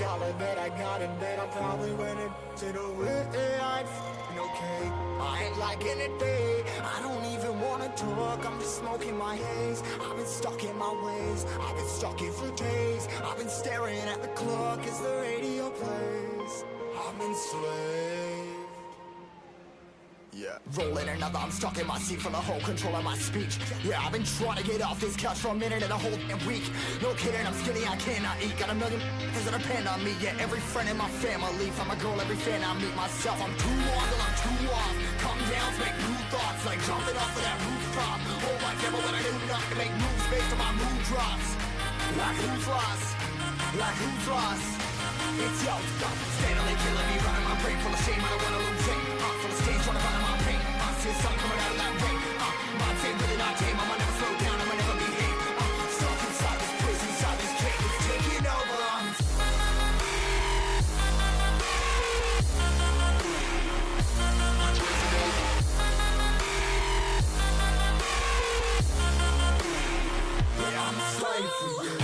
dollar that I got in bed, I'm probably winning to the way I ain't f***ing okay. I ain't liking it, day. I don't even wanna talk, I'm just smoking my haze. I've been stuck in my ways, I've been stuck in for days. I've been staring at the clock as the radio plays. I'm enslaved. Yeah. Rolling another, I'm stuck in my seat for the whole control of my speech. Yeah, I've been trying to get off this couch for a minute and a whole damn week. No kidding, I'm skinny, I cannot eat. Got a million that depend on me. Yeah, every friend in my family, from a girl, every fan I meet myself. I'm too on till I'm too off. Come down to make new thoughts, like jumping off of that rooftop. Hold my camera when I do nothing to make moves based on my mood drops. Like who's lost? Like who's lost? It's yo, steadily killing me, running my brain full of shame. I don't wanna lose it. Full of stage, trying to find my pain. See the sun coming out of that rain. My team really not tame. I'ma never slow down, I'ma never behave. Stuck inside this prison, inside this cage, it's taking over. Yeah, I'm a slave for you.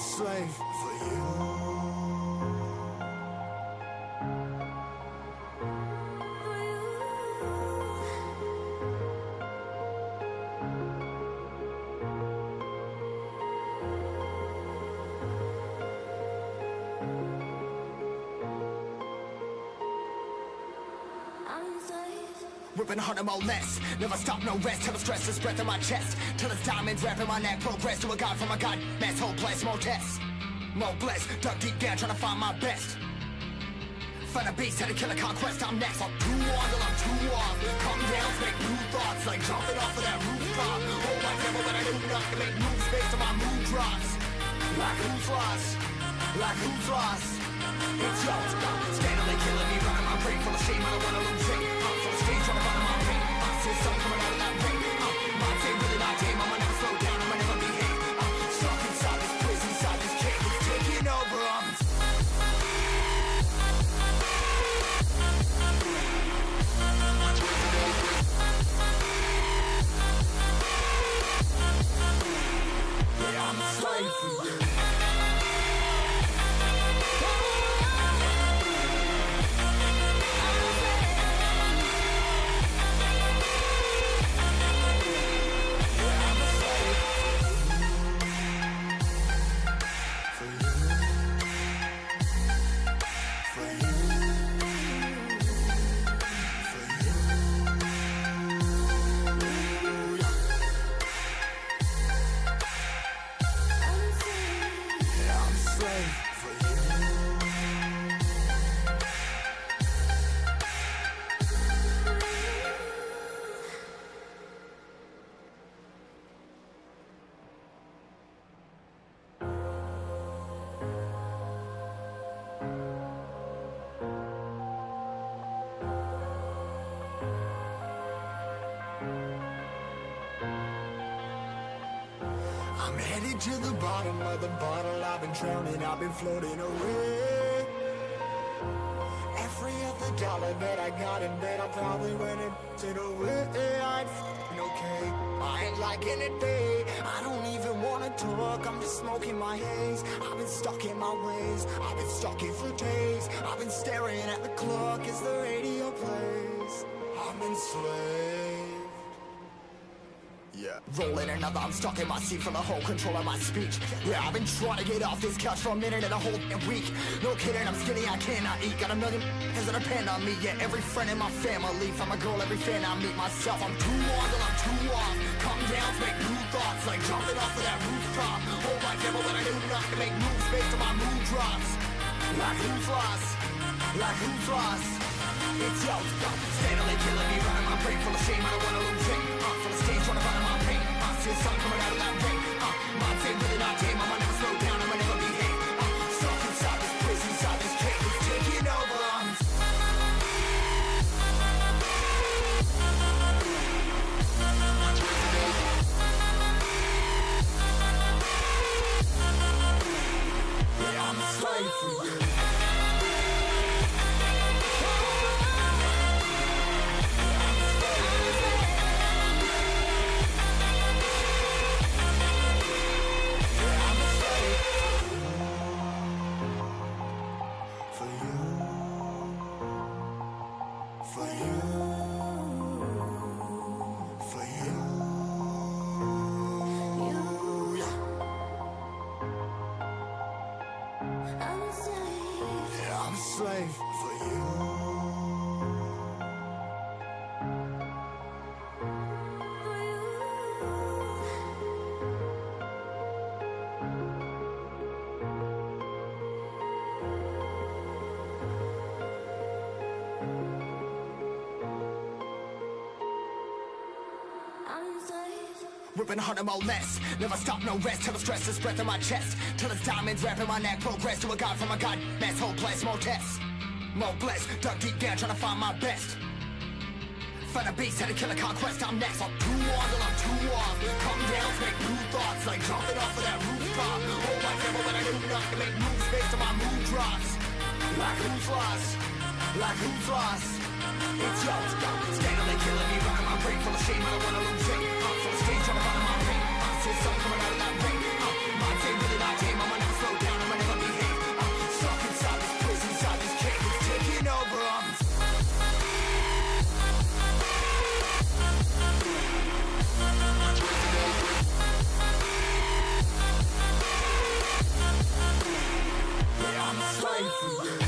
Slave for you. Ripping harder, more less. Never stop, no rest. Till the stress is breath in my chest. Till it's diamonds wrapping my neck. Progress to a god from a god. Mass hopeless, more tests. More blessed. Dug deep down trying to find my best. Find a beast, had to kill a conquest. I'm next. I'm too on till I'm too off. Come down to make new thoughts, like jumping off of that rooftop. Hold my camera when I do nothing to make moves based on my mood drops. Like who's lost? Like who's lost? It's yo, steadily killing me, running my brain full of shame. I don't wanna lose it. Full of stage, trying to find my pain. See the sun coming out of that rain. My team really not tame. I'ma never slow down, I'ma never behave. Stuck inside this prison, inside this cage, it's taking over. Yeah, I'm a slave for you. I'm headed to the bottom of the bottle. I've been drowning, I've been floating away. Every other dollar that I got in bed, I'm probably winning to the way I ain't f***ing okay. I ain't liking it, day. I don't even wanna talk, I'm just smoking my haze. I've been stuck in my ways, I've been stuck in for days. I've been staring at the clock as the radio plays. I'm enslaved. Yeah. Rolling another, I'm stuck in my seat for the whole control of my speech. Yeah, I've been trying to get off this couch for a minute and a whole damn week. No kidding, I'm skinny, I cannot eat. Got a million that depend on me. Yeah, every friend in my family, from a girl, every fan I meet myself. I'm too on till I'm too off. Come down to make new thoughts, like jumping off of that rooftop. Hold my camera when I do nothing to make moves based on my mood drops. Like who's lost? Like who's lost? It's yo, steadily killing me, running my brain full of shame. I don't wanna lose it. Full of stage, trying to find my pain. See the sun coming out of that rain. My team really not tame. I'ma never slow down, I'ma never behave. Stuck inside this slave for you. Slave for you. Ripping hard and more less. Never stop, no rest. Till the stress is breath in my chest. Till it's diamonds wrapping my neck. Progress to a god from a god mess. Hopeless, more tests. More blessed. Dug deep down trying to find my best. Find a beast, had to kill a conquest. I'm next. I'm too on till I'm too off. Come down, make new thoughts. Like jumping off of that rooftop. Hold my temper when I do nothing. Make moves based on my mood drops. Like who's lost? Like who's lost? It's yours, go. Steadily killing me, running my brain full of shame. I don't wanna lose it. I'm full of stage, trying to find my pain. I see something coming out of that rain. My team really not tame. I'ma never slow down. I'ma never behave. Stuck inside this prison, inside this cage. It's taking over. I'm a slave for you.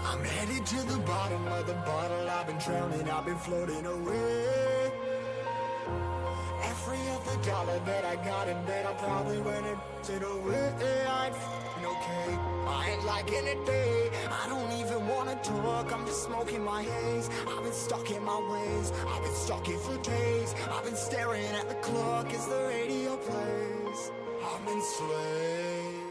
I'm headed to the bottom of the bottle. I've been drowning, I've been floating away. Every other dollar that I got in bed, I probably went and did away. I ain't f***ing okay. I ain't liking it, babe. I don't even wanna talk, I'm just smoking my haze. I've been stuck in my ways, I've been stuck here for days. I've been staring at the clock as the radio plays. I'm enslaved.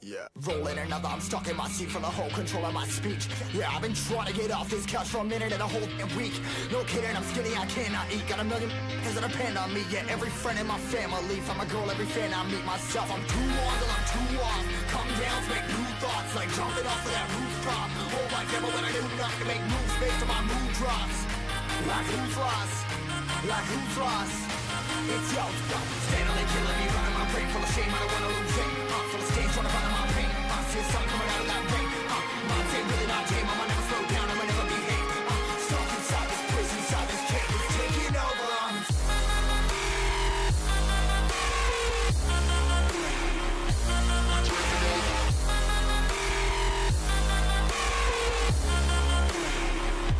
Yeah. Rolling another, I'm stuck in my seat for the whole control of my speech. Yeah, I've been trying to get off this couch for a minute and a whole week. No kidding, I'm skinny, I cannot eat. Got a million cause that depend on me. Yeah, every friend in my family. From a girl, every fan I meet myself. I'm too on till I'm too off. Come down, make new thoughts. Like jumping off of that rooftop. Hold my temper when I do nothing. Make moves based on my mood drops. Like who's lost? Like who's lost? It's yours, go. Steadily killing me, running my brain full of shame. I don't wanna lose it. Full of stage, trying to find my pain. See the sun coming out of that rain. My team really not tame. I'ma never slow down. I'ma never behave. Stuck inside this prison, inside this cage. It's taking over.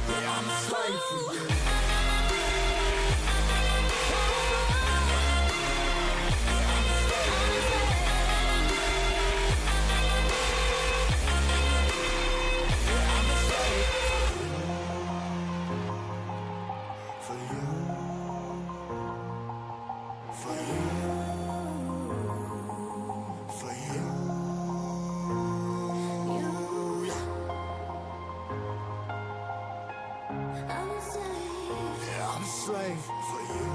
Yeah, I'm a slave for you. Slave for you.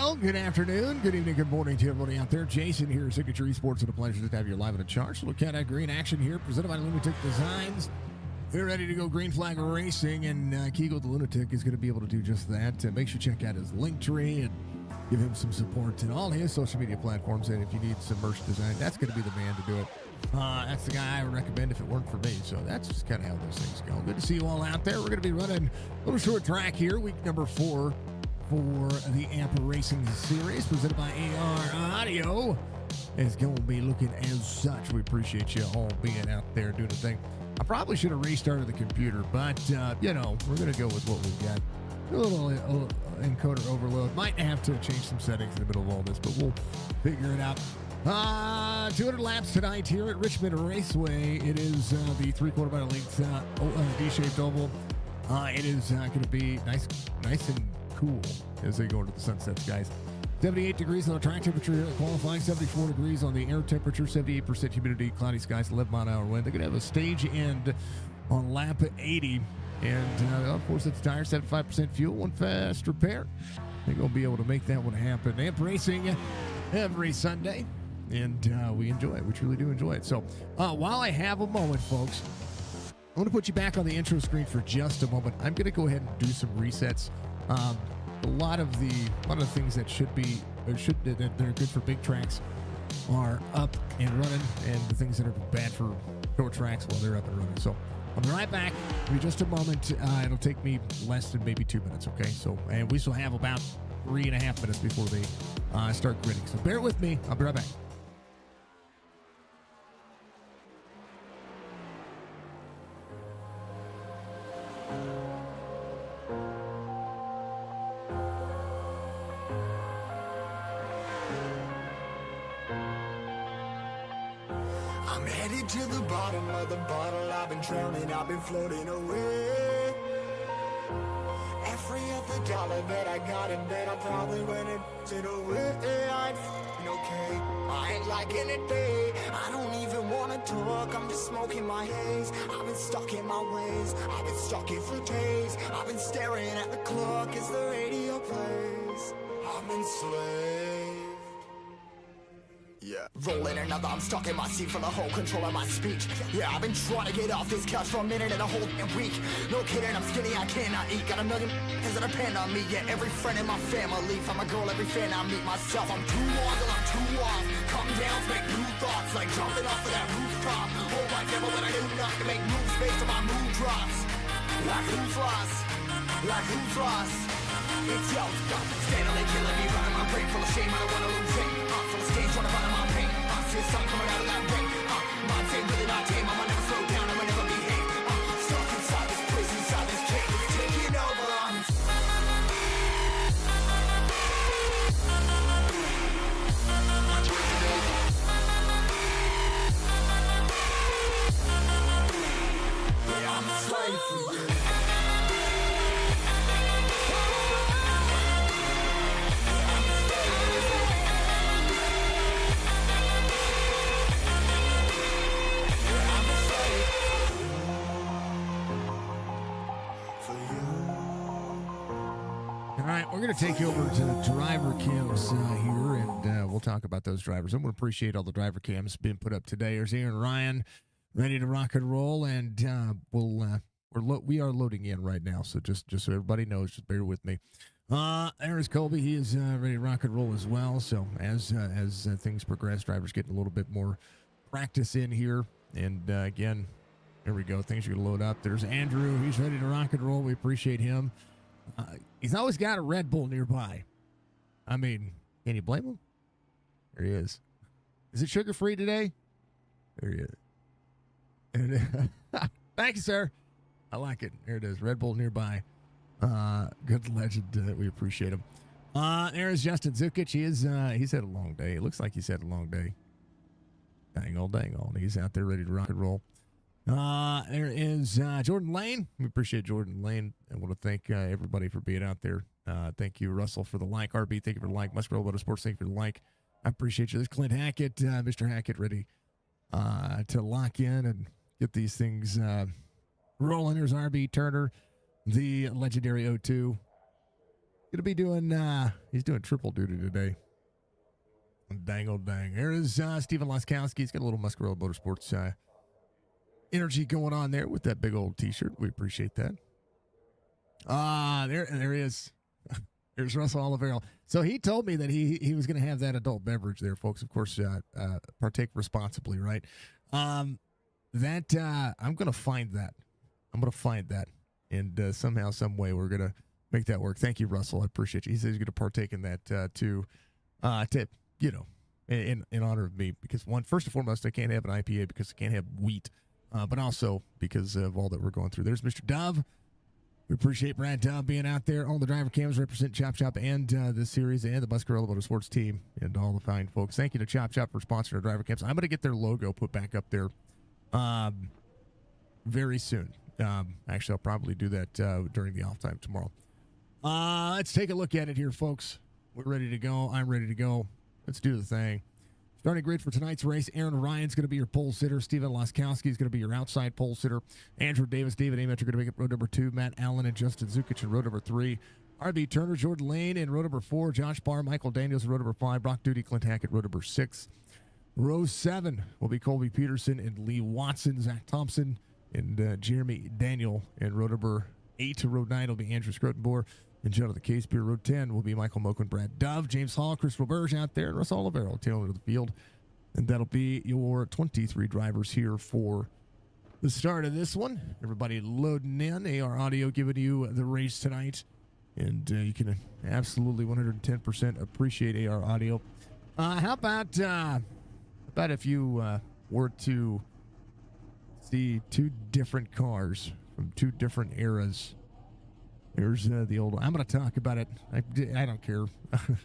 Well, good afternoon, good evening, good morning to everybody out there. Jason here, Signature Esports, and a pleasure to have you live in a charge. Look at green action here, presented by Lunatic Designs. We're ready to go green flag racing, and Kegel the Lunatic is going to be able to do just that. Make sure you check out his link tree and give him some support in all his social media platforms. And if you need some merch design, that's going to be the man to do it. That's the guy I would recommend if it weren't for me. So that's just kind of how those things go. Good to see you all out there. We're going to be running a little short track here, week number 4 for the AMP Racing Series, presented by AR Audio. It's going to be looking as such. We appreciate you all being out there doing the thing. I probably should have restarted the computer, but, you know, we're going to go with what we've got. A little encoder overload. Might have to change some settings in the middle of all this, but we'll figure it out. 200 laps tonight here at Richmond Raceway. It is the 3/4 mile length V-shaped oval. It is going to be nice and cool as they go into the sunsets, guys. 78 degrees on the track temperature here at qualifying, 74 degrees on the air temperature, 78% humidity, cloudy skies, 11-mile-an-hour wind. They're going to have a stage end on lap 80. And, of course, it's tires, 75% fuel, one fast repair. They're going to be able to make that one happen. AMP Racing every Sunday, and we enjoy it. We truly do enjoy it. So while I have a moment, folks, I want to put you back on the intro screen for just a moment. I'm going to go ahead and do some resets. A lot of the things that that are good for big tracks are up and running, and the things that are bad for short tracks, well, they're up and running. So I'll be right back in just a moment. It'll take me less than maybe 2 minutes, okay? So, and we still have about 3.5 minutes before they start gritting. So bear with me. I'll be right back. I'm headed to the bottom of the bottle. I've been drowning, I've been floating away. Every other dollar that I got in debt, I probably went into the way. I ain't f***ing okay. I ain't liking it, babe. I don't even wanna talk, I'm just smoking my haze. I've been stuck in my ways, I've been stuck here for days. I've been staring at the clock as the radio plays. I'm enslaved. Yeah. Rolling another, I'm stuck in my seat for the whole control of my speech. Yeah, I've been trying to get off this couch for a minute and a whole week. No kidding, I'm skinny, I cannot eat. Got a million things that depend on me. Yeah, every friend in my family. From a girl, every fan I meet myself. I'm too on till I'm too off. Come down, make new thoughts, like jumping off of that rooftop. Hold my camera when I do nothing to make moves based on my mood drops. Like who's lost? Like who's lost? It's yo, stop. Standing killing me, running my brain full of shame. I don't wanna lose it. Full of stage, trying to find my pain. See the sun coming out of that rain. Mind saying really not tame. I'ma never slow down, I'ma never behave. Stuck inside this prison, inside this cage. It's taking over. Yeah, I'm a slave for you. All right, we're going to take you over to the driver cams here, and we'll talk about those drivers. I'm going to appreciate all the driver cams being put up today. There's Aaron Ryan ready to rock and roll, and we are loading in right now. So just so everybody knows, just bear with me. There's Colby. He is ready to rock and roll as well. So as things progress, drivers getting a little bit more practice in here, and again, here we go. Things are going to load up. There's Andrew. He's ready to rock and roll. We appreciate him. He's always got a Red Bull nearby. I mean, can you blame him? There he is. Is it sugar-free today? There he is. There it is. Thank you, sir. I like it. There it is. Red Bull nearby. Good legend. We appreciate him. There's Justin Zukic. He's had a long day. It looks like he's had a long day. Dang all. He's out there ready to rock and roll. There is Jordan Lane. We appreciate Jordan Lane. I want to thank everybody for being out there. Thank you, Russell, for the like. RB, thank you for the like. Musgrove Motorsports, thank you for the like. I appreciate you. There's Clint Hackett, Mr. Hackett, ready to lock in and get these things rolling. There's RB Turner, the legendary O2. Gonna be doing, he's doing triple duty today. Dang, oh dang. There is Stephen Laskowski. He's got a little Muscarella Motorsports energy going on there with that big old t-shirt. We appreciate that. There he is. There's Russell Olivero. So he told me that he was going to have that adult beverage there, folks. Of course, partake responsibly, right? I'm going to find that. And somehow, some way, we're going to make that work. Thank you, Russell. I appreciate you. He says he's going to partake in that too, in honor of me. Because first and foremost, I can't have an IPA because I can't have wheat, but also because of all that we're going through. There's Mr. Dove. We appreciate Brad Dove being out there on the driver cams, represent Chop Chop and this series and the Muscarella Motorsports team and all the fine folks. Thank you to Chop Chop for sponsoring our driver cams. I'm going to get their logo put back up there very soon. Actually, I'll probably do that during the off time tomorrow. Let's take a look at it here, folks. We're ready to go. I'm ready to go. Let's do the thing. Starting grid for tonight's race, Aaron Ryan's going to be your pole sitter. Stephen Laskowski is going to be your outside pole sitter. Andrew Davis, David Ament are going to make it road number 2. Matt Allen and Justin Zukic in road number 3. RB Turner, Jordan Lane in row number 4. Josh Barr, Michael Daniels in row number 5. Brock Duty, Clint Hackett, row number 6. Row 7 will be Colby Peterson and Lee Watson, Zach Thompson, and Jeremy Daniel. And row number 8 to row 9 will be Andrew Scrotenboer and Jonathan Casebeer. Row 10 will be Michael Moak and Brad Dove. James Hall, Chris Roberge out there, and Russ Olivero tailing to the field. And that'll be your 23 drivers here for the start of this one. Everybody loading in. AR Audio giving you the race tonight. And you can absolutely 110% appreciate AR Audio. How about if you were to see two different cars from two different eras? There's the old one. I'm going to talk about it. I don't care.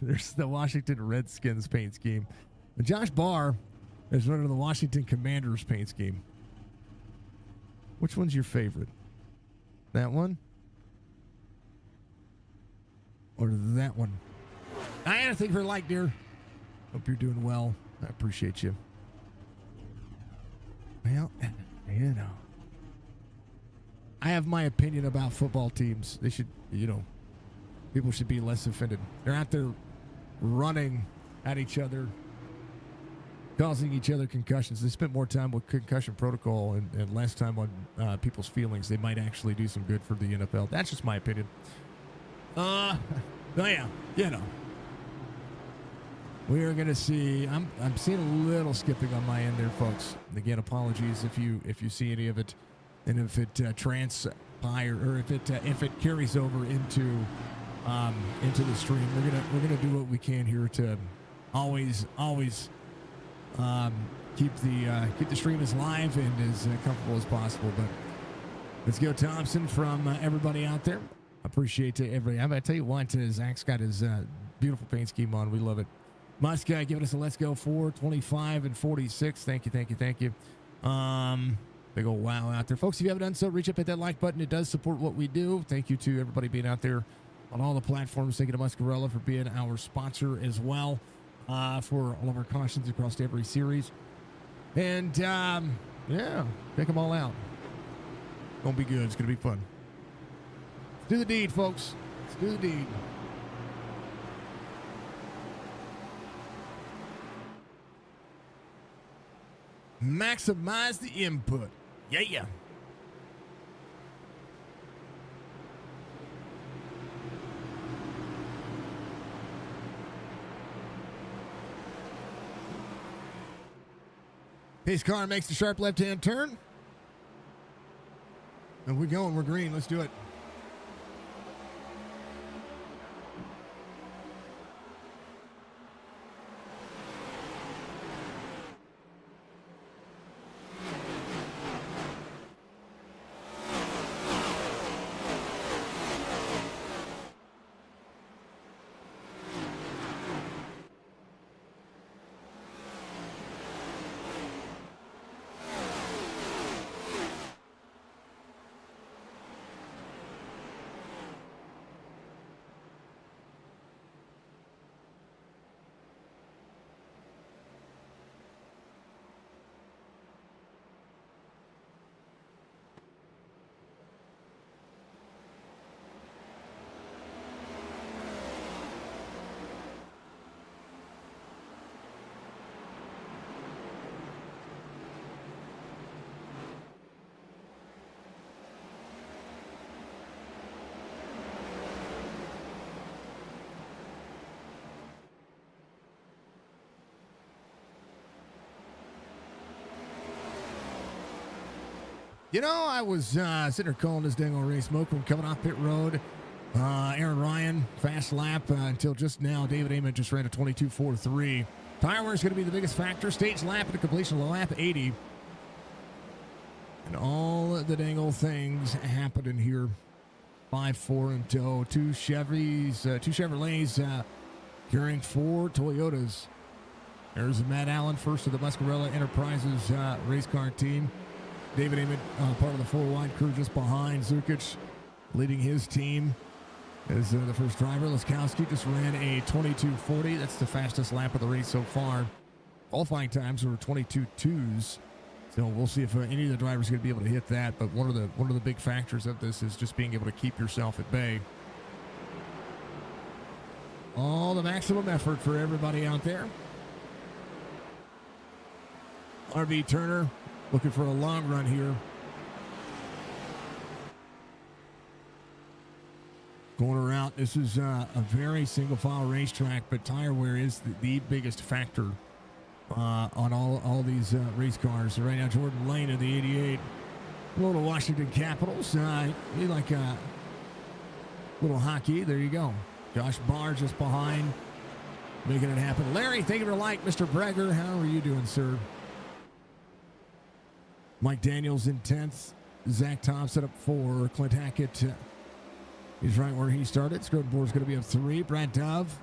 There's the Washington Redskins paint scheme. And Josh Barr is running the Washington Commanders paint scheme. Which one's your favorite? That one? Or that one? I had to think for like, dear. Hope you're doing well. I appreciate you. Well, you know. I have my opinion about football teams. They should, people should be less offended. They're out there running at each other, causing each other concussions. They spent more time with concussion protocol and less time on people's feelings. They might actually do some good for the NFL. That's just my opinion. Yeah, we are going to see. I'm seeing a little skipping on my end there, folks. And again, apologies if you see any of it. And if it transpires or if it carries over into the stream, we're gonna do what we can here to always keep the stream as live and as comfortable as possible. But let's go, Thompson, from everybody out there. Appreciate everybody. I'm gonna tell you what, Zach's got his beautiful paint scheme on. We love it. Musk giving us a let's go 425 and 46. Thank you. Big old wow out there. Folks, if you haven't done so, reach up, hit that like button. It does support what we do. Thank you to everybody being out there on all the platforms. Thank you to Muscarella for being our sponsor as well for all of our cautions across every series. And, yeah, check them all out. It's going to be good. It's going to be fun. Let's do the deed, folks. Let's do the deed. Maximize the input. Yeah. Pace car makes the sharp left-hand turn. And we're going. We're green. Let's do it. You know, I was sitting there calling this dang old race smoke when coming off pit road. Aaron Ryan, fast lap until just now. David Ament just ran a 22.43. Tire wear is going to be the biggest factor. Stage lap and the completion of lap 80. And all the dang old things happened in here. 5-4 in tow. Two Chevrolets carrying 4 Toyotas. There's Matt Allen, first of the Muscarella Enterprises race car team. David Ament, part of the 4-wide crew just behind. Zukic leading his team as the first driver. Laskowski just ran a 22.40. That's the fastest lap of the race so far. Qualifying times were 22.2s. So we'll see if any of the drivers are going to be able to hit that. But one of the big factors of this is just being able to keep yourself at bay. All the maximum effort for everybody out there. RV Turner looking for a long run here. Going around, this is a very single file racetrack, but tire wear is the biggest factor on all these race cars. So right now, Jordan Lane of the 88, little Washington Capitals. You like a little hockey? There you go. Josh Barr just behind, making it happen. Larry, thank you for the like. Mr. Breger, how are you doing, sir? Mike Daniels in 10th. Zach Thompson up 4. Clint Hackett, he's right where he started. Scrodenborg's going to be up 3. Brad Dove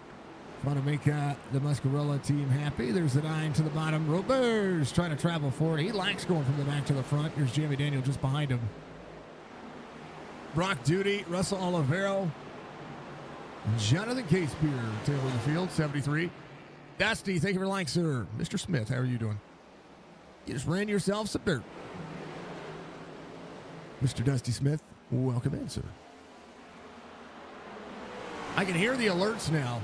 trying to make the Muscarella team happy. There's the 9 to the bottom. Roberts trying to travel forward. He likes going from the back to the front. Here's Jamie Daniel just behind him. Brock Duty, Russell Olivero, Jonathan Casebeer, tail of the field, 73. Dusty, thank you for the like, sir. Mr. Smith, how are you doing? You just ran yourself some dirt. Mr. Dusty Smith, welcome in, sir. I can hear the alerts now.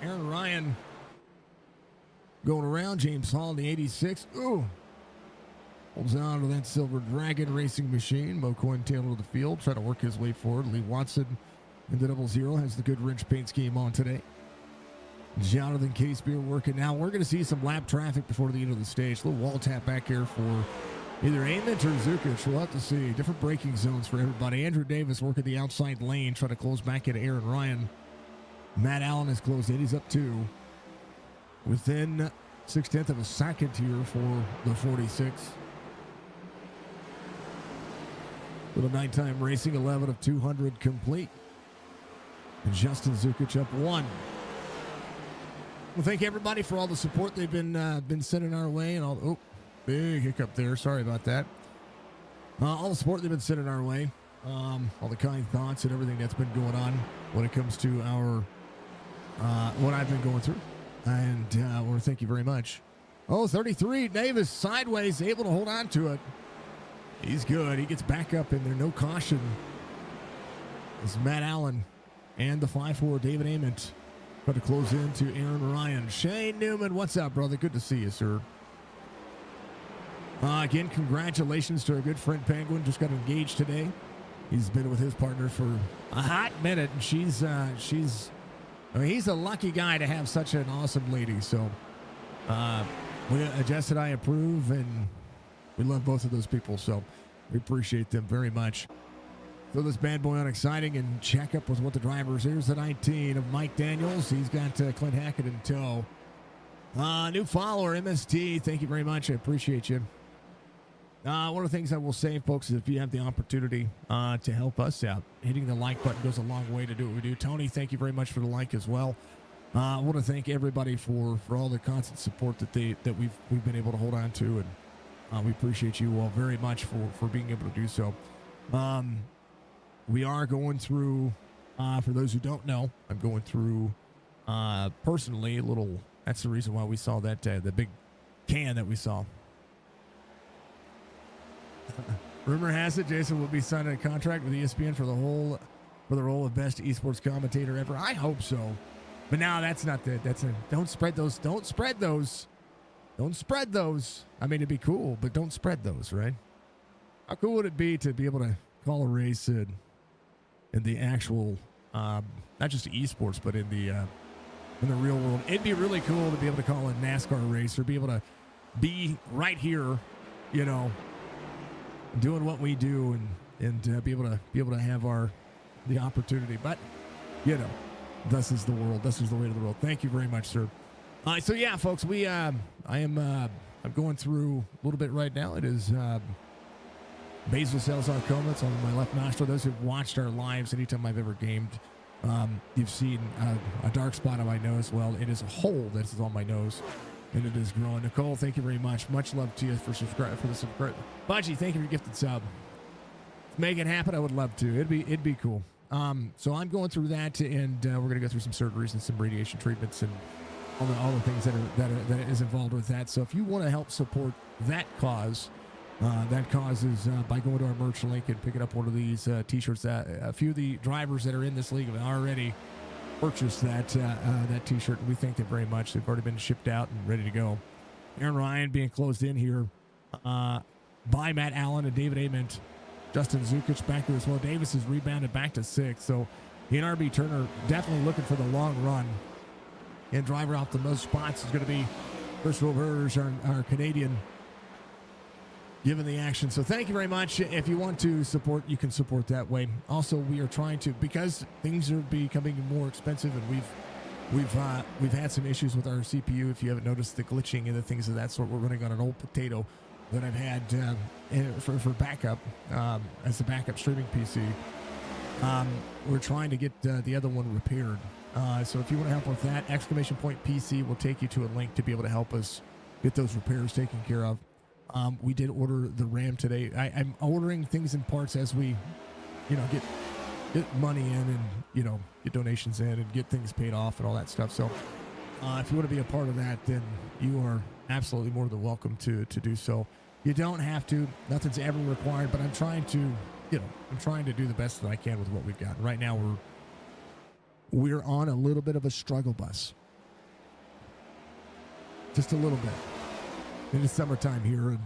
Aaron Ryan going around. James Hall in the 86. Ooh. Holds on to that Silver Dragon racing machine. Mo Coyne tail of the field, trying to work his way forward. Lee Watson in the 00 has the good wrench paint scheme on today. Jonathan Casebeer working now. We're going to see some lap traffic before the end of the stage. A little wall tap back here for either Ament or Zukic. We'll have to see. Different braking zones for everybody. Andrew Davis working the outside lane, trying to close back into Aaron Ryan. Matt Allen has closed in. He's up 2. Within 0.6 of a second here for the 46. Little nighttime racing, 11 of 200 complete. And Justin Zukic up 1. Well, thank everybody for all the support they've been sending our way, and all. Oh, big hiccup there. Sorry about that. All the support they've been sending our way, all the kind thoughts and everything that's been going on when it comes to our what I've been going through, and I want to thank you very much. Oh, 33 Davis sideways, able to hold on to it. He's good. He gets back up in there. No caution. It's Matt Allen and the 5-4 David Ament. Got to close in to Aaron Ryan. Shane Newman, what's up, brother? Good to see you, sir. Again, congratulations to our good friend Penguin. Just got engaged today. He's been with his partner for a hot minute, and she's I mean, he's a lucky guy to have such an awesome lady. So, Jess and I approve, and we love both of those people. So, we appreciate them very much. Throw this bad boy on exciting and check up with what the drivers. Here's the 19 of Mike Daniels. He's got Clint Hackett in tow. New follower, MST. Thank you very much. I appreciate you. One of the things I will say, folks, is if you have the opportunity to help us out, hitting the like button goes a long way to do what we do. Tony, thank you very much for the like as well. I want to thank everybody for all the constant support that we've been able to hold on to, and we appreciate you all very much for being able to do so. We are going through, for those who don't know, I'm going through personally a little. That's the reason why we saw that the big can that we saw. Rumor has it Jason will be signing a contract with ESPN for the role of best esports commentator ever. I hope so, but now that's not the. Don't spread those. Don't spread those. Don't spread those. I mean, it'd be cool, but don't spread those, right? How cool would it be to be able to call a race in the actual, not just esports, but in the real world? It'd be really cool to be able to call a NASCAR race, or be able to be right here, doing what we do and be able to have the opportunity. But you know, this is the world. This is the way of the world. Thank you very much, sir. So yeah, folks, I'm going through a little bit right now. It is basal cell sarcoma. It's on my left nostril. Those who've watched our lives, anytime I've ever gamed, you've seen a dark spot on my nose. Well, it is a hole that is on my nose, and it is growing. Nicole, thank you very much. Much love to you for the subscribe. Budgie, thank you for your gifted sub. Make it happen. I would love to. It'd be cool. So I'm going through that, and we're gonna go through some surgeries and some radiation treatments and all the things that is involved with that. So if you want to help support that cause is by going to our merch link and picking up one of these t-shirts. A few of the drivers that are in this league have already purchased that t-shirt. We thank them very much. They've already been shipped out and ready to go. Aaron Ryan being closed in here by Matt Allen and David Ament. Justin Zukic back there as well. Davis has rebounded back to 6th. So he and RB Turner definitely looking for the long run. And driver off the most spots is going to be Chris Roberge, our Canadian, given the action. So thank you very much. If you want to support, you can support that way. Also, we are trying to, because things are becoming more expensive, and we've had some issues with our CPU. If you haven't noticed the glitching and the things of that sort, we're running on an old potato that I've had for backup as a backup streaming PC. We're trying to get the other one repaired. So if you want to help with that, !PC will take you to a link to be able to help us get those repairs taken care of. We did order the RAM today. I'm ordering things in parts as we, get money in and, get donations in and get things paid off and all that stuff. So if you want to be a part of that, then you are absolutely more than welcome to do so. You don't have to. Nothing's ever required, but I'm trying to, do the best that I can with what we've got. Right now, we're on a little bit of a struggle bus. Just a little bit. It is summertime here, and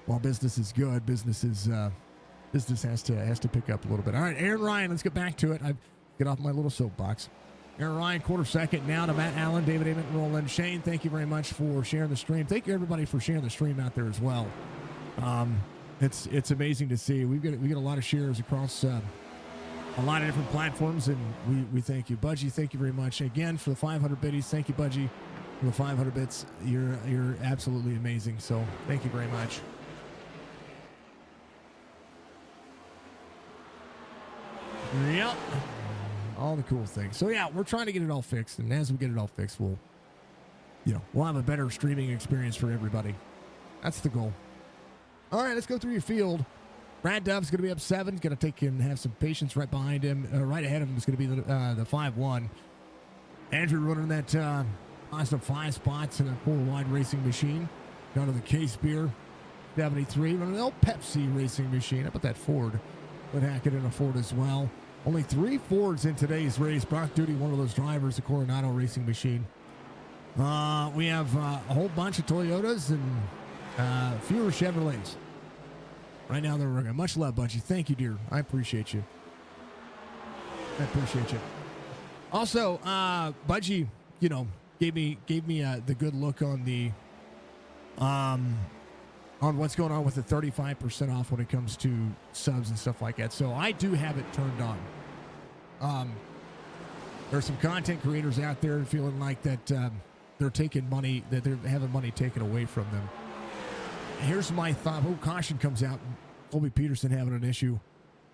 while business is good, business has to pick up a little bit. All right, Aaron Ryan, let's get back to it. I get off my little soapbox. Aaron Ryan, quarter second now to Matt Allen, David Ament, Roland Shane. Thank you very much for sharing the stream. Thank you everybody for sharing the stream out there as well. It's amazing to see. We get a lot of shares across a lot of different platforms, and we thank you, Budgie. Thank you very much again for the 500 biddies. Thank you, Budgie, for the 500 bits. You're absolutely amazing. So thank you very much. Yep. All the cool things. So yeah, we're trying to get it all fixed, and as we get it all fixed, we'll have a better streaming experience for everybody. That's the goal. All right, let's go through your field. Brad Dove's going to be up 7. Going to take and have some patience right behind him. Right ahead of him is going to be the 5-1. Andrew running that positive 5 spots in a 4-wide racing machine. Down to the Case Beer 73. Running an old Pepsi racing machine. How about that Ford? Would hack it in a Ford as well. Only 3 Fords in today's race. Brock Duty, one of those drivers, the Coronado racing machine. We have a whole bunch of Toyotas and fewer Chevrolets. Right now, they're working. Much love, Budgie. Thank you, dear. I appreciate you. Also, Budgie, gave me the good look on the on what's going on with the 35% off when it comes to subs and stuff like that. So I do have it turned on. There's some content creators out there feeling like that they're taking money, that they're having money taken away from them. Here's my thought. Oh, caution comes out. Colby Peterson having an issue.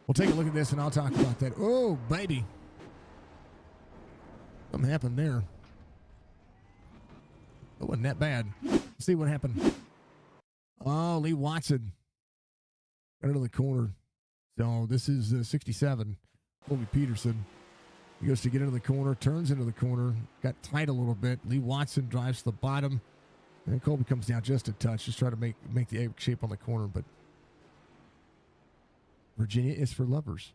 We'll take a look at this and I'll talk about that. Oh, baby. Something happened there. It wasn't that bad. Let's see what happened. Oh, Lee Watson got into the corner. So this is 67. Colby Peterson. He goes to get into the corner, turns into the corner, got tight a little bit. Lee Watson drives to the bottom. And Colby comes down just a touch, just try to make the A shape on the corner. But Virginia is for lovers.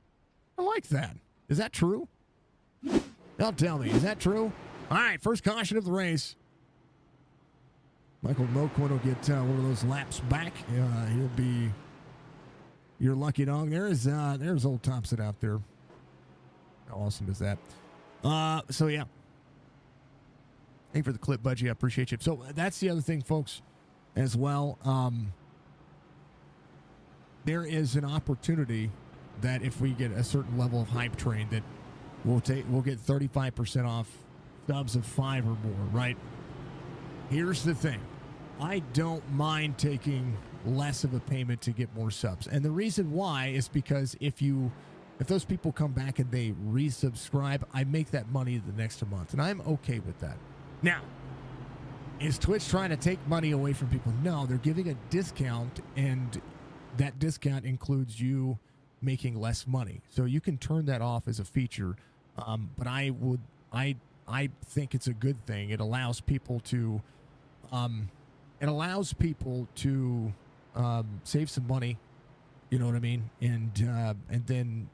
I like that. Is that true? Y'all tell me. Is that true? All right, first caution of the race. Michael Moquin will get one of those laps back. He'll be your lucky dog. There's old Thompson out there. How awesome is that? So yeah. Thank you for the clip, Budgie. I appreciate you. So that's the other thing, folks, as well. there is an opportunity that if we get a certain level of hype train that we'll get 35% off subs of 5 or more, right? Here's the thing. I don't mind taking less of a payment to get more subs. And the reason why is because if those people come back and they resubscribe, I make that money the next month. And I'm okay with that. Now, is Twitch trying to take money away from people? No, they're giving a discount, and that discount includes you making less money. So you can turn that off as a feature. But I think it's a good thing. It allows people to save some money. You know what I mean? And then,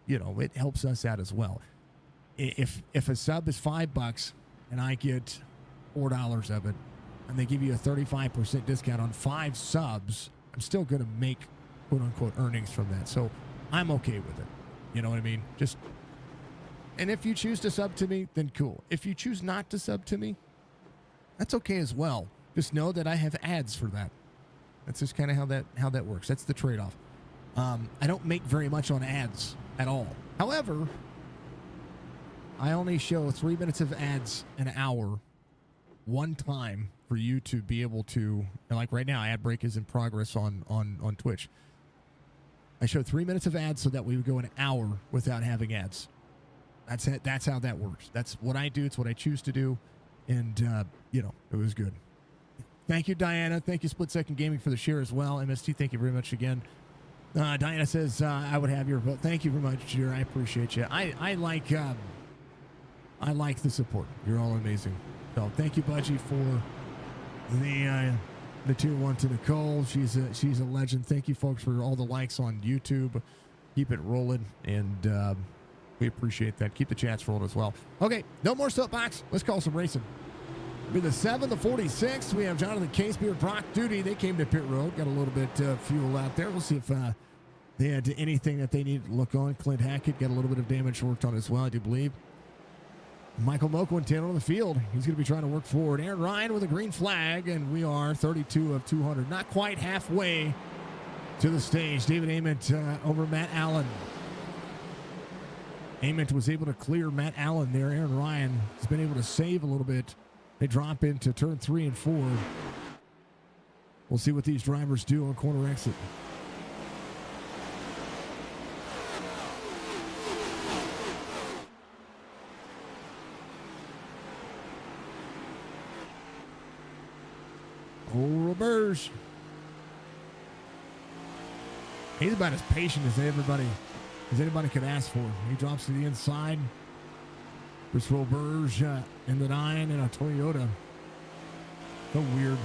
you know, it helps us out as well. If a sub is $5 and I get $4 of it, and they give you a 35% discount on 5 subs, I'm still going to make quote unquote earnings from that. So I'm okay with it. You know what I mean? And if you choose to sub to me, then cool. If you choose not to sub to me, that's okay as well. Just know that I have ads for that. That's just kind of how that works. That's the trade-off. I don't make very much on ads at all. However, I only show 3 minutes of ads an hour one time for you to be able to, like right now, ad break is in progress on Twitch. I show 3 minutes of ads so that we would go an hour without having ads. That's it. That's how that works. That's what I do. It's what I choose to do. And, you know, it was good. Thank you, Diana. Thank you, Split Second Gaming, for the share as well. MST, thank you very much again. Diana says, I would have your vote. Thank you very much, Jer. I appreciate you. I like the support. You're all amazing. So thank you, Budgie, for the tier 1 to Nicole. She's a legend. Thank you, folks, for all the likes on YouTube. Keep it rolling, and we appreciate that. Keep the chats rolling as well. Okay, no more soapbox. Let's call some racing. Be the 7, the 46. We have Jonathan Casebeard, Brock Duty. They came to pit road. Got a little bit of fuel out there. We'll see if they had anything that they needed to look on. Clint Hackett got a little bit of damage worked on as well, I do believe. Michael Moko and 10 on the field. He's going to be trying to work forward. Aaron Ryan with a green flag, and we are 32 of 200. Not quite halfway to the stage. David Ament over Matt Allen. Ament was able to clear Matt Allen there. Aaron Ryan has been able to save a little bit. They drop into turn 3 and 4. We'll see what these drivers do on corner exit. Oh, Roberge. He's about as patient as anybody could ask for. He drops to the inside. Chris Roberge in the 9 in a Toyota. So weird.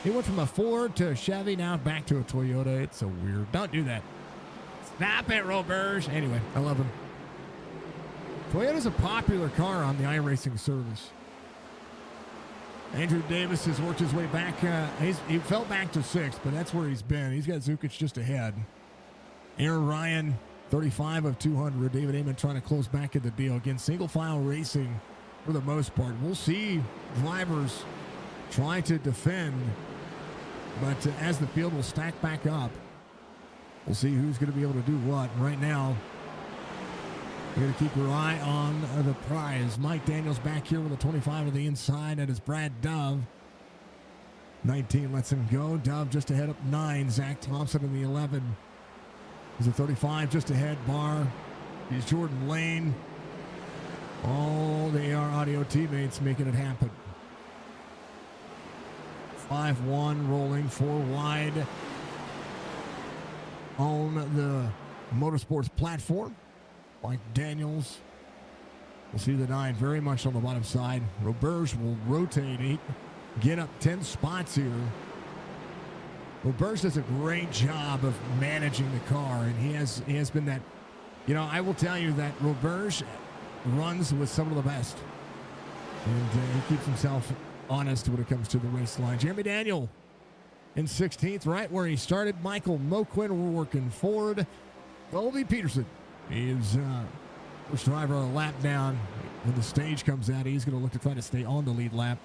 He went from a Ford to a Chevy, now back to a Toyota. It's so weird. Don't do that. Stop it, Roberge. Anyway, I love him. Toyota's a popular car on the iRacing service. Andrew Davis has worked his way back. He fell back to 6th, but that's where he's been. He's got Zukic just ahead. Aaron Ryan, 35 of 200. David Amon trying to close back in the deal. Again, single file racing for the most part. We'll see drivers try to defend, but as the field will stack back up, we'll see who's going to be able to do what. And right now, you're going to keep your eye on the prize. Mike Daniels back here with a 25 to the inside. That is Brad Dove. 19 lets him go. Dove just ahead up 9. Zach Thompson in the 11. He's a 35 just ahead. Barr. He's Jordan Lane. Oh, they are audio teammates making it happen. 5-1 rolling 4 wide on the motorsports platform. Mike Daniels. We'll see the 9 very much on the bottom side. Roberge will rotate 8, get up 10 spots here. Roberge does a great job of managing the car, and he has been that. You know, I will tell you that Roberge runs with some of the best, and he keeps himself honest when it comes to the race line. Jeremy Daniel in 16th, right where he started. Michael Moquin, we're working forward. Colby Peterson. He is first driver on a lap down. When the stage comes out, he's going to look to try to stay on the lead lap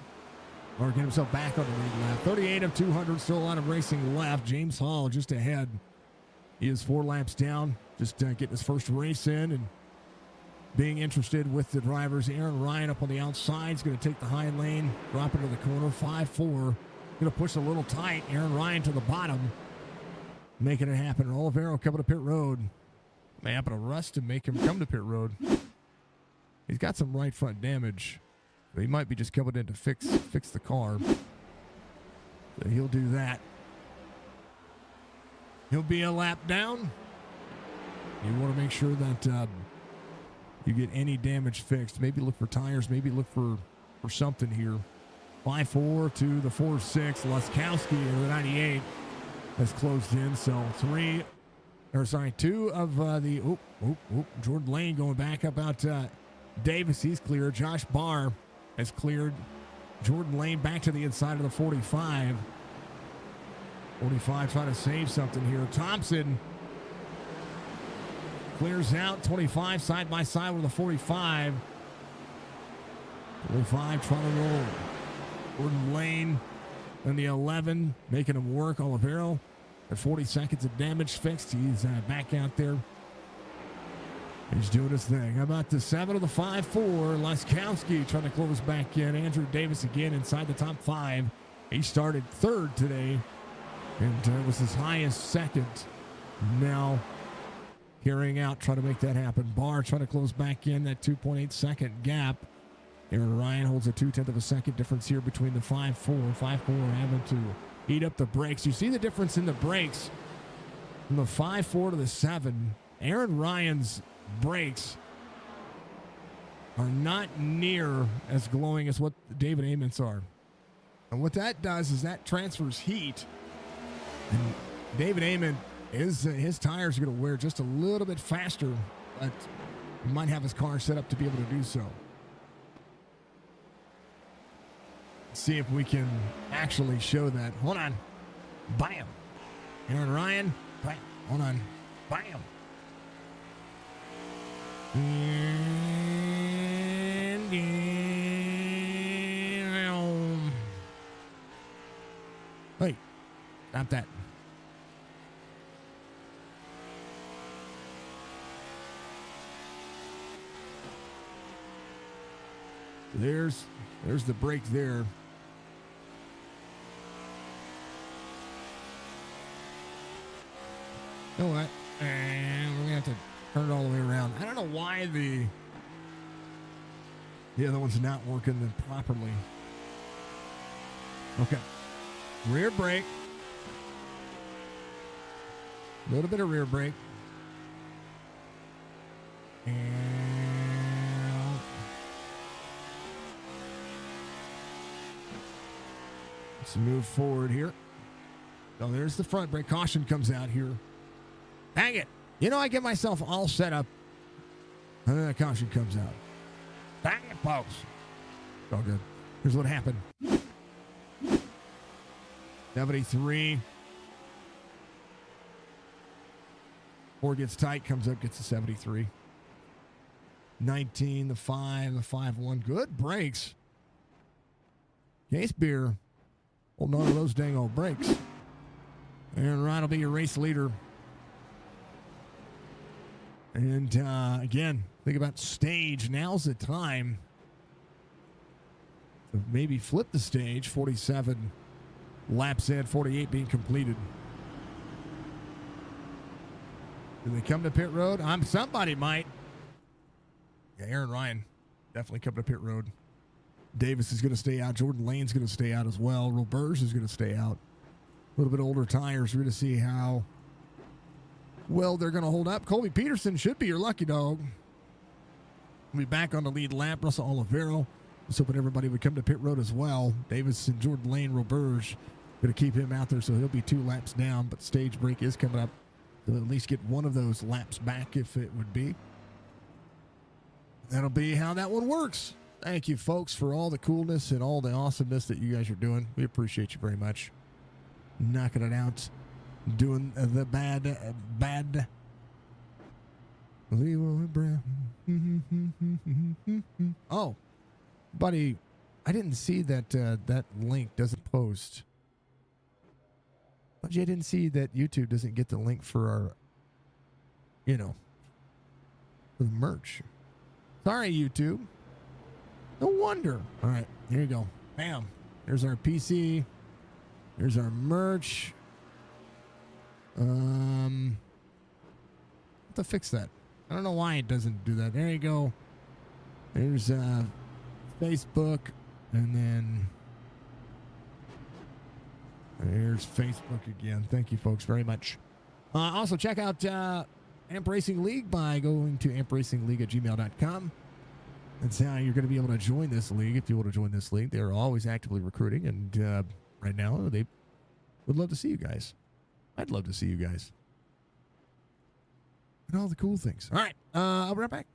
or get himself back on the lead lap. 38 of 200, still a lot of racing left. James Hall just ahead. He is 4 laps down, just getting his first race in and being interested with the drivers. Aaron Ryan up on the outside is going to take the high lane, drop into the corner, 5-4. Going to push a little tight. Aaron Ryan to the bottom, making it happen. Olivero coming to pit road. May happen to Russ to make him come to pit road. He's got some right front damage. So he might be just coming in to fix the car. So he'll do that. He'll be a lap down. You want to make sure that you get any damage fixed. Maybe look for tires. Maybe look for something here. 5-4 to the 4-6. Laskowski in the 98 has closed in. So 2 of the Jordan Lane going back up out Davis. He's clear. Josh Barr has cleared. Jordan Lane back to the inside of the 45. 45 trying to save something here. Thompson clears out. 25 side by side with the 45. 45 trying to roll. Jordan Lane and the 11 making him work. Olivero at 40 seconds of damage fixed. He's back out there. He's doing his thing. How about the 7 of the 5-4? Laskowski trying to close back in. Andrew Davis again inside the top 5. He started 3rd today and was his highest second. Now carrying out, trying to make that happen. Barr trying to close back in that 2.8 second gap. Aaron Ryan holds a 0.2 of a second difference here between the 5-4. 5-4 having to eat up the brakes. You see the difference in the brakes from the 5-4 to the 7. Aaron Ryan's brakes are not near as glowing as what David Amen's are. And what that does is that transfers heat. And David Amen, his tires are going to wear just a little bit faster, but he might have his car set up to be able to do so. Let's see if we can actually show that. Hold on. Bam. Aaron Ryan. Bam. Hold on. Bam. Wait, stop that. There's the brake there. You know what? And we're gonna have to turn it all the way around. I don't know why the other one's not working properly. Okay. Rear brake. A little bit of rear brake. And let's move forward here. So there's the front brake. Caution comes out here. Hang it. You know, I get myself all set up, and then the caution comes out. Dang it, folks. It's all good. Here's what happened. 73. 4 gets tight, comes up, gets to 73. 19, the 5, the 5-1. Good brakes. Case Beer holding on to those dang old brakes. And Ryan will be your race leader. And again, think about stage. Now's the time to maybe flip the stage. 47 laps in, 48 being completed. Do they come to pit road? Somebody might. Yeah, Aaron Ryan definitely coming to pit road. Davis is going to stay out. Jordan Lane's going to stay out as well. Roberge is going to stay out. A little bit older tires. We're going to see how well they're going to hold up. Colby Peterson should be your lucky dog. We'll be back on the lead lap. Russell Olivero. Just hoping everybody would come to pit road as well. Davis and Jordan Lane, Roberge, going to keep him out there, so he'll be 2 laps down, but stage break is coming up. They'll at least get one of those laps back if it would be. That'll be how that one works. Thank you, folks, for all the coolness and all the awesomeness that you guys are doing. We appreciate you very much. Knocking it out. Doing the bad. Leroy Brown. Oh, buddy, I didn't see that that link doesn't post. But I didn't see that YouTube doesn't get the link for you know, for the merch. Sorry, YouTube. No wonder. All right, here you go. Bam. There's our PC. There's our merch. Have to fix that. I don't know why it doesn't do that. There you go. There's Facebook, and then there's Facebook again. Thank you, folks, very much. Also, check out Amp Racing League by going to ampracingleague@gmail.com. That's how you're going to be able to join this league if you want to join this league. They're always actively recruiting, and right now they would love to see you guys. I'd love to see you guys. And all the cool things. All right, I'll be right back.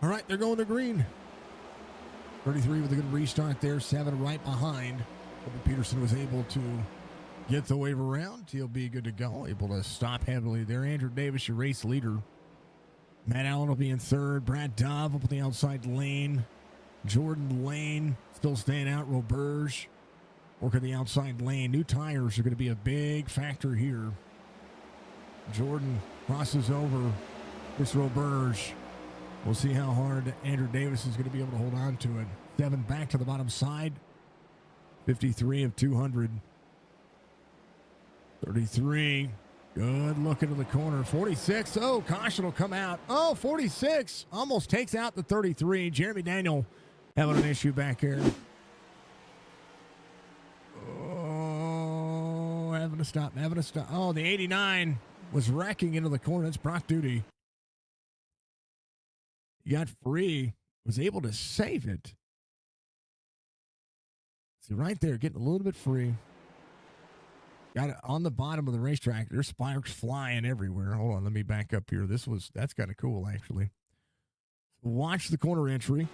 All right, they're going to green. 33 with a good restart there. 7 right behind. Colby Peterson was able to get the wave around. He'll be good to go. Able to stop heavily there. Andrew Davis, your race leader. Matt Allen will be in third. Brad Dove up on the outside lane. Jordan Lane still staying out. Roberge working the outside lane. New tires are going to be a big factor here. Jordan crosses over this Roberge. We'll see how hard Andrew Davis is going to be able to hold on to it. 7 back to the bottom side. 53 of 200. 33. Good look into the corner. 46. Oh, caution will come out. Oh, 46. Almost takes out the 33. Jeremy Daniel having an issue back here. Oh, having to stop. Oh, the 89 was wrecking into the corner. That's Brock Duty. He got free, was able to save it. See, right there, getting a little bit free. Got it on the bottom of the racetrack. There's sparks flying everywhere. Hold on, let me back up here. That's kind of cool, actually. Watch the corner entry.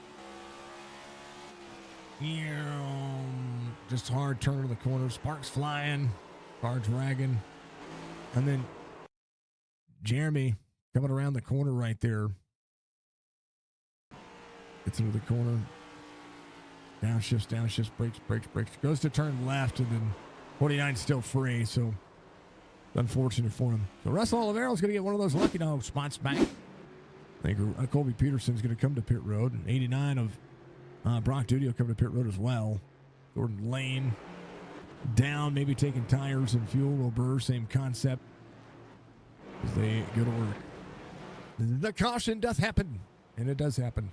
Just hard turn to the corner. Sparks flying. Car dragging. And then Jeremy coming around the corner right there. Gets into the corner. Downshifts, brakes. Goes to turn left, and then 49's still free, so unfortunate for him. So Russell Oliveira's going to get one of those lucky dog spots back. I think Colby Peterson's going to come to pit road. And 89 of Brock Duty will come to pit road as well. Jordan Lane down, maybe taking tires and fuel. Wilbur, same concept as they go to work. The caution does happen, and it does happen.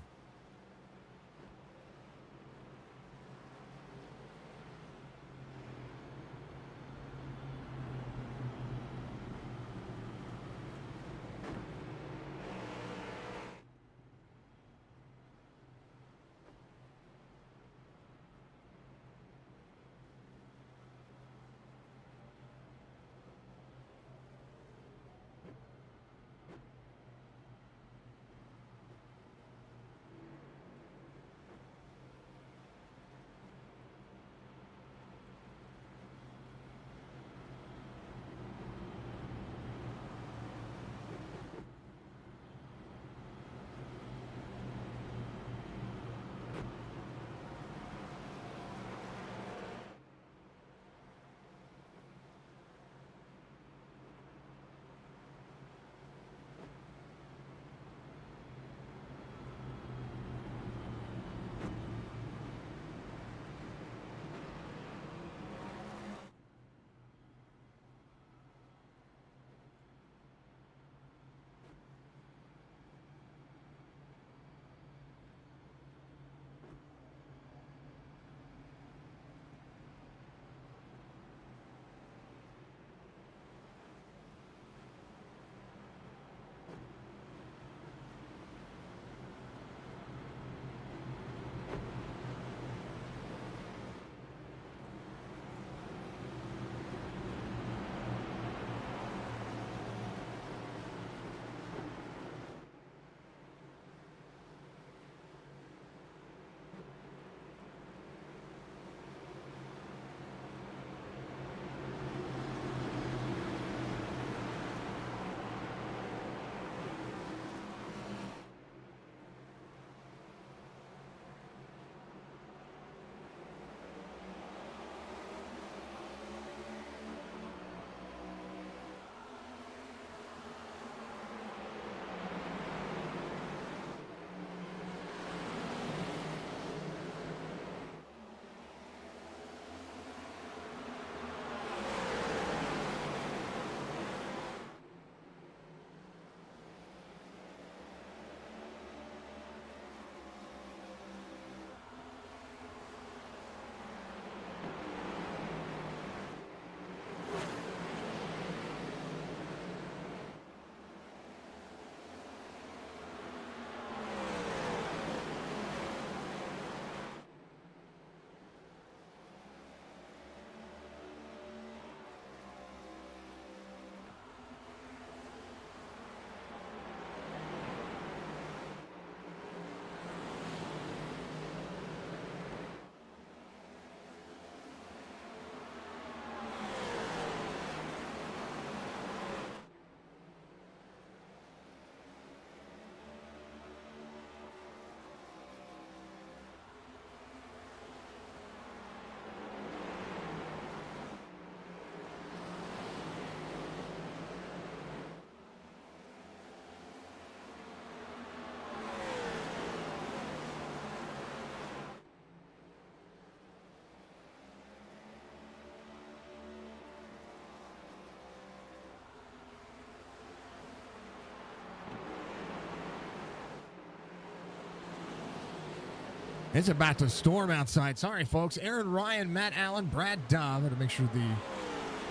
It's about to storm outside. Sorry, folks. Aaron Ryan, Matt Allen, Brad Dove. Had to make sure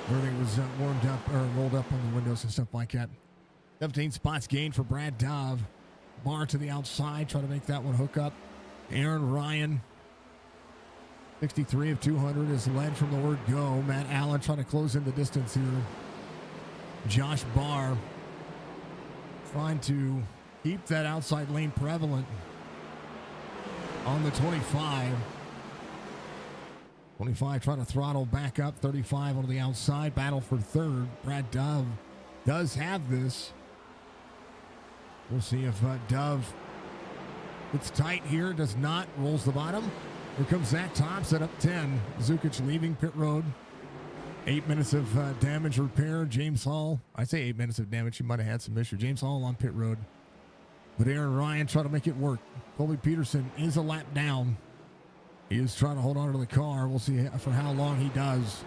everything was warmed up or rolled up on the windows and stuff like that. 17 spots gained for Brad Dove. Bar to the outside, trying to make that one hook up. Aaron Ryan, 63 of 200, is led from the word go. Matt Allen trying to close in the distance here. Josh Barr trying to keep that outside lane prevalent on the 25. 25 trying to throttle back up. 35 on the outside. Battle for third. Brad Dove does have this. We'll see if Dove gets tight here. Does not. Rolls the bottom. Here comes Zach Thompson up 10. Zukic leaving pit road. 8 minutes of damage repair. James Hall. I say 8 minutes of damage. He might have had some issue. James Hall on pit road. But Aaron Ryan trying to make it work. Colby Peterson is a lap down. He is trying to hold on to the car. We'll see for how long he does.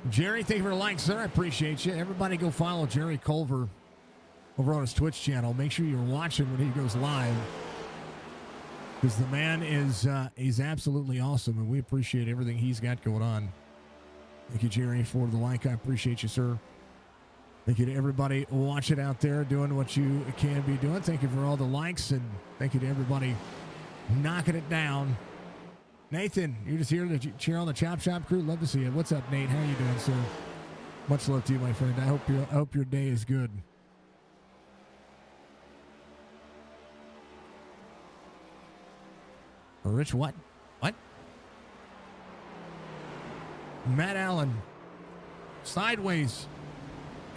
Jerry, thank you for the like, sir. I appreciate you. Everybody go follow Jerry Culver over on his Twitch channel. Make sure you're watching when he goes live, because the man is he's absolutely awesome, and we appreciate everything he's got going on. Thank you, Jerry, for the like. I appreciate you, sir. Thank you to everybody watching out there, doing what you can be doing. Thank you for all the likes, and thank you to everybody knocking it down. Nathan, you're just here to cheer on the Chop Shop crew. Love to see you. What's up, Nate? How you doing, sir? Much love to you, my friend. I hope your day is good. Rich, what? What? Matt Allen, sideways,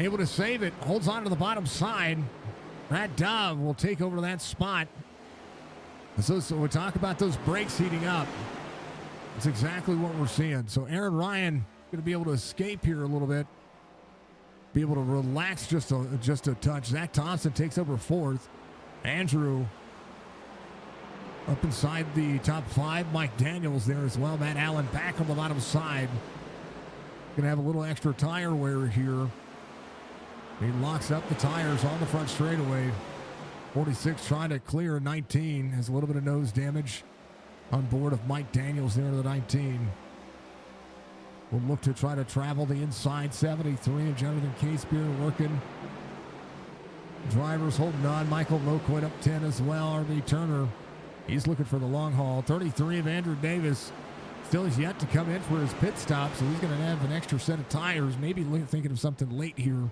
able to save it. Holds on to the bottom side. Brad Dove will take over that spot. So we talk about those brakes heating up. That's exactly what we're seeing. So Aaron Ryan going to be able to escape here a little bit. Be able to relax just a touch. Zach Thompson takes over fourth. Andrew up inside the top 5. Mike Daniels there as well. Matt Allen back on the bottom side. Going to have a little extra tire wear here. He locks up the tires on the front straightaway. 46 trying to clear 19. Has a little bit of nose damage on board of Mike Daniels there to the 19. Will look to try to travel the inside. 73 of Jonathan Casebeer working. Drivers holding on. Michael Moquin up 10 as well. R.B. Turner, he's looking for the long haul. 33 of Andrew Davis still is yet to come in for his pit stop, so he's going to have an extra set of tires. Maybe thinking of something late here.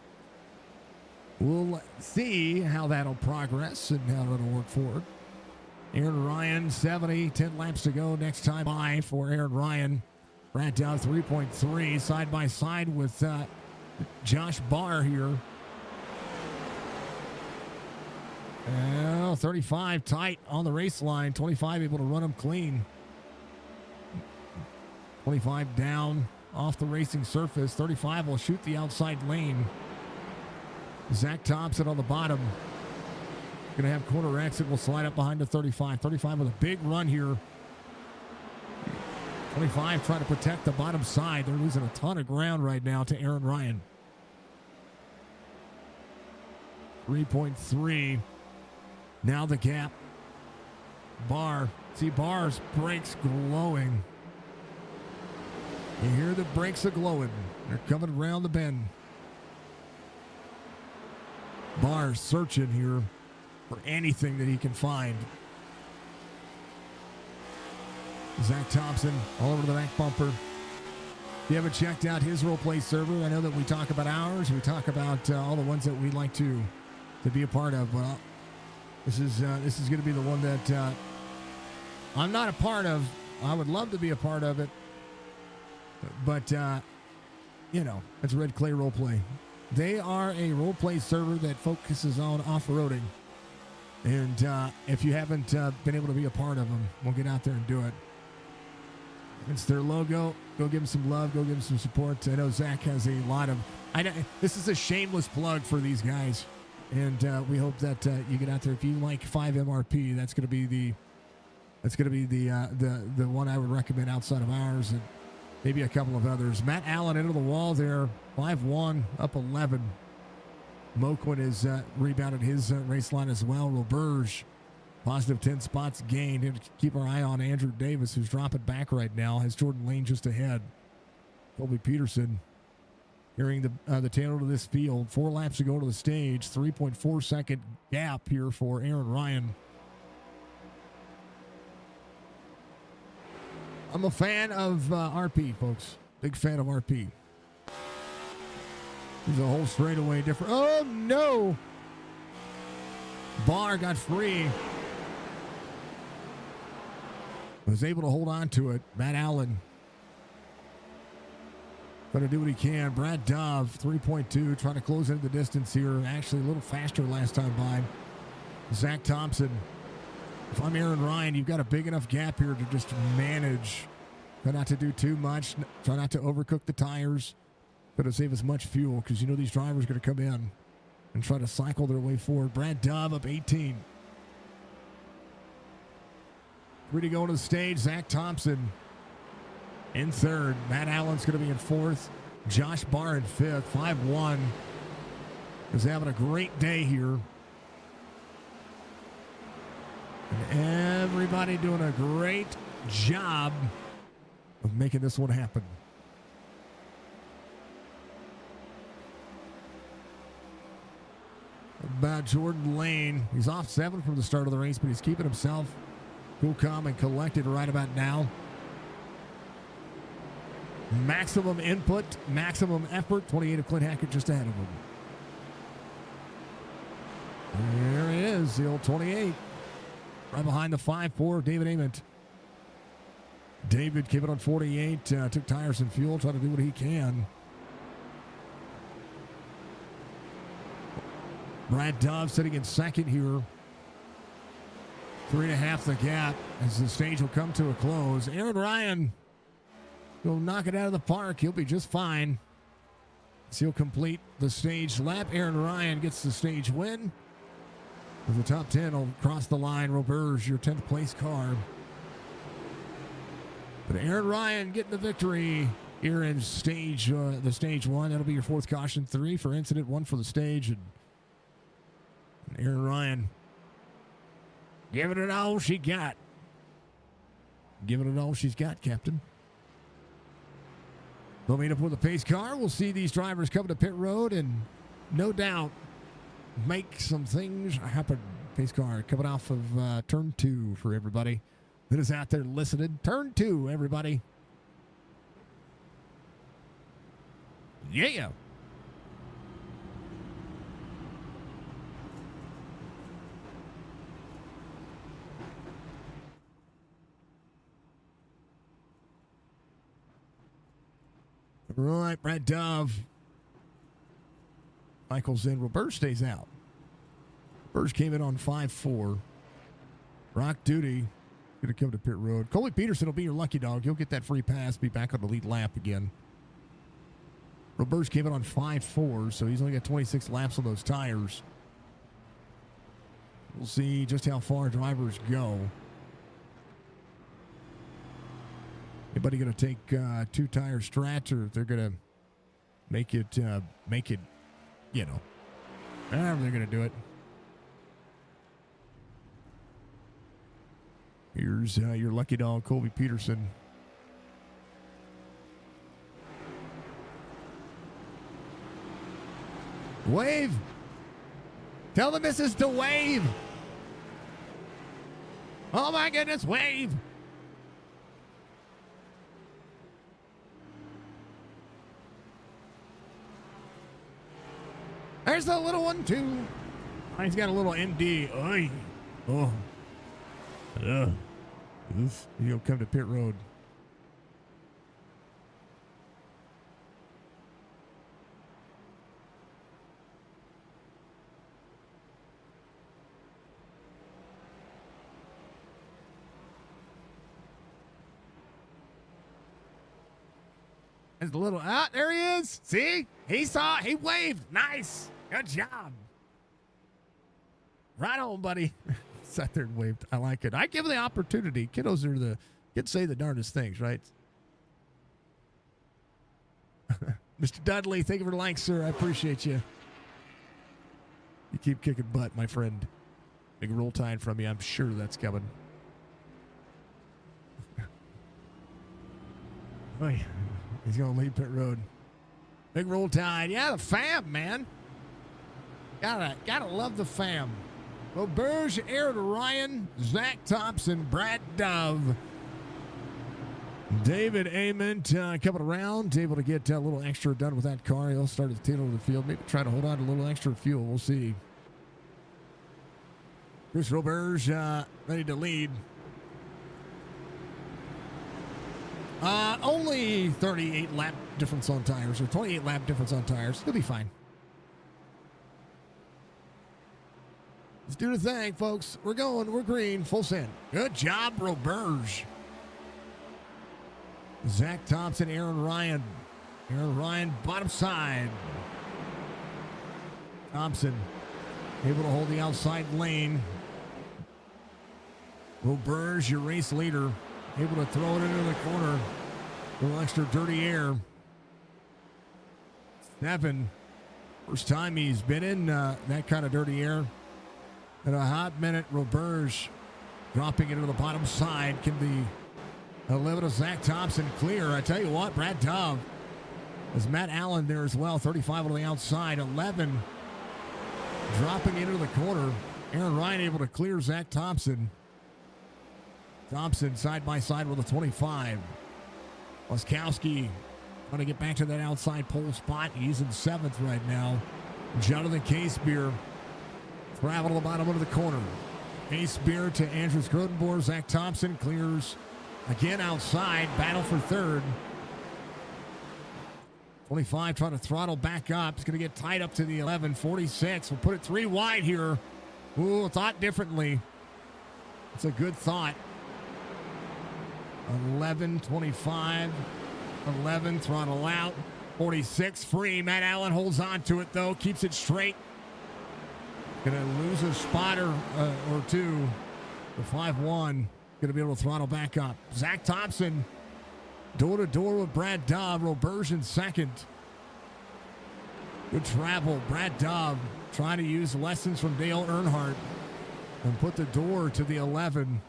We'll see how that'll progress and how that'll work forward. Aaron Ryan, 70, 10 laps to go. Next time by for Aaron Ryan. Brad down 3.3, side by side with Josh Barr here. 35 tight on the race line. 25 able to run him clean. 25 down off the racing surface. 35 will shoot the outside lane. Zach Thompson on the bottom. Going to have corner exit. Will slide up behind the 35. 35 with a big run here. 25 trying to protect the bottom side. They're losing a ton of ground right now to Aaron Ryan. 3.3. Now the gap. Barr. See Barr's brakes glowing. You hear the brakes are glowing. They're coming around the bend. Barr searching here for anything that he can find. Zach Thompson all over the back bumper. If you haven't checked out his role play server, I know that we talk about ours. We talk about all the ones that we'd like to be a part of. Well, this is going to be the one that I'm not a part of. I would love to be a part of it, but it's Red Clay Role Play. They are a role play server that focuses on off-roading. And if you haven't been able to be a part of them, we'll get out there and do it. It's their logo. Go give them some love. Go give them some support. I know Zach has a lot of... this is a shameless plug for these guys. And we hope that you get out there. If you like 5MRP, that's going to be the one I would recommend outside of ours. And maybe a couple of others. Matt Allen into the wall there. 5-1, up 11. Moquin has rebounded his race line as well. Roberge Positive 10 spots gained. And keep our eye on Andrew Davis, who's dropping back right now. Has Jordan Lane just ahead. Colby Peterson hearing the tail of this field. 4 laps to go to the stage. 3.4 second gap here for Aaron Ryan. I'm a fan of RP, folks. Big fan of RP. There's a whole straightaway different. Oh, no. Barr got free. Was able to hold on to it. Matt Allen going to do what he can. Brad Dove, 3.2, trying to close into the distance here. Actually, a little faster last time by. Zach Thompson. If I'm Aaron Ryan, you've got a big enough gap here to just manage. Try not to do too much. Try not to overcook the tires. Got to save as much fuel because you know these drivers are going to come in and try to cycle their way forward. Brad Dove up 18. 3 to go to the stage. Zach Thompson in third. Matt Allen's going to be in fourth. Josh Barr in fifth. 5-1 is having a great day here. And everybody doing a great job of making this one happen. About Jordan Lane. He's off 7 from the start of the race, but he's keeping himself cool, calm, and collected right about now. Maximum input, maximum effort. 28 of Clint Hackett just ahead of him. There he is, the old 28. Right behind the 5-4, David Ament. David came in on 48, took tires and fuel, trying to do what he can. Brad Dove sitting in second here. 3.5 the gap as the stage will come to a close. Aaron Ryan will knock it out of the park. He'll be just fine. So he'll complete the stage lap. Aaron Ryan gets the stage win. The top 10 will cross the line. Roberge, your 10th place car. But Aaron Ryan getting the victory here in the stage 1. That'll be your 4th caution. 3 for incident, 1 for the stage. And Aaron Ryan giving it all she got. Giving it all she's got, Captain. They'll meet up with a pace car. We'll see these drivers come to pit road and no doubt make some things happen. Pace car coming off of turn 2 for everybody that is out there listening. Turn 2, everybody. Yeah. All right, Brad Dove. Michael's in. Roberge stays out. Roberge came in on 5-4. Rock Duty going to come to pit road. Colby Peterson will be your lucky dog. He'll get that free pass, be back on the lead lap again. Roberge came in on 5-4, so he's only got 26 laps on those tires. We'll see just how far drivers go. Anybody going to take 2-tire strats, or if they're going to make it, you know, however they're going to do it. Here's your lucky dog, Colby Peterson. Wave. Tell the missus to wave. Oh my goodness, wave. There's the little one too. Oh, he's got a little MD. Oy. Oh. He'll come to pit road. There's the little out. There he is. See? He saw. He waved. Nice. Good job. Right on, buddy. Sat there and waved. I like it. I give the opportunity. Kiddos are the kids say the darndest things, right? Mr. Dudley, thank you for the like, sir. I appreciate you. You keep kicking butt, my friend. Big roll tide from you. I'm sure that's coming. Oy, he's going to leave pit road. Big roll tide. Yeah, the fam, man. Gotta love the fam. Roberge, Aaron Ryan, Zach Thompson, Brad Dove, David Ament coming around, able to get a little extra done with that car. He'll start at the tail of the field, maybe try to hold on to a little extra fuel. We'll see. Chris Roberge ready to lead. Only 38 lap difference on tires, or 28 lap difference on tires. He'll be fine. Let's do the thing, folks. We're going. We're green. Full send. Good job, Roberge. Zach Thompson, Aaron Ryan. Aaron Ryan, bottom side. Thompson able to hold the outside lane. Roberge, your race leader, able to throw it into the corner. A little extra dirty air. 7. First time he's been in that kind of dirty air. In a hot minute, Roberge dropping into the bottom side. Can the 11 of Zach Thompson clear? I tell you what, Brad Dove. There's Matt Allen there as well. 35 on the outside. 11 dropping into the corner. Aaron Ryan able to clear Zach Thompson. Thompson side by side with a 25. Laskowski trying to get back to that outside pole spot. He's in 7th right now. Jonathan Casebeer travel to the bottom of the corner. Casebeer to Andrew Skrodenborg. Zach Thompson clears again outside. Battle for 3rd. 25 trying to throttle back up. It's going to get tied up to the 11. 46. We'll put it 3 wide here. Ooh, thought differently. It's a good thought. 11, 25, 11, throttle out, 46, free. Matt Allen holds on to it, though, keeps it straight. Going to lose a spot or two. The 5-1, going to be able to throttle back up. Zach Thompson, door-to-door with Brad Dove. Roberge in 2nd. Good travel. Brad Dove trying to use lessons from Dale Earnhardt and put the door to the 11.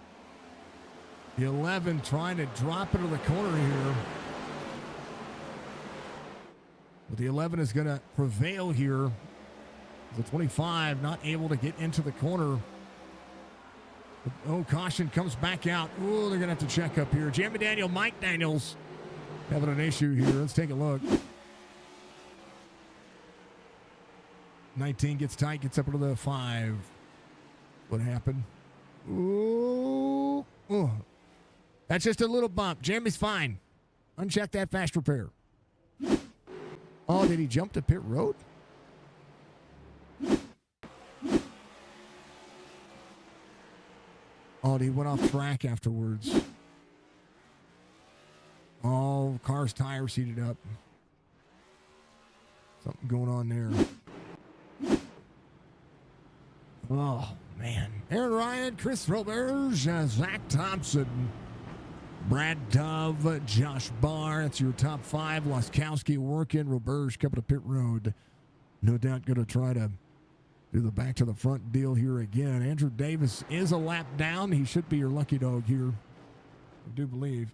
The 11 trying to drop into the corner here. But the 11 is going to prevail here. The 25 not able to get into the corner. Oh, caution comes back out. Oh, they're going to have to check up here. Jamie Daniel, Mike Daniels having an issue here. Let's take a look. 19 gets tight, gets up into the 5. What happened? Ooh. Oh. That's just a little bump. Jeremy's fine. Uncheck that fast repair. Oh, did he jump to pit road? Oh, he went off track afterwards. Oh, car's tires heated up. Something going on there. Oh, man. Aaron Ryan, Chris Roberge, Zach Thompson, Brad Dove, Josh Barr. That's your top 5. Laskowski working. Roberge coming to pit road. No doubt going to try to do the back to the front deal here again. Andrew Davis is a lap down. He should be your lucky dog here. I do believe.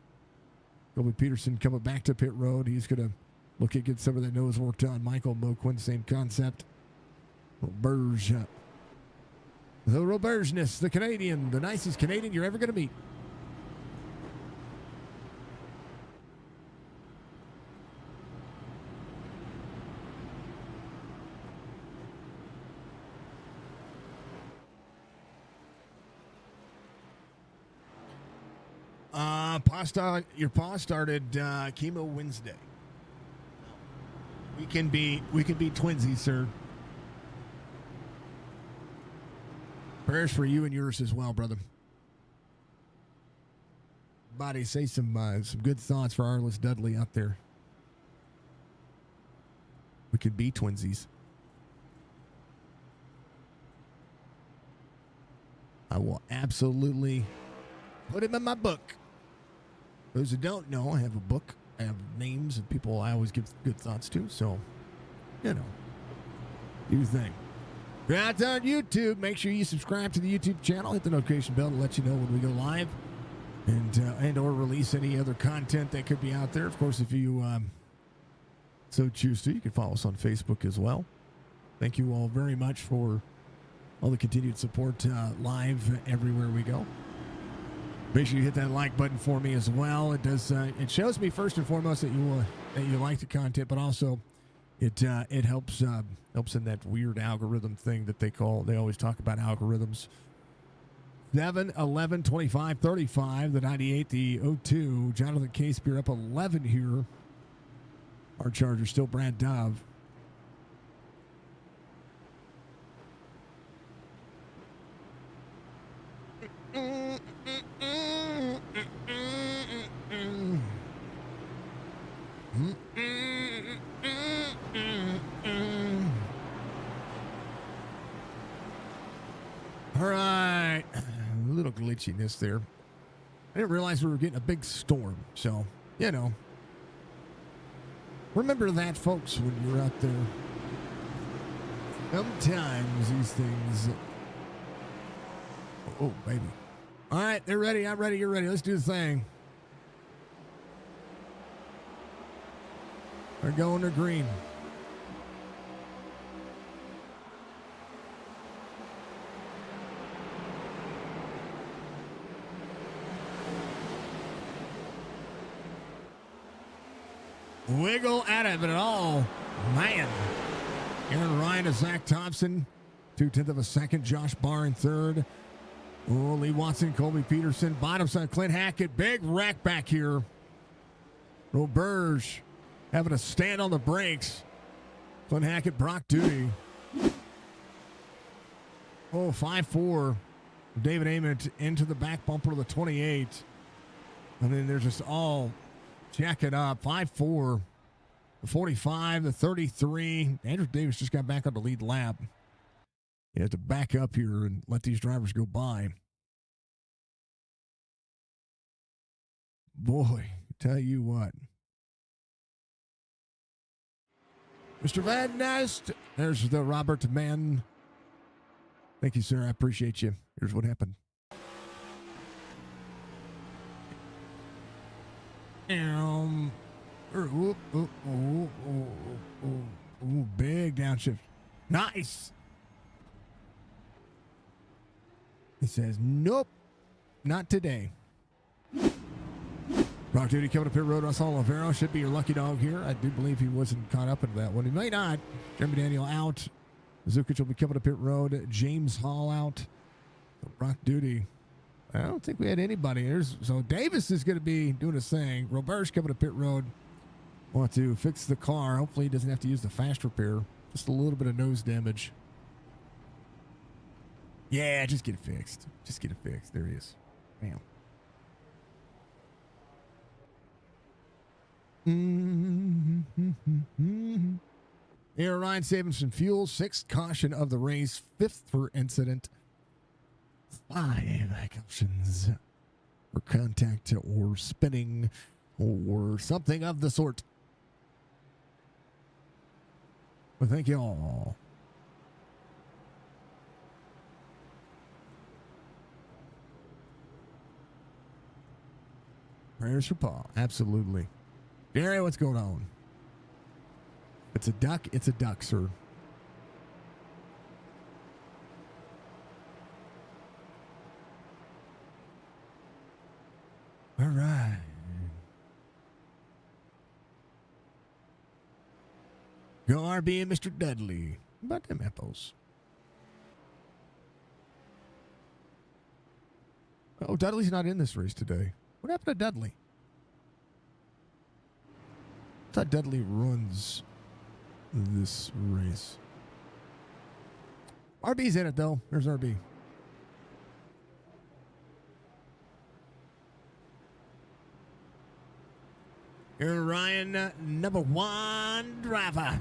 Kobe Peterson coming back to pit road. He's going to look at get some of the nose work done. Michael Moquin, same concept. Roberge. The Robergeness, the Canadian, the nicest Canadian you're ever going to meet. Your paw started chemo Wednesday. We can be twinsies, sir. Prayers for you and yours as well, brother. Body, say some good thoughts for Arliss Dudley out there. We could be twinsies. I will absolutely put him in my book. Those who don't know, I have a book. I have names of people I always give good thoughts to. So, you know, do your thing. That's on YouTube. Make sure you subscribe to the YouTube channel. Hit the notification bell to let you know when we go live and or release any other content that could be out there. Of course, if you so choose to, you can follow us on Facebook as well. Thank you all very much for all the continued support live everywhere we go. Make sure you hit that like button for me as well. It does. It shows me first and foremost that you like the content, but also it helps in that weird algorithm thing that they always talk about algorithms. 7, 11, 25, 35, the 98, the 02. Jonathan Casebeer up 11 here. Our Charger still Brad Dove. All right. A little glitchiness there. I didn't realize we were getting a big storm. So, you know. Remember that, folks, when you're out there. Sometimes these things. Oh, baby. All right, they're ready. I'm ready. You're ready. Let's do the thing. They're going to green. Wiggle out of it all. Man. Aaron Ryan to Zach Thompson. 0.2 of a second. Josh Barr in third. Oh, Lee Watson, Colby Peterson. Bottom side, Clint Hackett. Big wreck back here. Roberge having to stand on the brakes. Clint Hackett, Brock Duty. Oh, 5-4. David Ament into the back bumper of the 28. And then they're just all jack it up. 5-4. The 45, the 33. Andrew Davis just got back on the lead lap. You have to back up here and let these drivers go by. Boy, tell you what. Mr. Van Nest, there's the Robert Mann. Thank you, sir. I appreciate you. Here's what happened. Big downshift. Nice. He says, nope, not today. Brock Duty coming up pit road. Russell Olivero should be your lucky dog here. I do believe he wasn't caught up in that one. He may not. Jeremy Daniel out. Zukic will be coming up pit road. James Hall out. Brock Duty. I don't think we had anybody. So Davis is going to be doing his thing. Roberge coming to pit road. Want to fix the car. Hopefully he doesn't have to use the fast repair. Just a little bit of nose damage. Yeah, just get it fixed. Just get it fixed. There he is. Bam. Aaron Ryan saving some fuel. 6th caution of the race. 5th for incident. 5 cautions for contact or spinning or something of the sort. Well, thank you all. Prayers for Paul. Absolutely. Gary, what's going on? It's a duck. It's a duck, sir. All right. Go RB and Mr. Dudley. How about them apples? Oh, Dudley's not in this race today. What happened to Dudley? I thought Dudley runs this race. RB's in it, though. There's RB. Aaron Ryan, number 1 driver.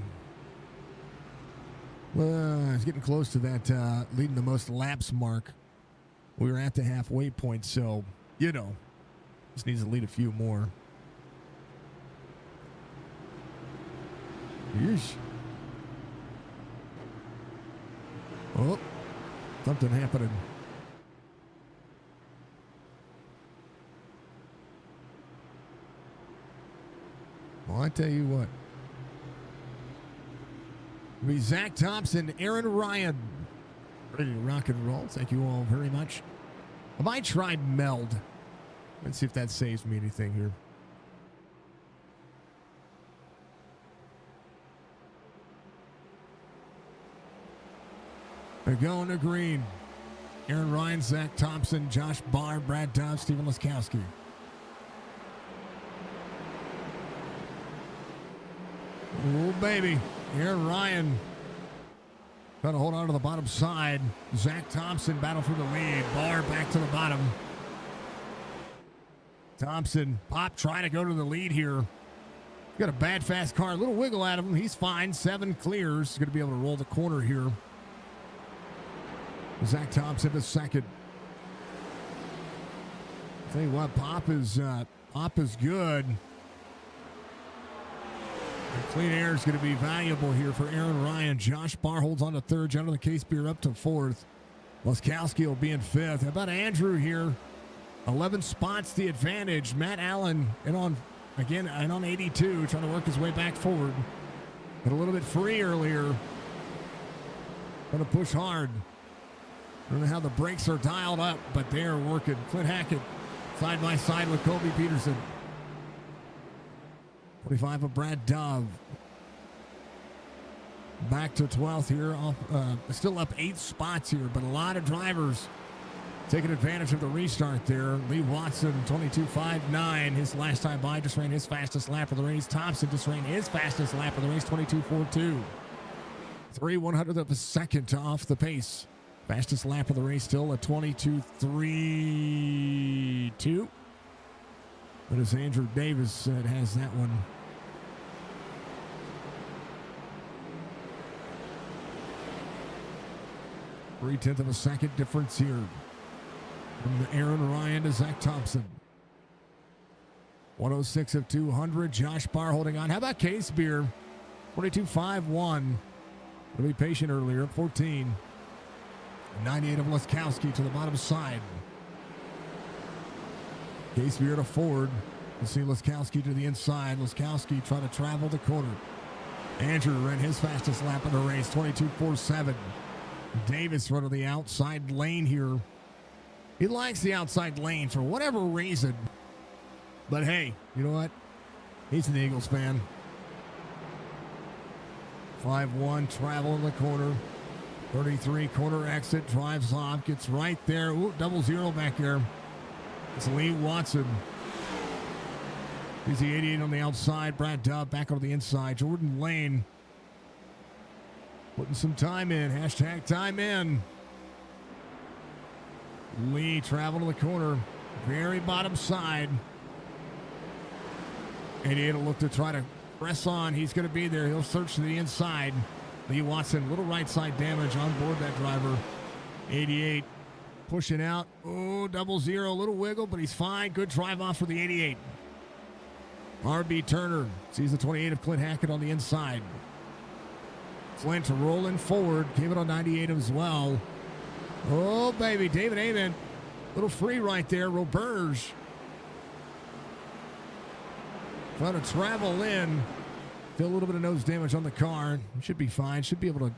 Well, it's getting close to that leading the most laps mark. We were at the halfway point, so, you know, just needs to lead a few more. Yeesh. Oh, something happening. Well, I tell you what. It'll be Zach Thompson, Aaron Ryan. Ready to rock and roll. Thank you all very much. Have I tried Meld? Let's see if that saves me anything here. They're going to green. Aaron Ryan, Zach Thompson, Josh Barr, Brad Dobb, Stephen Laskowski. Oh, baby. Aaron Ryan trying to hold on to the bottom side. Zach Thompson battle for the lead. Barr back to the bottom. Thompson, Pop trying to go to the lead here. Got a bad fast car. A little wiggle out of him. He's fine. 7 clears. He's going to be able to roll the corner here. Zach Thompson to second. Tell you what, Pop is good. And clean air is going to be valuable here for Aaron Ryan. Josh Barr holds on to third. Jonathan Casebeer up to fourth. Laskowski will be in fifth. How about Andrew here? 11 spots the advantage. Matt Allen and on 82, trying to work his way back forward. But a little bit free earlier. Going to push hard. I don't know how the brakes are dialed up, but they're working. Clint Hackett side by side with Kobe Peterson. 25 of Brad Dove. Back to 12th here. Still up 8 spots here, but a lot of drivers taking advantage of the restart there. Lee Watson, 22.59. His last time by, just ran his fastest lap of the race. Thompson just ran his fastest lap of the race, 22.42. 3/100th of a second off the pace. Fastest lap of the race still at 22.32. But as Andrew Davis said, has that one. Three-tenths of a second difference here from Aaron Ryan to Zach Thompson. 106 of 200. Josh Barr holding on. How about Casebeer? 22.51. Really patient earlier at 14. 98 of Laskowski to the bottom side. Casebeer to Ford. We'll see Laskowski to the inside. Laskowski trying to travel the corner. Andrew ran his fastest lap of the race, 22.47. Davis running the outside lane here. He likes the outside lane for whatever reason. But hey, you know what? He's an Eagles fan. 5-1, travel in the corner. 33, corner exit, drives off, gets right there. Ooh, 00 back there. It's Lee Watson. He's the 88 on the outside. Brad Dove back on the inside. Jordan Lane putting some time in. Hashtag time in. Lee travel to the corner. Very bottom side. 88 will look to try to press on. He's going to be there. He'll search to the inside. Lee Watson, little right side damage on board that driver. 88 pushing out. Oh, 00, little wiggle, but he's fine. Good drive off for the 88. RB Turner sees the 28 of Clint Hackett on the inside. Flint rolling forward. Came it on 98 as well. Oh, baby. David Amen. Little free right there. Roberge trying to travel in. Feel a little bit of nose damage on the car. Should be fine. Should be able to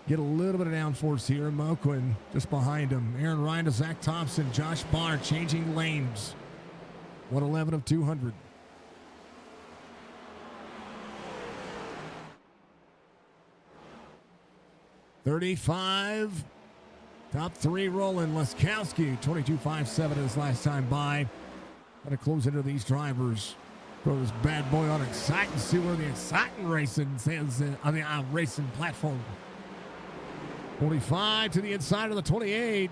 get a little bit of downforce here. Moquin just behind him. Aaron Ryan to Zach Thompson. Josh Barr changing lanes. 111 of 200. .35. Top 3 rolling. Laskowski, 22.57 his last time by. Got to close into these drivers. Throw this bad boy on exciting. See where the exciting racing says on the iRacing platform. 45 to the inside of the 28.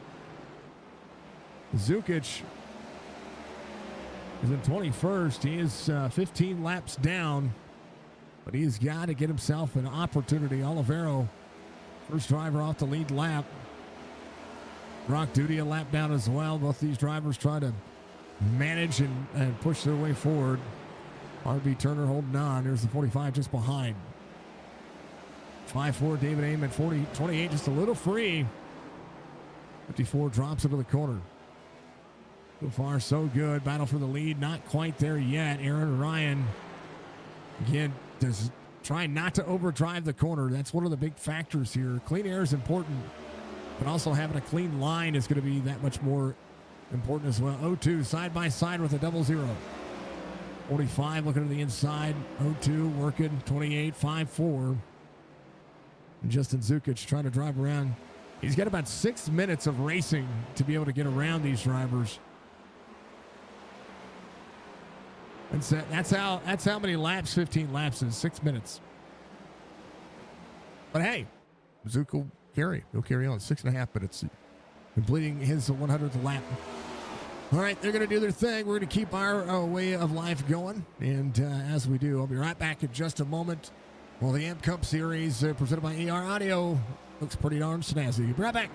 Zukic is in 21st. He is 15 laps down, but he's got to get himself an opportunity. Olivero, first driver off the lead lap. Rock Duty a lap down as well. Both these drivers try to manage and push their way forward. RB Turner holding on. There's the 45 just behind. 5-4, David Amon, 28, just a little free. 54 drops into the corner. So far, so good. Battle for the lead, not quite there yet. Aaron Ryan, again, just trying not to overdrive the corner. That's one of the big factors here. Clean air is important, but also having a clean line is going to be that much more important as well. 0-2, side by side with a 0-0. 45 looking to the inside. 0-2 working. 28, 5-4. And Justin Zukic trying to drive around. He's got about 6 minutes of racing to be able to get around these drivers. That's how many laps 15 laps is. 6 minutes. But hey, Zuko will carry. He'll carry on 6.5 minutes, completing his 100th lap. All right, they're going to do their thing. We're going to keep our way of life going. And as we do, I'll be right back in just a moment. Well, the AMP Cup Series presented by AR Audio looks pretty darn snazzy. Be right back.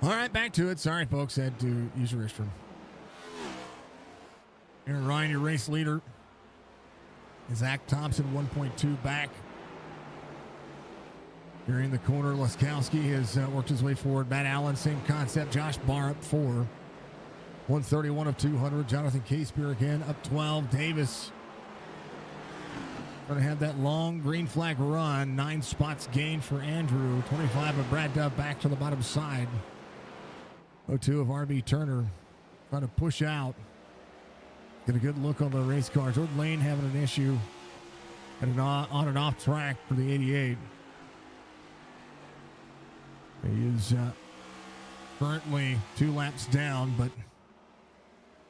All right, back to it. Sorry, folks, had to use the restroom. Aaron Ryan, your race leader. Zach Thompson, 1.2 back. Here in the corner, Laskowski has worked his way forward. Matt Allen, same concept. Josh Barr up 4. 131 of 200. Jonathan Casebeer again up 12. Davis going to have that long green flag run. 9 spots gained for Andrew. 25 of Brad Dove back to the bottom side. 02 of RB Turner trying to push out. Get a good look on the race car. Jordan Lane having an issue at an on and off track for the 88. He is currently 2 laps down, but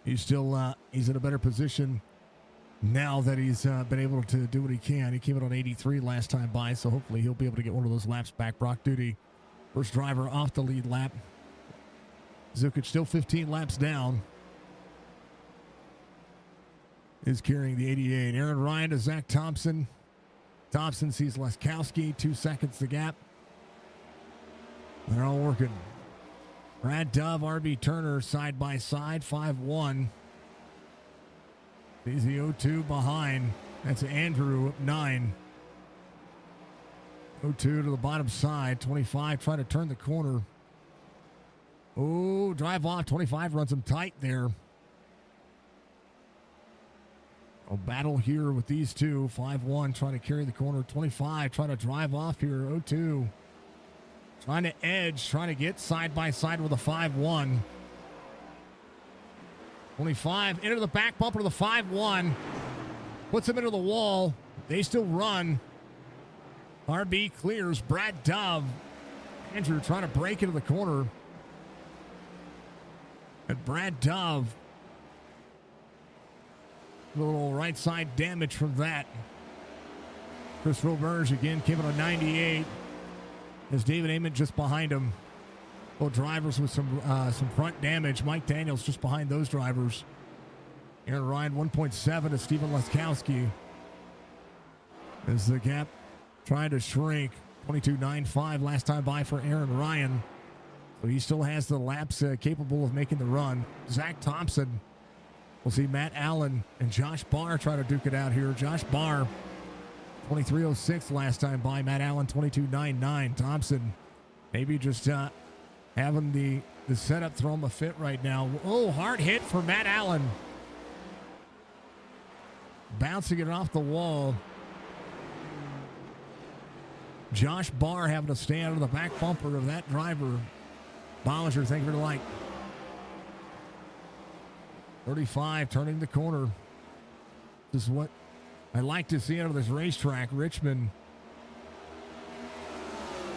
he's still he's in a better position now that he's been able to do what he can. He came in on 83 last time by, so hopefully he'll be able to get one of those laps back. Brock Duty, first driver off the lead lap. Zukic still 15 laps down, is carrying the 88. Aaron Ryan to Zach Thompson. Thompson sees Laskowski, 2 seconds the gap. They're all working. Brad Dove, RB Turner, side by side, 5-1. Sees the 02 behind. That's Andrew up 9. 02 to the bottom side, 25 trying to turn the corner. Oh, drive off. 25 runs him tight there. A battle here with these two. 5-1 trying to carry the corner. 25 trying to drive off here. 02 trying to edge, trying to get side by side with a 5-1. 25 into the back bumper of the 5-1. Puts him into the wall. They still run. RB clears. Brad Dove. Andrew trying to break into the corner. And Brad Dove, a little right side damage from that. Chris Roberge again came in on 98. As David Amon just behind him. Both drivers with some front damage. Mike Daniels just behind those drivers. Aaron Ryan 1.7 to Stephen Laskowski. As the gap trying to shrink. 22.95 last time by for Aaron Ryan. So he still has the laps capable of making the run. Zach Thompson. We'll see Matt Allen and Josh Barr try to duke it out here. Josh Barr, 23.06 last time by. Matt Allen, 22.99. Thompson maybe just having the setup throw him a fit right now. Oh, hard hit for Matt Allen. Bouncing it off the wall. Josh Barr having to stand on the back bumper of that driver. Bollinger, thank you for the like. 35 turning the corner. This is what I like to see out of this racetrack. Richmond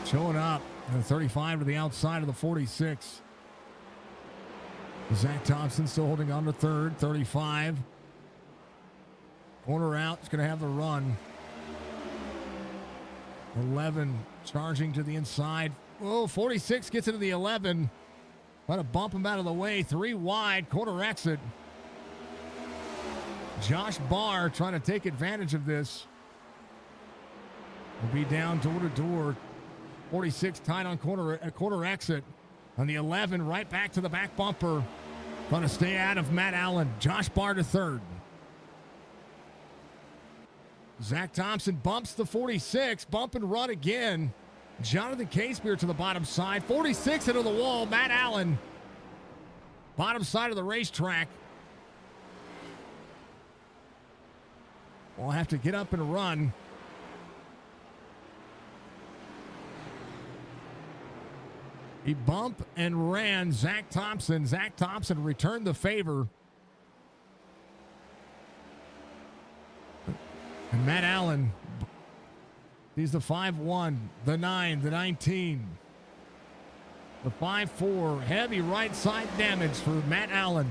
showing up. And 35 to the outside of the 46. Zach Thompson still holding on to third. 35. Corner out. It's going to have the run. 11 charging to the inside. Oh, 46 gets into the 11. Trying to bump him out of the way. 3 wide. Corner exit. Josh Barr trying to take advantage of this. Will be down door to door. 46 tied on corner exit. On the 11, right back to the back bumper. Trying to stay out of Matt Allen. Josh Barr to third. Zach Thompson bumps the 46. Bump and run again. Jonathan Casebeer to the bottom side. 46 into the wall. Matt Allen. Bottom side of the racetrack. We'll have to get up and run. He bumped and ran Zach Thompson. Zach Thompson returned the favor. And Matt Allen, he's the 5-1, the 9, the 19. The 5-4, heavy right side damage for Matt Allen.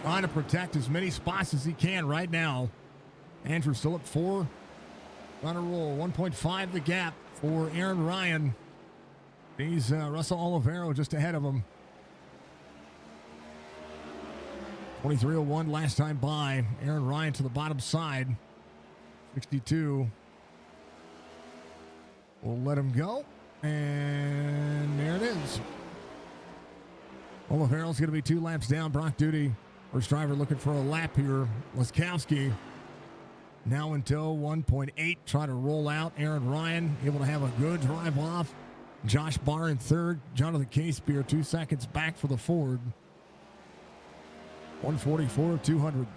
Trying to protect as many spots as he can right now. Andrew still at 4. On a roll, 1.5 the gap for Aaron Ryan. He's Russell Olivero just ahead of him. 23.01 last time by. Aaron Ryan to the bottom side. 62. We'll let him go. And there it is. Oliveira's going to be 2 laps down. Brock Duty, first driver, looking for a lap here. Laskowski now in tow, 1.8. Trying to roll out. Aaron Ryan able to have a good drive off. Josh Barr in third. Jonathan Casebeer 2 seconds back for the Ford. 144 of 200.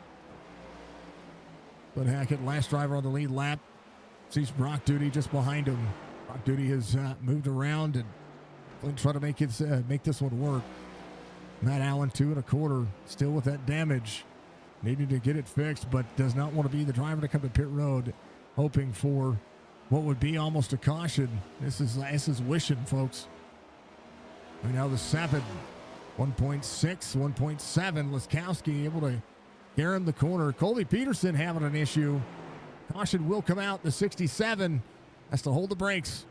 But Hackett, last driver on the lead lap, sees Brock Duty just behind him. Brock Duty has moved around and try to make this one work. Matt Allen 2 1/4, still with that damage, needing to get it fixed, but does not want to be the driver to come to pit road, hoping for what would be almost a caution. This is wishing, folks. Right now the 7, 1.6, 1.7. Laskowski able to gear him the corner. Colby Peterson having an issue. Caution will come out. The 67 has to hold the brakes.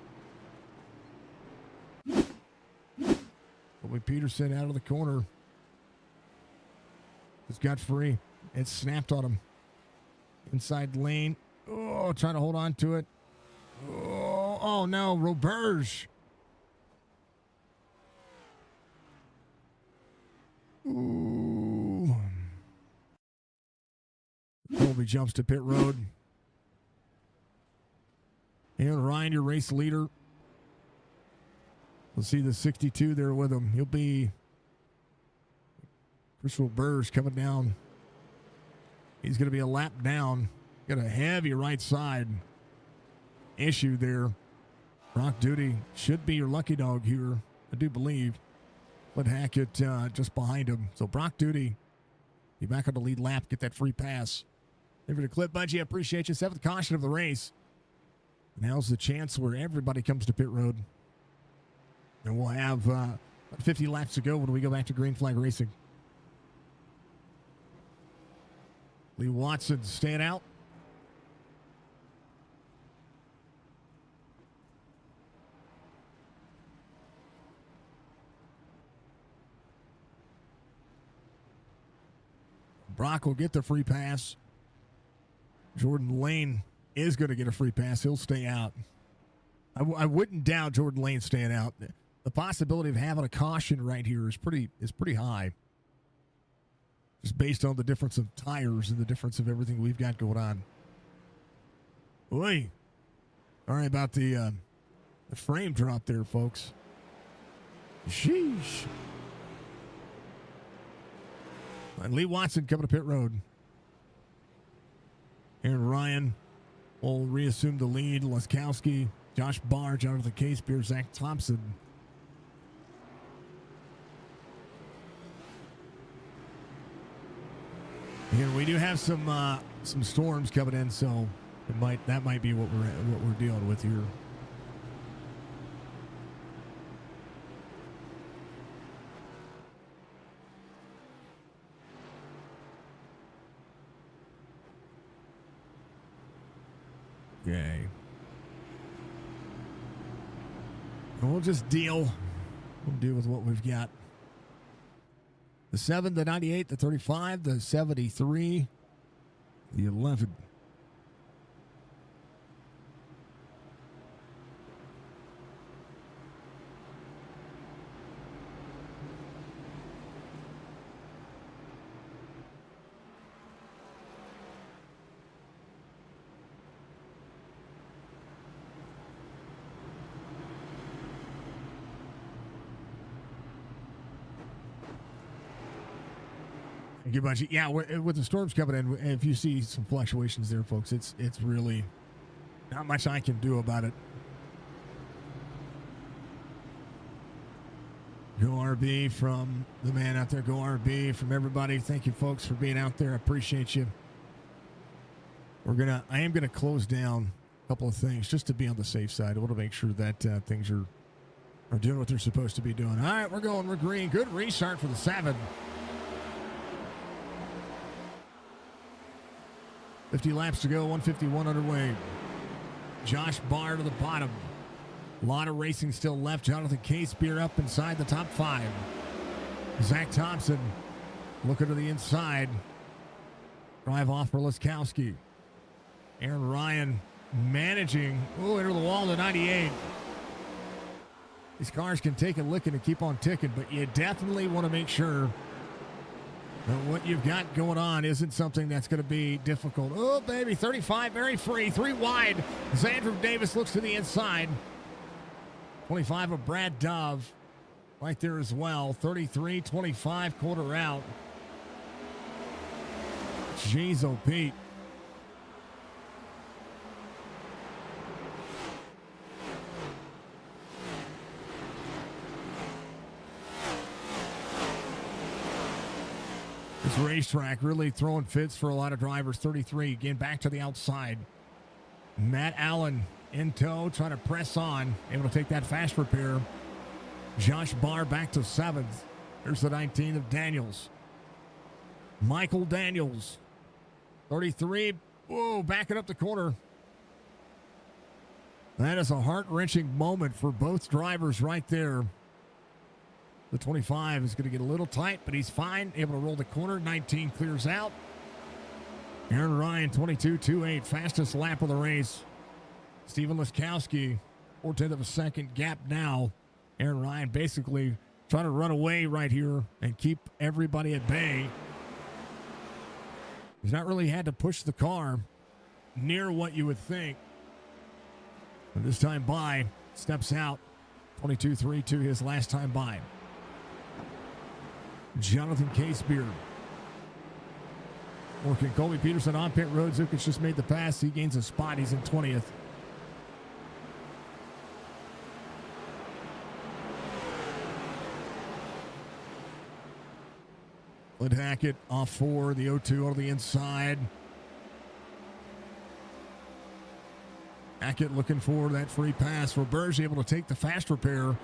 Colby Peterson out of the corner. Just got free. It snapped on him. Inside lane. Oh, trying to hold on to it. Oh no, Roberge. Ooh. Colby jumps to pit road. And Ryan, your race leader. We'll see the 62 there with him. He'll be Chris Roberge coming down. He's going to be a lap down. Got a heavy right side issue there. Brock Duty should be your lucky dog here, I do believe. But Hackett just behind him. So Brock Duty, be back on the lead lap, get that free pass. Thank you for the clip, Budgie. I appreciate you. 7th caution of the race. Now's the chance where everybody comes to pit road. And we'll have 50 laps to go when we go back to green flag racing. Lee Watson staying out. Brock will get the free pass. Jordan Lane is going to get a free pass. He'll stay out. I wouldn't doubt Jordan Lane staying out. The possibility of having a caution right here is pretty high. Just based on the difference of tires and the difference of everything we've got going on. Boy. Sorry about the frame drop there, folks. Sheesh. And Lee Watson coming to pit road. Aaron Ryan will reassume the lead. Laskowski, Josh Barr, Jonathan Casebeer, Zach Thompson. Again, we do have some storms coming in, so that might be what we're dealing with here. Okay. We'll just deal. We'll deal with what we've got. The 7, the 98, the 35, the 73, the 11. Yeah, with the storms coming in, if you see some fluctuations there, folks, it's really not much I can do about it. Go RB from the man out there. Go RB from everybody. Thank you, folks, for being out there. I appreciate you. I am gonna close down a couple of things just to be on the safe side. I want to make sure that things are doing what they're supposed to be doing. All right, we're green. Good restart for the 7. 50 laps to go, 151 underway. Josh Barr to the bottom. A lot of racing still left. Jonathan Casebeer up inside the top 5. Zach Thompson looking to the inside. Drive off for Laskowski. Aaron Ryan managing. Oh, into the wall to 98. These cars can take a licking and keep on ticking, but you definitely want to make sure that what you've got going on isn't something that's going to be difficult. Oh, baby, 35, very free, 3 wide. As Andrew Davis looks to the inside. 25 of Brad Dove right there as well. 33, 25, quarter out. Jeez, oh, Pete. This racetrack really throwing fits for a lot of drivers. 33, again, back to the outside. Matt Allen in tow, trying to press on. Able to take that fast repair. Josh Barr back to 7th. There's the 19 of Daniels. Michael Daniels. 33. Whoa, backing up the corner. That is a heart-wrenching moment for both drivers right there. The 25 is going to get a little tight, but he's fine. Able to roll the corner. 19 clears out. Aaron Ryan, 22.28, fastest lap of the race. Steven Laskowski, 4/10 of a second gap now. Aaron Ryan basically trying to run away right here and keep everybody at bay. He's not really had to push the car near what you would think. But this time by, steps out. 22.32 his last time by. Jonathan Casebeer working Colby Peterson on pit road. Zukic just made the pass. He gains a spot. He's in 20th. Clint Hackett off 4. The 0-2 on the inside. Hackett looking for that free pass. Roberge able to take the fast repair.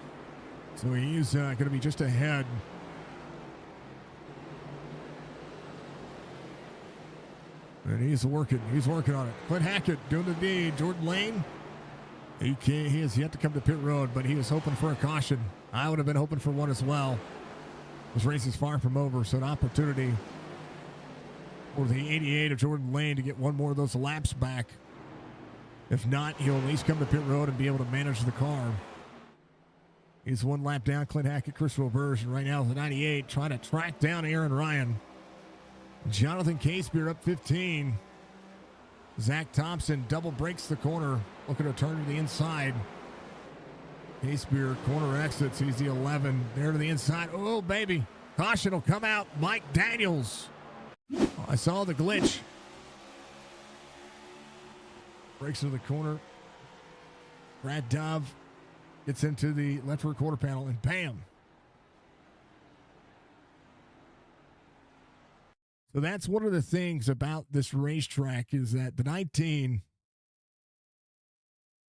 So he's going to be just ahead. And he's working on it. Clint Hackett doing the deed. Jordan Lane, he has yet to come to pit road, but he was hoping for a caution. I would have been hoping for one as well. This race is far from over, so an opportunity for the 88 of Jordan Lane to get one more of those laps back. If not, he'll at least come to pit road and be able to manage the car. He's 1 lap down. Clint Hackett, Chris Roberge, and right now the 98 trying to track down Aaron Ryan. Jonathan Casebeer up 15. Zach Thompson double breaks the corner, looking to turn to the inside. Casebeer corner exits. He's the 11. There to the inside. Oh, baby. Caution will come out. Mike Daniels. Oh, I saw the glitch. Breaks into the corner. Brad Dove gets into the left rear quarter panel, and bam. So that's one of the things about this racetrack is that the 19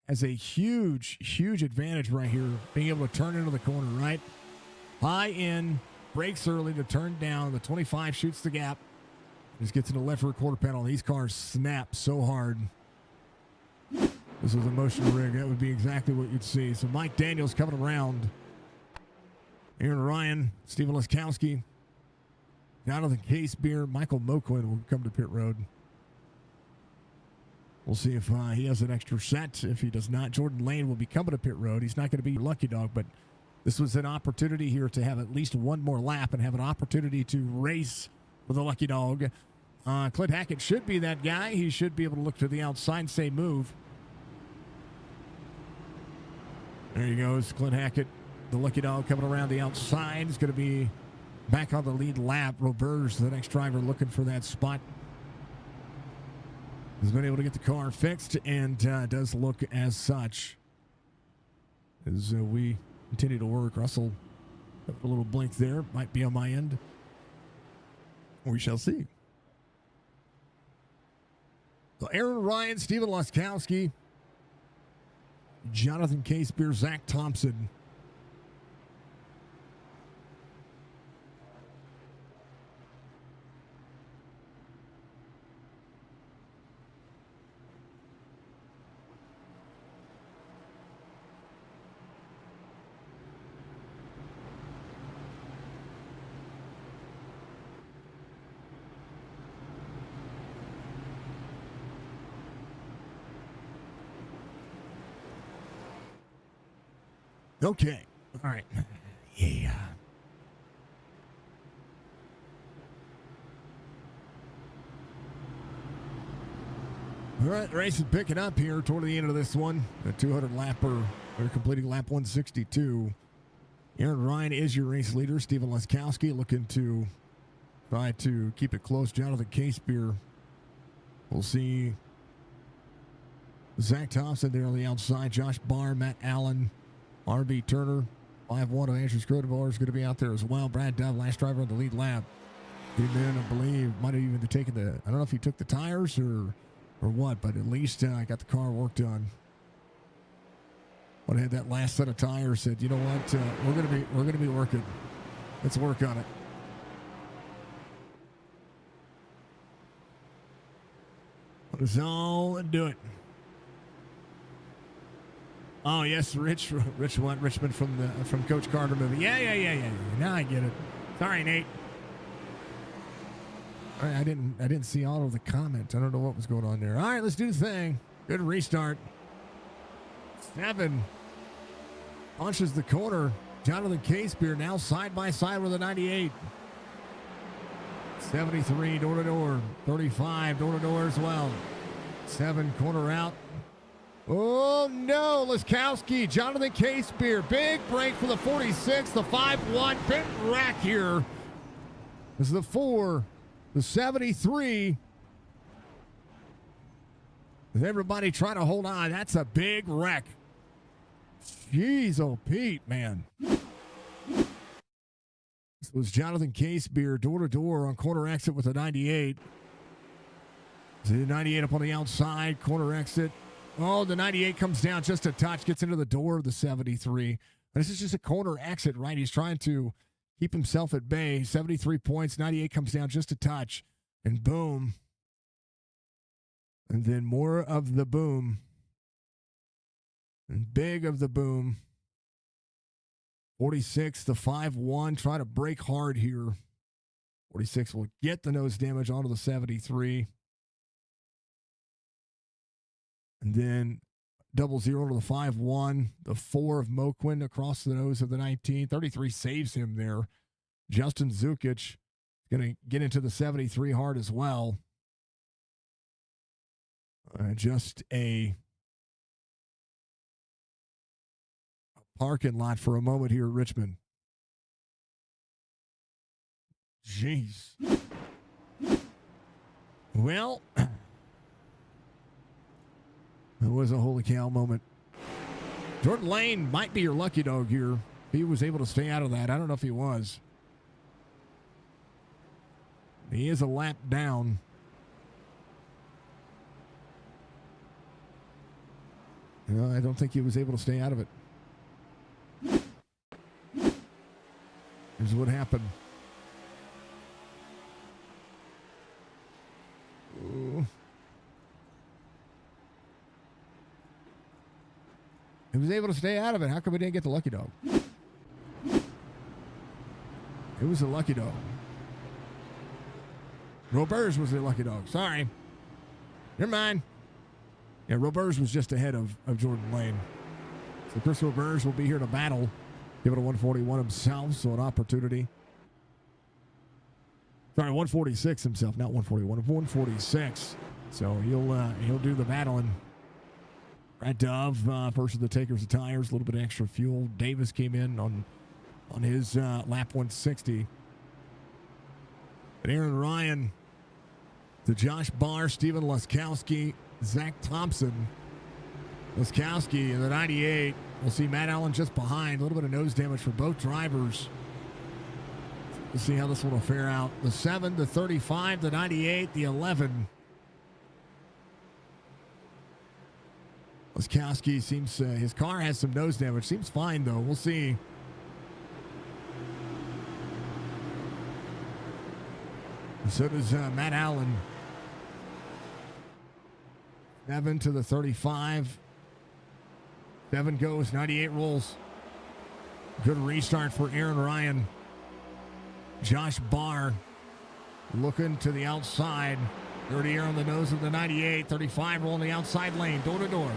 has a huge, huge advantage right here, being able to turn into the corner, right? High in, breaks early to turn down. The 25 shoots the gap. Just gets into the left rear quarter panel. These cars snap so hard. This was a motion rig. That would be exactly what you'd see. So Mike Daniels coming around. Aaron Ryan, Steven Laskowski, Jonathan Casebeer, Michael Moquin will come to pit road. We'll see if he has an extra set. If he does not, Jordan Lane will be coming to pit road. He's not going to be your lucky dog, but this was an opportunity here to have at least one more lap and have an opportunity to race with a lucky dog. Clint Hackett should be that guy. He should be able to look to the outside and say move. There he goes, Clint Hackett, the lucky dog coming around the outside. He's going to be back on the lead lap. Roberge, the next driver, looking for that spot. Has been able to get the car fixed and does look as such. As we continue to work, Russell, a little blink there. Might be on my end. We shall see. So Aaron Ryan, Steven Laskowski, Jonathan Casebeer, Zach Thompson. Okay. All right. Yeah. All right, the race is picking up here toward the end of this one. The 200 lapper, they're completing lap 162. Aaron Ryan is your race leader. Stephen Leskowski looking to try to keep it close. Jonathan Casebeer. We'll see Zach Thompson there on the outside. Josh Barr, Matt Allen, R.B. Turner. 5-1 of Andrew Scrodebar is going to be out there as well. Brad Dove, last driver on the lead lap. Came in, I believe, might have even taken the, I don't know if he took the tires or what, but at least I got the car worked on. When I had that last set of tires, said, you know what, we're gonna be working. Let's work on it. Let's all do it. Oh yes, Rich went Richmond from Coach Carter movie. Yeah. Now I get it. Sorry, Nate. All right, I didn't see all of the comments. I don't know what was going on there. All right, let's do the thing. Good restart. 7 punches the corner. Jonathan Casebeer now side by side with a 98. 73 door to door. 35 door to door as well. 7 corner out. Oh no, Leskowski, Jonathan Casebeer, big break for the 46, the 5-1, big rack here. This is the 4, the 73. With everybody trying to hold on, that's a big wreck. Jeez, oh Pete, man. This was Jonathan Casebeer, door to door on corner exit with a 98. The 98 up on the outside, corner exit. Oh, the 98 comes down just a touch, gets into the door of the 73. This is just a corner exit, right? He's trying to keep himself at bay. 73 points, 98 comes down just a touch, and boom. And then more of the boom. And big of the boom. 46, the 5-1, trying to break hard here. 46 will get the nose damage onto the 73. And then 0-0 to the 5-1. The 4 of Moquin across the nose of the 19. 33 saves him there. Justin Zukic going to get into the 73 hard as well. Just a parking lot for a moment here at Richmond. Jeez. Well, it was a holy cow moment. Jordan Lane might be your lucky dog here. He was able to stay out of that. I don't know if he was. He is a lap down. No, I don't think he was able to stay out of it. Here's what happened. Ooh. He was able to stay out of it. How come we didn't get the lucky dog? It was a lucky dog. Roberts was the lucky dog. Sorry. Never mind. Yeah, Roberts was just ahead of Jordan Lane. So Chris Roberts will be here to battle. Give it a 141 himself, so an opportunity. Sorry, 146 himself, not 141. 146. So he'll do the battling. Brad Dove, first of the takers of tires, a little bit of extra fuel. Davis came in on his lap 160. And Aaron Ryan, to Josh Barr, Stephen Leskowski, Zach Thompson. Leskowski in the 98. We'll see Matt Allen just behind. A little bit of nose damage for both drivers. We'll see how this one will fare out. The 7, the 35, the 98, the 11. Leskowski seems, his car has some nose damage. Seems fine, though. We'll see. So does Matt Allen. 7 to the 35. 7 goes, 98 rolls. Good restart for Aaron Ryan. Josh Barr looking to the outside. 30 air on the nose of the 98. 35 rolling the outside lane, door to door.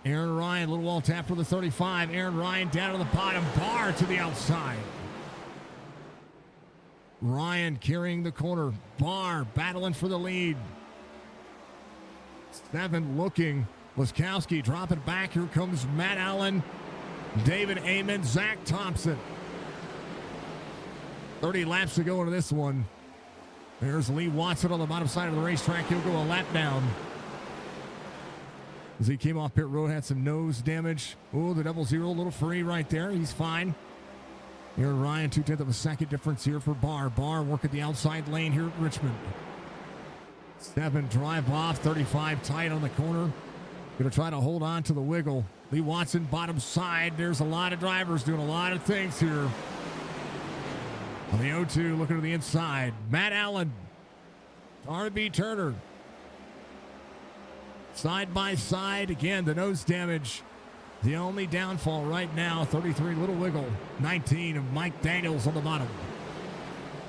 Aaron Ryan, little wall tap for the 35. Aaron Ryan down to the bottom. Barr to the outside. Ryan carrying the corner. Barr battling for the lead. 7 looking. Laskowski dropping back. Here comes Matt Allen, David Amon, Zach Thompson. 30 laps to go into this one. There's Lee Watson on the bottom side of the racetrack. He'll go a lap down. As he came off pit road, had some nose damage. Oh, the 0-0, a little free right there. He's fine. Aaron Ryan, 2/10 of a second difference here for Barr. Barr working the outside lane here at Richmond. 7 drive off, 35 tight on the corner. Going to try to hold on to the wiggle. Lee Watson, bottom side. There's a lot of drivers doing a lot of things here. On the 0-2, looking to the inside. Matt Allen, R.B. Turner. Side by side, again, the nose damage. The only downfall right now, 33, little wiggle. 19 of Mike Daniels on the bottom.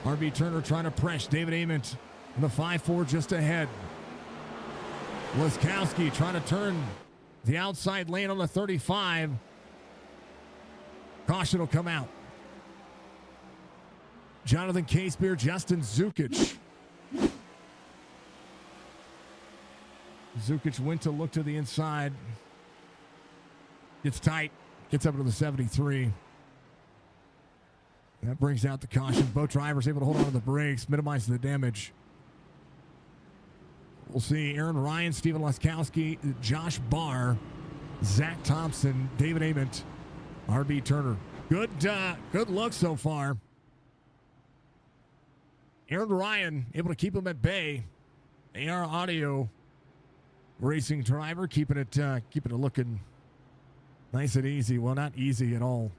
R.B. Turner trying to press David Ament in the 5-4 just ahead. Laskowski trying to turn the outside lane on the 35. Caution will come out. Jonathan Casebeer, Justin Zukic. Zukic went to look to the inside. Gets tight. Gets up to the 73. That brings out the caution. Both drivers able to hold on to the brakes, minimize the damage. We'll see Aaron Ryan, Stephen Laskowski, Josh Barr, Zach Thompson, David Ament, R.B. Turner. Good look so far. Aaron Ryan able to keep him at bay. AR Audio racing driver keeping it looking nice and easy. Well, not easy at all.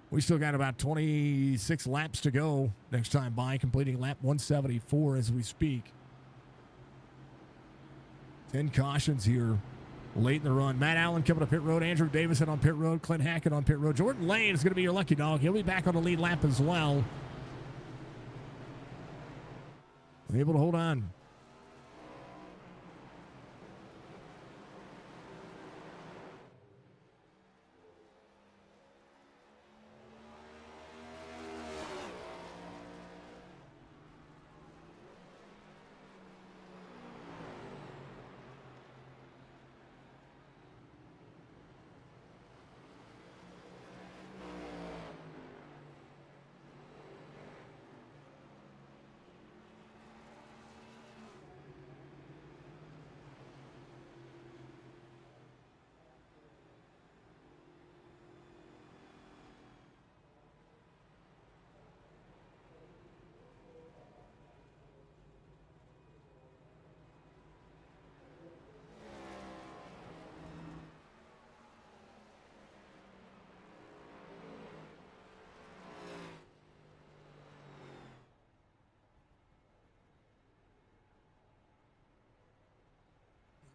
We still got about 26 laps to go next time by, completing lap 174 as we speak. 10 cautions here late in the run. Matt Allen coming to pit road. Andrew Davison on pit road. Clint Hackett on pit road. Jordan Lane is going to be your lucky dog. He'll be back on the lead lap as well. Able to hold on.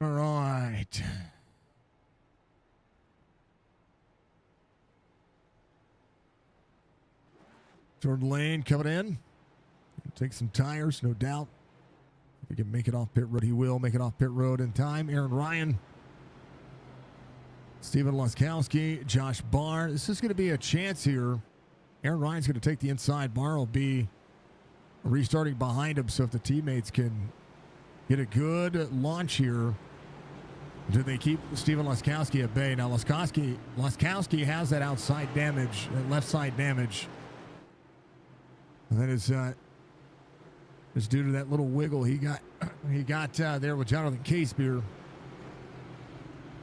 All right. Jordan Lane coming in. Take some tires, no doubt. If he can make it off pit road, he will make it off pit road in time. Aaron Ryan, Stephen Laskowski, Josh Barr. This is going to be a chance here. Aaron Ryan's going to take the inside. Barr will be restarting behind him, so if the teammates can get a good launch here, do they keep Stephen Laskowski at bay? Now, Laskowski has that outside damage, that left side damage. And that is due to that little wiggle he got there with Jonathan Casebeer.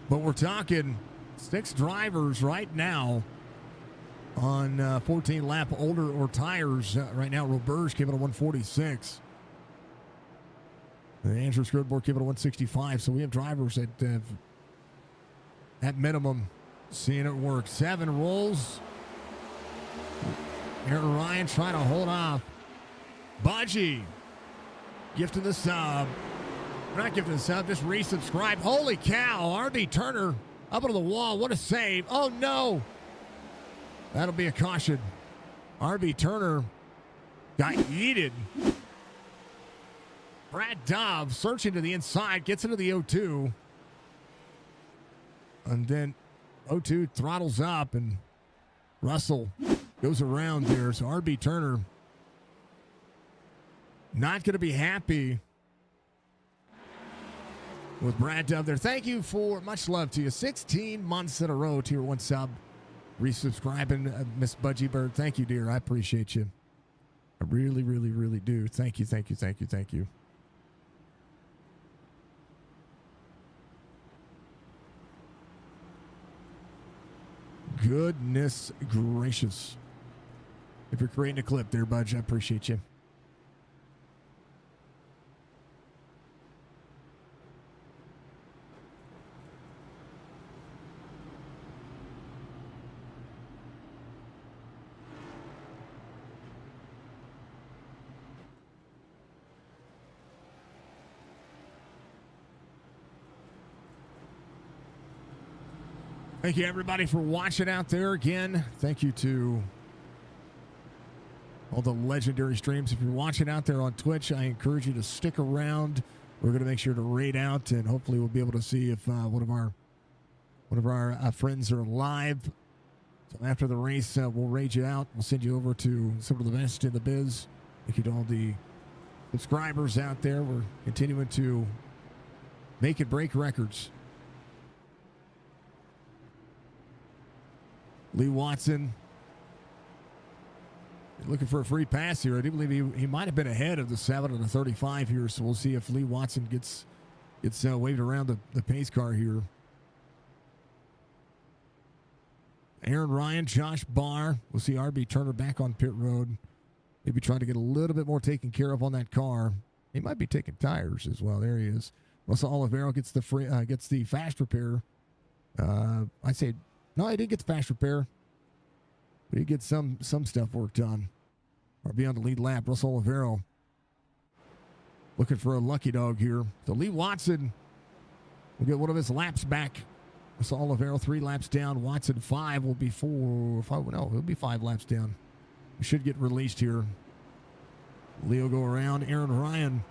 But we're talking 6 drivers right now on 14 lap older or tires. Right now, Roberge came in at 146. The Andrew Scootboard came in at 165. So we have drivers that have, at minimum, seeing it work. 7 rolls. Aaron Ryan trying to hold off. Budgie gifting the sub. We're not gifting the sub, just resubscribe. Holy cow, R.B. Turner up onto the wall. What a save. Oh, no. That'll be a caution. R.B. Turner got yeeted. Brad Dove searching to the inside, gets into the 0-2. And then 0-2 throttles up, and Russell goes around there. So RB Turner not going to be happy with Brad Dove there. Thank you for much love to you. 16 months in a row, Tier 1 sub. Resubscribing, Miss Budgie Bird. Thank you, dear. I appreciate you. I really, really, really do. Thank you, thank you, thank you, thank you. Goodness gracious. If you're creating a clip there, Budge, I appreciate you. Thank you, everybody, for watching out there. Again, thank you to all the legendary streams. If you're watching out there on Twitch, I encourage you to stick around. We're going to make sure to raid out, and hopefully we'll be able to see if one of our friends are live. So after the race, we'll raid you out. We'll send you over to some of the best in the biz. Thank you to all the subscribers out there. We're continuing to make and break records. Lee Watson looking for a free pass here. I do believe he might have been ahead of the 7 and the 35 here, so we'll see if Lee Watson gets waved around the pace car here. Aaron Ryan, Josh Barr. We'll see RB Turner back on pit road. Maybe trying to get a little bit more taken care of on that car. He might be taking tires as well. There he is. Russell Olivero gets the fast repair. I say no, I didn't get the fast repair. But he gets some stuff worked on. RB on the lead lap. Russell Olivero looking for a lucky dog here. So Lee Watson will get one of his laps back. Russell Olivero 3 laps down. Watson 5 will be 4. No, he'll be 5 laps down. He should get released here. Leo go around. Aaron Ryan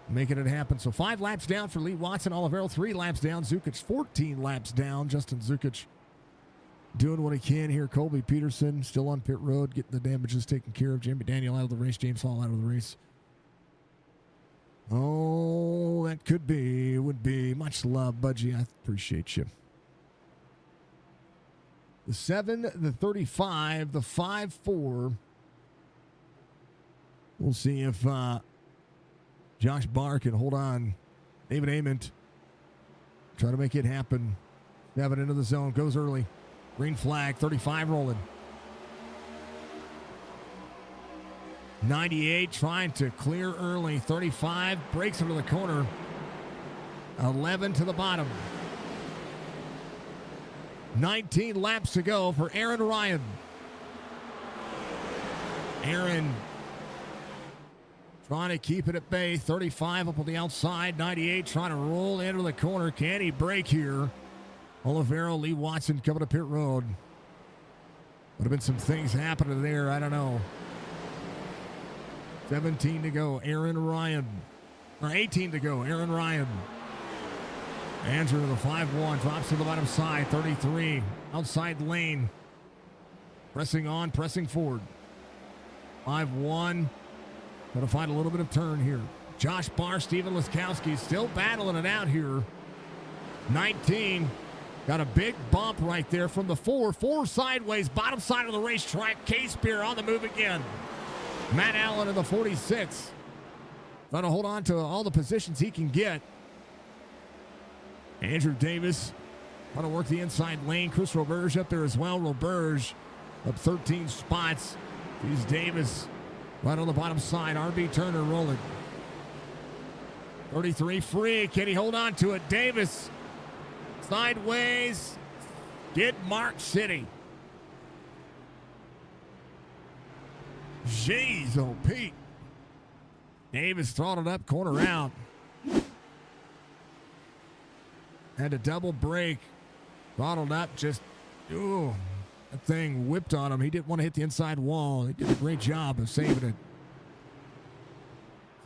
making it happen. So 5 laps down for Lee Watson. Olivero 3 laps down. Zukic 14 laps down. Justin Zukic doing what he can here. Colby Peterson still on pit road, getting the damages taken care of. Jamie Daniel out of the race. James Hall out of the race. Oh, that would be. Much love, Budgie. I appreciate you. The 7, the 35, the 5-4. We'll see if Josh Barr can hold on. David Ament try to make it happen. 7 into the zone. Goes early. Green flag. 35 rolling. 98 trying to clear early. 35 breaks into the corner. 11 to the bottom. 19 laps to go for Aaron Ryan. Aaron trying to keep it at bay. 35 up on the outside. 98 trying to roll into the corner. Can he break here? Olivero, Lee Watson coming to pit road. Would have been some things happening there. I don't know. 17 to go. Aaron Ryan. Or 18 to go. Aaron Ryan. Andrew to the 5-1. Drops to the bottom side. 33. Outside lane. Pressing on. Pressing forward. 5-1. Going to find a little bit of turn here. Josh Barr, Steven Laskowski still battling it out here. 19. Got a big bump right there from the 4. 4 sideways. Bottom side of the racetrack. K-Spear on the move again. Matt Allen in the 46. Trying to hold on to all the positions he can get. Andrew Davis trying to work the inside lane. Chris Roberge up there as well. Roberge up 13 spots. He's Davis right on the bottom side. RB Turner rolling. 33 free. Can he hold on to it? Davis sideways. Get Mark City. Jeez, oh Pete. Davis throttled up, corner out. Had a double brake. Throttled up, just, ooh, that thing whipped on him. He didn't want to hit the inside wall. He did a great job of saving it.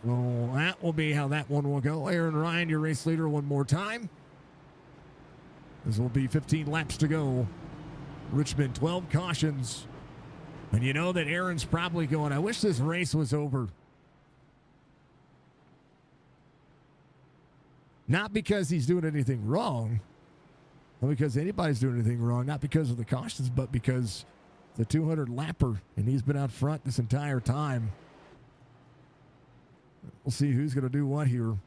So that will be how that one will go. Aaron Ryan, your race leader, one more time. This will be 15 laps to go. Richmond, 12 cautions. And you know that Aaron's probably going, I wish this race was over. Not because he's doing anything wrong. Not because anybody's doing anything wrong. Not because of the cautions, but because the 200 lapper. And he's been out front this entire time. We'll see who's going to do what here.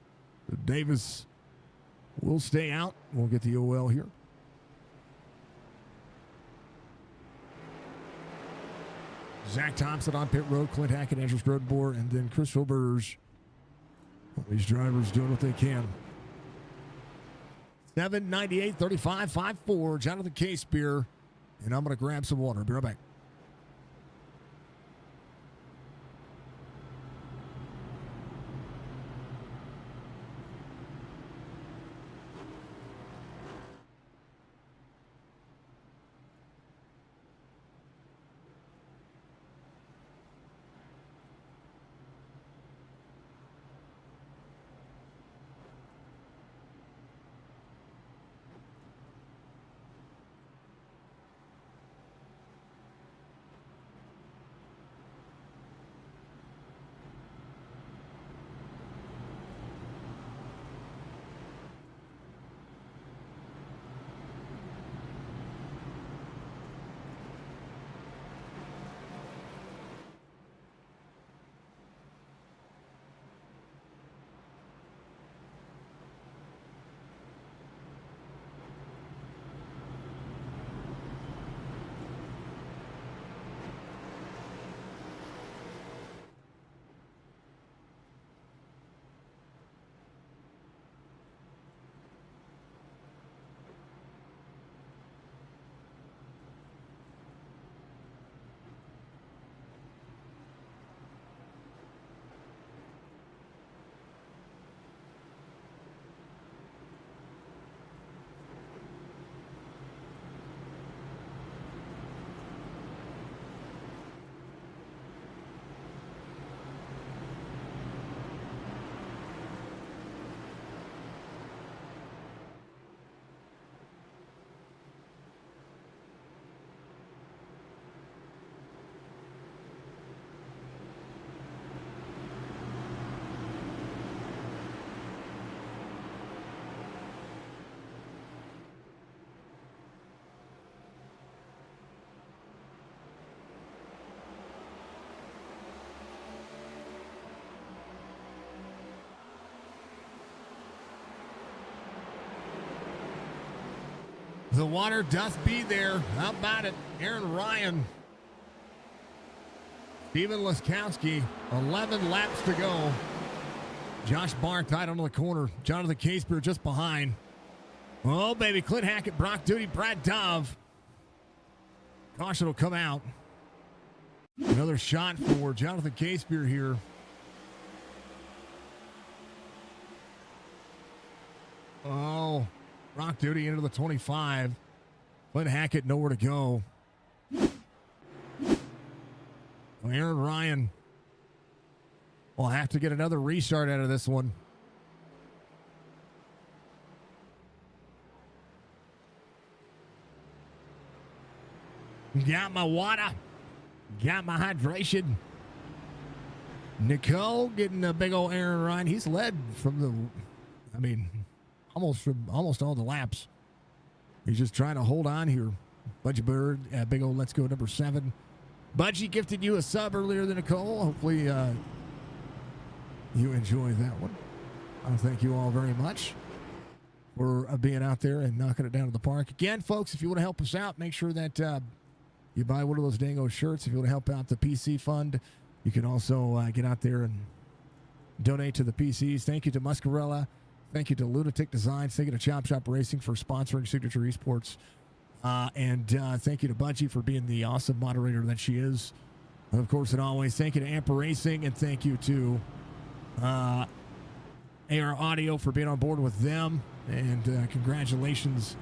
Davis will stay out. We'll get the OL here. Zach Thompson on pit road, Clint Hackett, Andrew Scrodenbore, and then Chris Roberge. These drivers doing what they can. 798, 35, 54. Jonathan Casebeer. And I'm going to grab some water. Be right back. The water doth be there. How about it? Aaron Ryan. Steven Laskowski. 11 laps to go. Josh Barr tied onto the corner. Jonathan Casebeer just behind. Oh, baby. Clint Hackett, Brock Duty, Brad Dove. Caution will come out. Another shot for Jonathan Casebeer here. Oh, Rock Duty into the 25. Clint Hackett nowhere to go. Aaron Ryan will have to get another restart out of this one. Got my water. Got my hydration. Nicole getting a big old Aaron Ryan. He's led from the, almost all the laps. He's just trying to hold on here. Budgie Bird, big old let's go number 7. Budgie gifted you a sub earlier than Nicole. Hopefully you enjoyed that one. Thank you all very much for being out there and knocking it down to the park. Again, folks, if you want to help us out, make sure that you buy one of those Dango shirts. If you want to help out the PC fund, you can also get out there and donate to the PCs. Thank you to Muscarella. Thank you to Lunatic Designs. Thank you to Chop Shop Racing for sponsoring Signature Esports. And thank you to Budgie for being the awesome moderator that she is. And of course, and always, thank you to Amper Racing. And thank you to AR Audio for being on board with them. And congratulations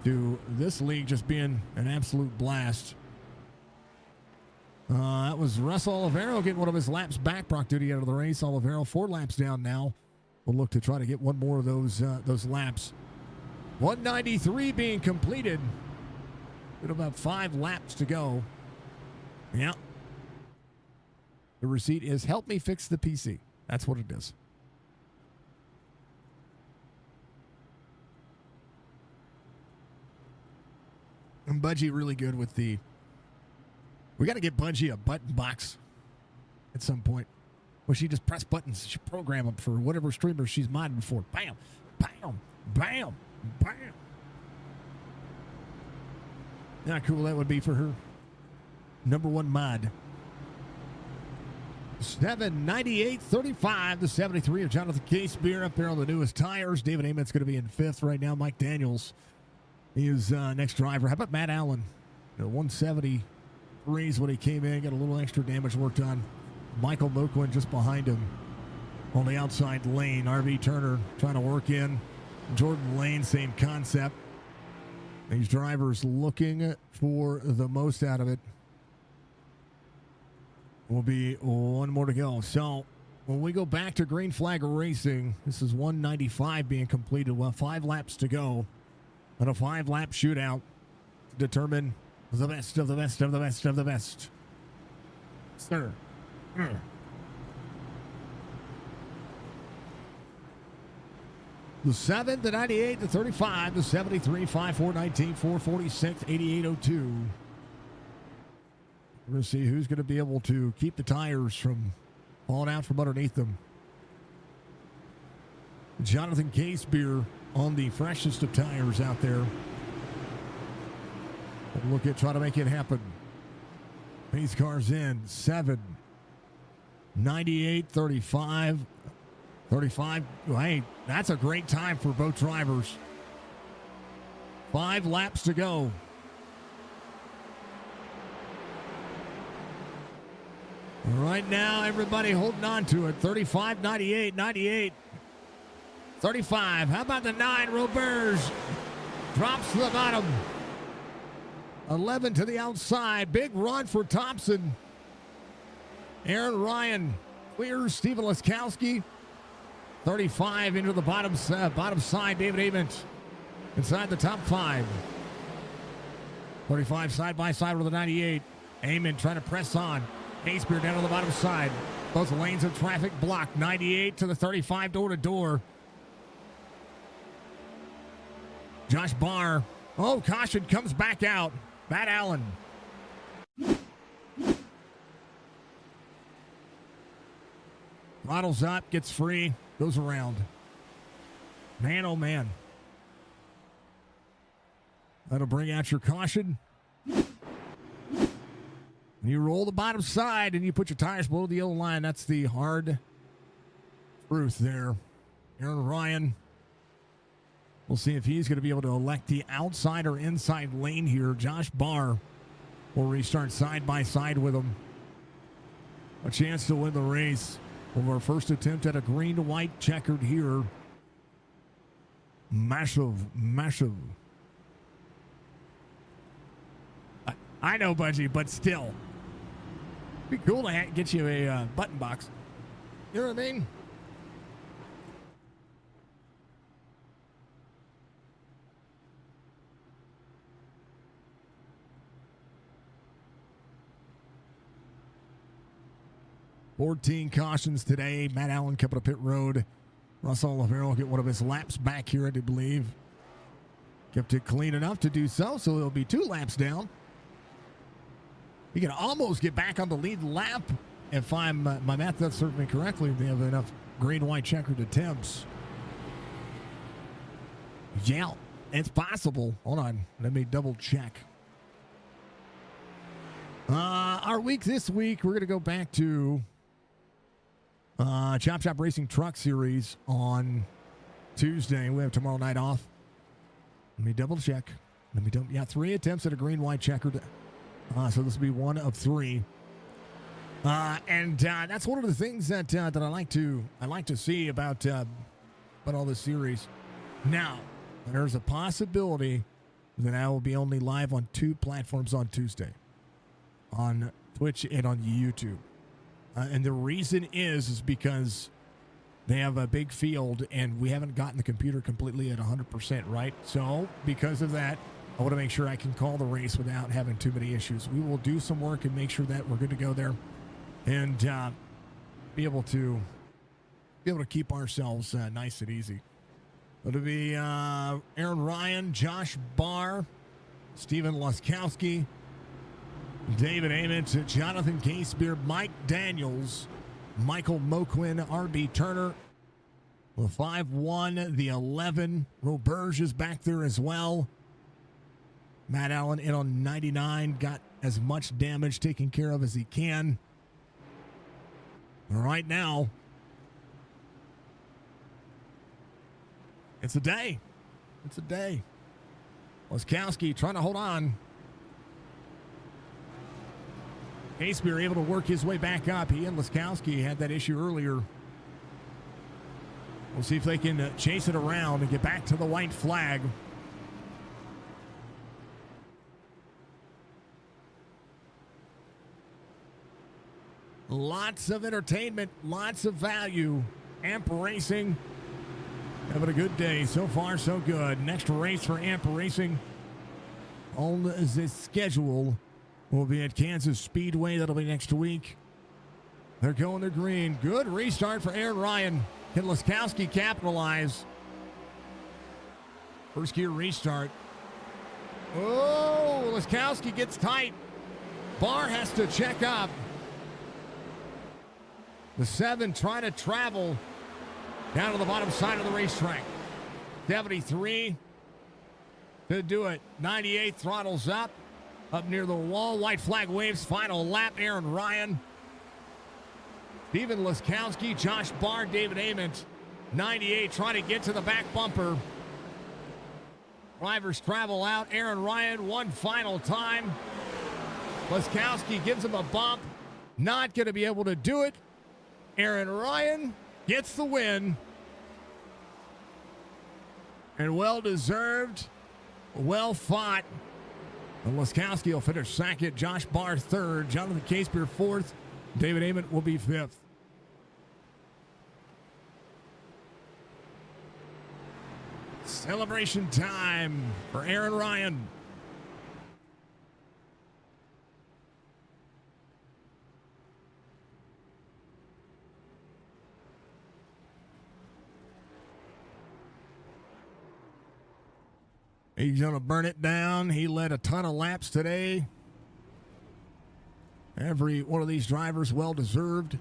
to this league just being an absolute blast. That was Russell Olivero getting one of his laps back. Brock Duty out of the race. Olivero 4 laps down now. We'll look to try to get one more of those laps 193 being completed. With about 5 laps to go. Yeah. The receipt is help me fix the PC. That's what it is. And Budgie really good with the... We got to get Budgie a button box at some point. Where she just press buttons. She program them for whatever streamer she's modding for. Bam, bam, bam, bam. How cool that would be for her. Number 1 mod. 798.35, the 73 of Jonathan Casebeer up there on the newest tires. David Amon's going to be in 5th right now. Mike Daniels is next driver. How about Matt Allen? 173 is when he came in. Got a little extra damage worked on. Michael Moquin just behind him on the outside lane. RV Turner trying to work in. Jordan Lane, same concept. These drivers looking for the most out of it. Will be one more to go. So when we go back to green flag racing, this is 195 being completed. Well, 5 laps to go on a 5-lap shootout to determine the best of the best of the best of the best. Sir. The 7, the 98, the 35, the 73, 5, 419, 446, 8802. We're going to see who's going to be able to keep the tires from falling out from underneath them. Jonathan Casebeer on the freshest of tires out there. We'll look at trying to make it happen. Pace cars in 7, 98, 35, 35. Hey, that's a great time for both drivers. 5 laps to go. Right now, everybody holding on to it. 35, 98, 98, 35. How about the 9? Roberge drops to the bottom. 11 to the outside. Big run for Thompson. Aaron Ryan clears Stephen Laskowski. 35 into the bottom side. David Ament inside the top 5. 35 side by side with the 98. Ament trying to press on. Casebeer down on the bottom side. Both lanes of traffic blocked. 98 to the 35 door to door. Josh Barr. Oh, caution comes back out. Matt Allen. Throttles up, gets free, goes around. Man, oh man. That'll bring out your caution. When you roll the bottom side and you put your tires below the yellow line, that's the hard truth there. Aaron Ryan. We'll see if he's going to be able to elect the outside or inside lane here. Josh Barr will restart side by side with him. A chance to win the race. Well, our first attempt at a green-white checkered here. Massive. I know, Budgie, but still. It'd be cool to get you a button box. You know what I mean? Fourteen cautions today. Matt Allen coming to pit road. Russell Oliveira will get one of his laps back here, I do believe. Kept it clean enough to do so it'll be 2 laps down. He can almost get back on the lead lap if my math does serve me correctly. They have enough green-white checkered attempts. Yeah, it's possible. Hold on, let me double check. Our week this week, we're going to go back to Chop Shop Racing Truck Series on Tuesday. We have tomorrow night off. Let me double check. 3 attempts at a green-white checkered. So this will be 1 of 3. And that's one of the things that I like to see about all this series. Now, there's a possibility that I will be only live on 2 platforms on Tuesday, on Twitch and on YouTube. And the reason is because they have a big field, and we haven't gotten the computer completely at 100%, right? So because of that, I want to make sure I can call the race without having too many issues. We will do some work and make sure that we're good to go there, and be able to keep ourselves nice and easy. It'll be Aaron Ryan, Josh Barr, Steven Luskowski, David Ament, Jonathan Casebeer, Mike Daniels, Michael Moquin, R.B. Turner, the 5-1, the 11. Roberge is back there as well. Matt Allen in on 99, got as much damage taken care of as he can. Right now, it's a day. It's a day. Luskowski trying to hold on. Casebeer able to work his way back up. He and Luskowski had that issue earlier. We'll see if they can chase it around and get back to the white flag. Lots of entertainment, lots of value. Amp Racing having a good day. So far, so good. Next race for Amp Racing on the schedule will be at Kansas Speedway. That'll be next week. They're going to green. Good restart for Aaron Ryan. Can Luskowski capitalize? First gear restart. Oh, Luskowski gets tight. Barr has to check up. The 7 trying to travel down to the bottom side of the racetrack. 73 to do it. 98 throttles up near the wall. White flag waves. Final lap. Aaron Ryan, Steven Luskowski, Josh Barr, David Ament. 98 trying to get to the back bumper. Drivers travel out. Aaron Ryan one final time. Luskowski gives him a bump. Not going to be able to do it. Aaron Ryan gets the win. And well-deserved, well-fought. And Luskowski will finish second. Josh Barr third. Jonathan Casebeer fourth. David Ament will be fifth. Celebration time for Aaron Ryan. He's going to burn it down. He led a ton of laps today. Every one of these drivers well-deserved.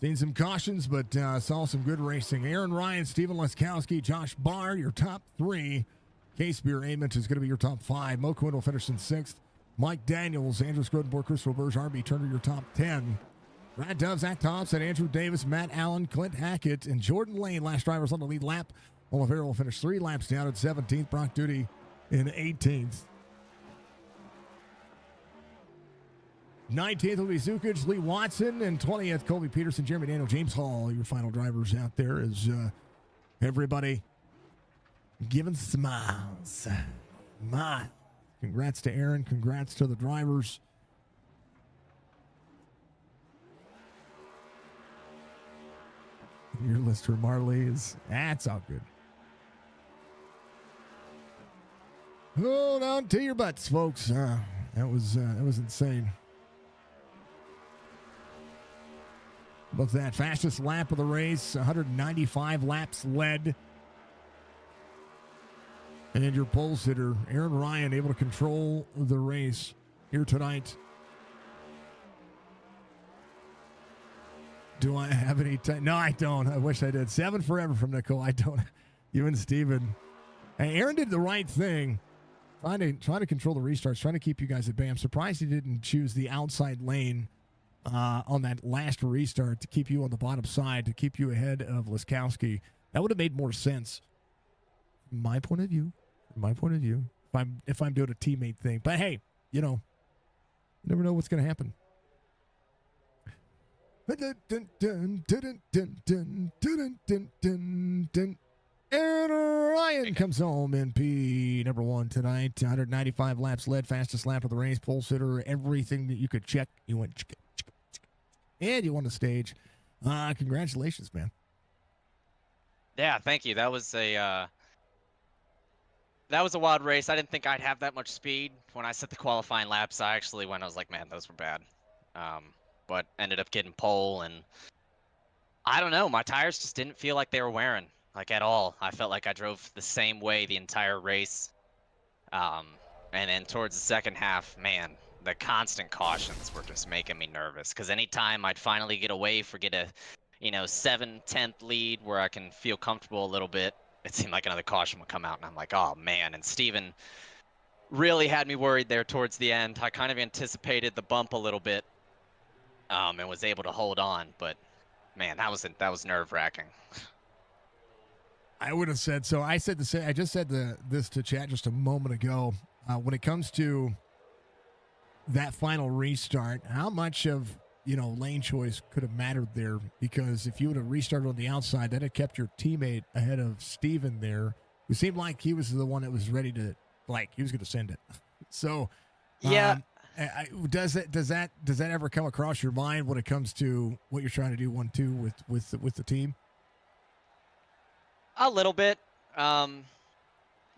Seen some cautions, but saw some good racing. Aaron Ryan, Steven Luskowski, Josh Barr, your top 3. Casebeer Ament is going to be your top 5. Moquin will finish in 6th. Mike Daniels, Andrew Scrodenborg, Chris Roberge, R.B. Turner, your top 10. Brad Dove, Zach Thompson, Andrew Davis, Matt Allen, Clint Hackett, and Jordan Lane. Last drivers on the lead lap. Oliveira will finish 3 laps down at 17th. Brock Duty in 18th. 19th will be Zukic, Lee Watson, and 20th, Colby Peterson, Jeremy Daniel, James Hall. Your final drivers out there as everybody giving smiles. Congrats to Aaron. Congrats to the drivers. Your list for Marley is, that's all good. Hold on to your butts, folks. That was insane. Look at that. Fastest lap of the race. 195 laps led. And your pole sitter, Aaron Ryan, able to control the race here tonight. Do I have any time? No, I don't. I wish I did. 7 forever from Nicole. I don't. You and Steven. Hey, Aaron did the right thing. Trying to control the restarts, trying to keep you guys at bay. I'm surprised he didn't choose the outside lane on that last restart to keep you on the bottom side, to keep you ahead of Luskowski. That would have made more sense from my point of view. If I'm doing a teammate thing. But hey, you never know what's going to happen. Aaron Ryan comes home in P number 1 tonight. 195 laps led, fastest lap of the race, pole sitter, everything that you could check. You went and you won the stage. Congratulations, man. Yeah, thank you. That was a wild race. I didn't think I'd have that much speed. When I set the qualifying laps, I was like, man, those were bad. But ended up getting pole, and I don't know, my tires just didn't feel like they were wearing, like, at all. I felt like I drove the same way the entire race. And then towards the second half, man, the constant cautions were just making me nervous, because anytime I'd finally get a 7/10 lead where I can feel comfortable a little bit, it seemed like another caution would come out, and I'm like, oh man. And Steven really had me worried there towards the end. I kind of anticipated the bump a little bit, and was able to hold on, but man, that was nerve-wracking. I would have said so. I said the same. I just said this to chat just a moment ago. When it comes to that final restart, how much of lane choice could have mattered there? Because if you would have restarted on the outside, that had kept your teammate ahead of Steven there, who seemed like he was the one that was ready to, like, he was going to send it. So, Yeah. Does that ever come across your mind when it comes to what you're trying to do 1-2 with the team? A little bit.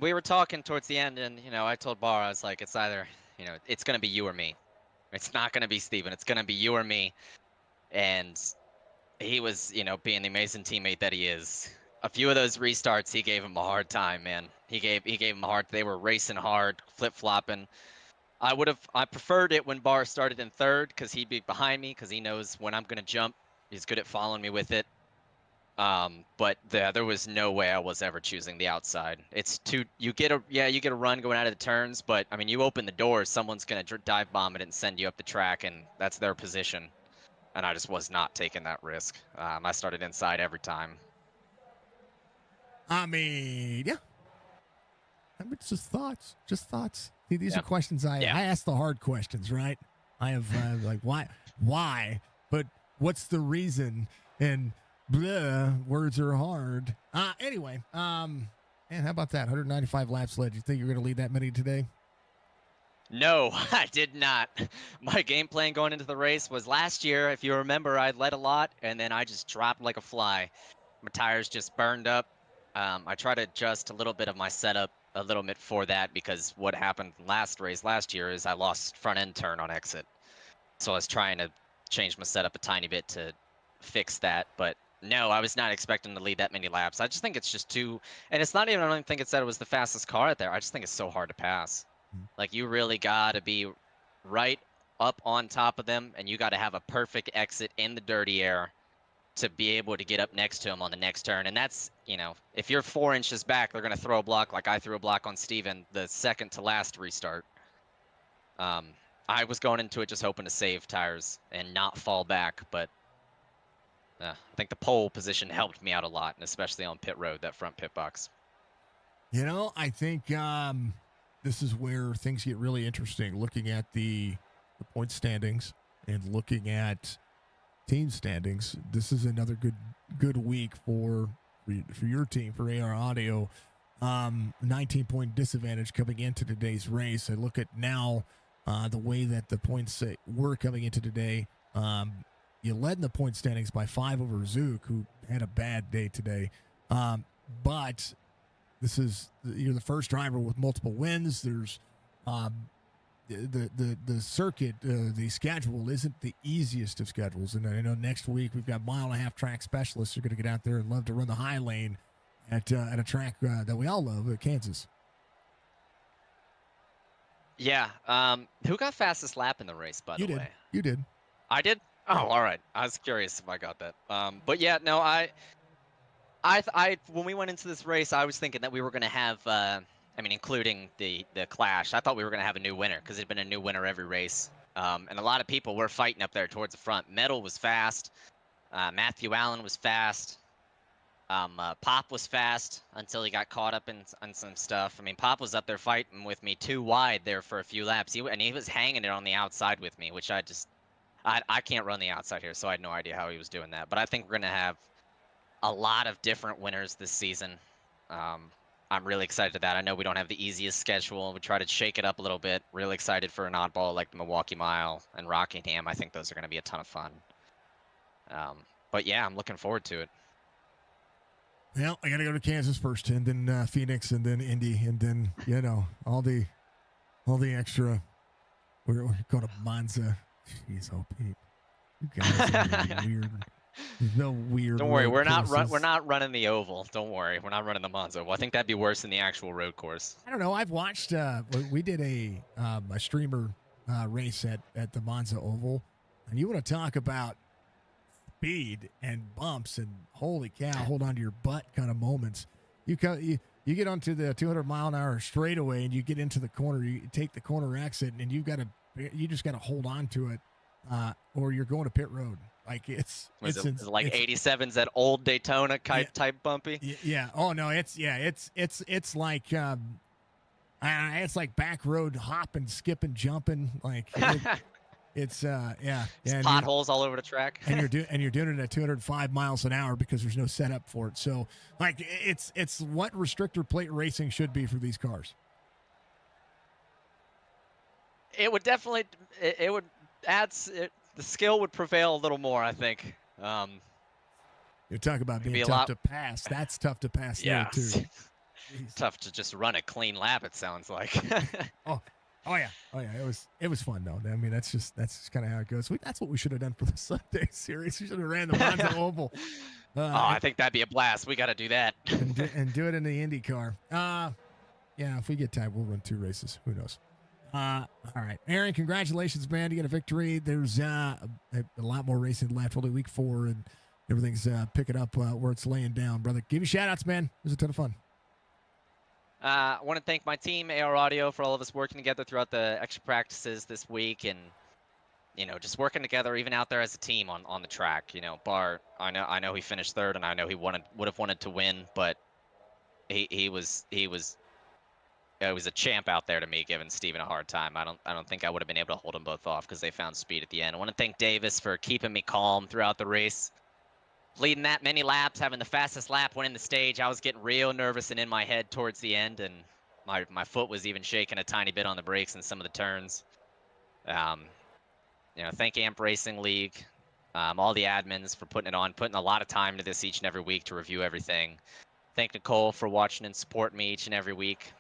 We were talking towards the end, and I told Barr, I was like, it's either, it's gonna be you or me. It's not gonna be Steven. It's gonna be you or me. And he was, being the amazing teammate that he is. A few of those restarts, he gave him a hard time, man. He gave him a hard. They were racing hard, flip flopping. I preferred it when Barr started in third, because he'd be behind me, because he knows when I'm gonna jump. He's good at following me with it. But there was no way I was ever choosing the outside. It's too, you get a run going out of the turns, but I mean, you open the door, someone's gonna dive bomb it and send you up the track, and that's their position. And I just was not taking that risk. I started inside every time. I mean, yeah. I mean, it's just thoughts. These are questions I ask the hard questions, right? I have like, why? But what's the reason? And blah, words are hard. Anyway, man, how about that? 195 laps led. You think you're going to lead that many today? No, I did not. My game plan going into the race was last year, if you remember, I led a lot, and then I just dropped like a fly. My tires just burned up. I tried to adjust a little bit of my setup a little bit for that, because what happened last race last year is I lost front end turn on exit. So I was trying to change my setup a tiny bit to fix that, but no, I was not expecting to lead that many laps. I just think it's just too, and it's not even, I don't think it's that it was the fastest car out there. I just think it's so hard to pass. Like, you really got to be right up on top of them, and you got to have a perfect exit in the dirty air to be able to get up next to him on the next turn. And that's, if you're 4 inches back, they're going to throw a block like I threw a block on Steven the second to last restart. I was going into it just hoping to save tires and not fall back, but I think the pole position helped me out a lot, and especially on pit road, that front pit box. I think this is where things get really interesting, looking at the point standings and looking at team standings. This is another good week for your team, for AR Audio. 19-point disadvantage coming into today's race. I look at now the way that the points were coming into today. You led in the point standings by 5 over Zook, who had a bad day today. But you're the first driver with multiple wins. There's the circuit, the schedule isn't the easiest of schedules. And I know next week we've got 1.5-mile track specialists who are going to get out there and love to run the high lane at a track that we all love, Kansas. Yeah. Who got fastest lap in the race, by the way? You did. I did? Oh, all right. I was curious if I got that. But yeah, no, I when we went into this race, I was thinking that we were going to have, including the clash, I thought we were going to have a new winner, because it'd been a new winner every race. And a lot of people were fighting up there towards the front. Metal was fast. Matthew Allen was fast. Pop was fast until he got caught up on some stuff. I mean, Pop was up there fighting with me 2 wide there for a few laps. He was hanging it on the outside with me, which I can't run the outside here, so I had no idea how he was doing that. But I think we're going to have a lot of different winners this season. I'm really excited for that. I know we don't have the easiest schedule. We try to shake it up a little bit. Really excited for an oddball like the Milwaukee Mile and Rockingham. I think those are going to be a ton of fun. But yeah, I'm looking forward to it. Well, I got to go to Kansas first, and then Phoenix, and then Indy, and then all the extra. We're going to Monza. Jeez, oh Pete, you guys are weird. There's no weird. Don't worry, road we're courses. not running the oval. Don't worry, we're not running the Monza. Well, I think that'd be worse than the actual road course. I don't know. I've watched. We did a streamer race at the Monza Oval, and you want to talk about speed and bumps and holy cow, hold on to your butt kind of moments. You get onto the 200-mile-an-hour straightaway and you get into the corner. You take the corner exit and you just got to hold on to it, or you're going to pit road. Like it's like 87's that old Daytona type bumpy. Yeah. Oh no, it's like it's like back road hopping, skipping, jumping. Like it's potholes all over the track. and you're doing it at 205 miles an hour because there's no setup for it. So like it's what restrictor plate racing should be for these cars. It would definitely it would add the skill would prevail a little more, I think. You're talking about being tough to pass. That's tough to pass there too. Tough to just run a clean lap, it sounds like. Oh yeah. It was fun though. I mean, that's just kind of how it goes. That's what we should have done for the Sunday series. We should have ran the Monza Oval. I think that'd be a blast. We got to do that and do it in the IndyCar. Yeah, if we get time, we'll run 2 races. Who knows? All right, Aaron, congratulations, man. You got a victory. There's a lot more racing left. Only week 4, and everything's picking up where it's laying down, brother. Give me shout-outs, man. It was a ton of fun. I want to thank my team, AR Audio, for all of us working together throughout the extra practices this week, and just working together even out there as a team on the track. Bart, I know he finished 3rd, and I know he would have wanted to win, but he was a champ out there to me, giving Steven a hard time. I don't think I would have been able to hold them both off because they found speed at the end. I want to thank Davis for keeping me calm throughout the race. Leading that many laps, having the fastest lap, winning the stage, I was getting real nervous and in my head towards the end, and my foot was even shaking a tiny bit on the brakes in some of the turns. Thank Amp Racing League, all the admins for putting a lot of time into this each and every week to review everything. Thank Nicole for watching and supporting me each and every week.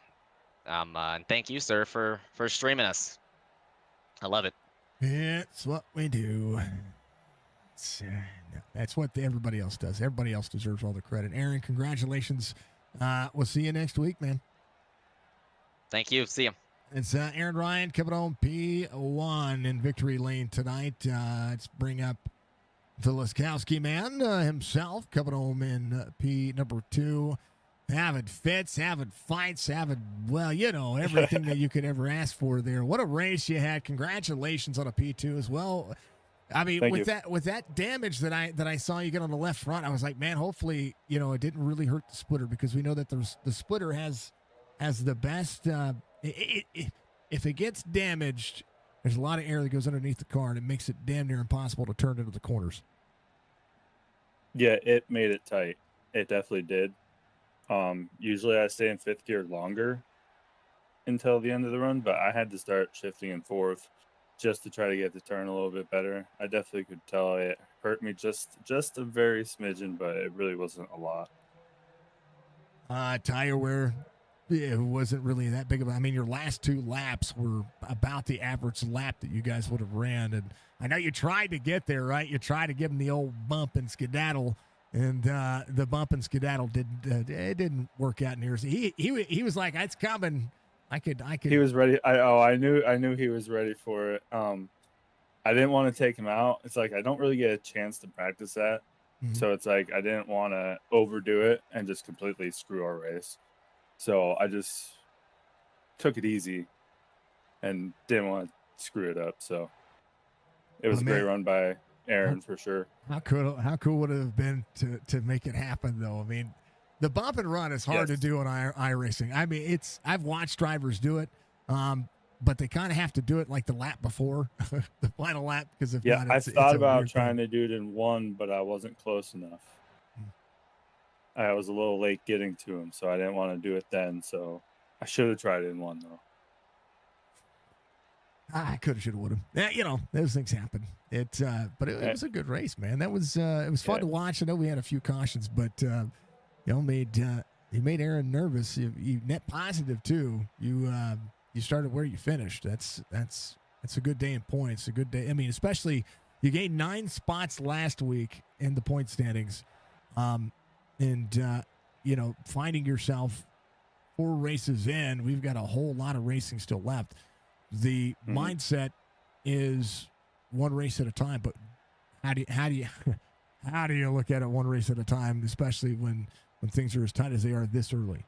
And thank you, sir, for streaming us. I love it. It's what we do. That's what everybody else does. Everybody else deserves all the credit. Aaron, congratulations. We'll see you next week, man. Thank you. See you. It's Aaron Ryan coming on P1 in victory lane tonight. Let's bring up the Laskowski man himself coming home in P number 2. Having fits, having fights, having, everything that you could ever ask for there. What a race you had. Congratulations on a P2 as well. I mean, with that damage that I saw you get on the left front, I was like, man, hopefully, it didn't really hurt the splitter, because we know that the splitter has the best. If it gets damaged, there's a lot of air that goes underneath the car, and it makes it damn near impossible to turn into the corners. Yeah, it made it tight. It definitely did. Usually I stay in 5th gear longer until the end of the run, but I had to start shifting in 4th just to try to get the turn a little bit better. I definitely could tell it hurt me just a very smidgen, but it really wasn't a lot. Tire wear, it wasn't really that big of a, I mean, your last 2 laps were about the average lap that you guys would have ran, and I know you tried to get there, right? You tried to give him the old bump and skedaddle, and the bump and skedaddle didn't work out near. He was like, it's coming. I could. He was ready. I knew he was ready for it. I didn't want to take him out. It's like I don't really get a chance to practice that, so it's like I didn't want to overdo it and just completely screw our race. So I just took it easy and didn't want to screw it up. So it was a great run by Aaron for sure. How cool would it have been to make it happen though? I mean, the bump and run is hard to do on iRacing. I mean, I've watched drivers do it, but they kind of have to do it like the lap before the final lap, because if not, I thought about trying to do it in 1, but I wasn't close enough. I was a little late getting to him, so I didn't want to do it then. So I should have tried it in 1 though. I could have, should have, would have. Yeah, you know, those things happen. But it was a good race, man. That was it was fun to watch. I know we had a few cautions, but you made Aaron nervous. You net positive too. You started where you finished. That's a good day in points. A good day. I mean, especially you gained 9 spots last week in the point standings, finding yourself 4 races in. We've got a whole lot of racing still left. The mindset is one race at a time, but how do you look at it one race at a time, especially when things are as tight as they are this early?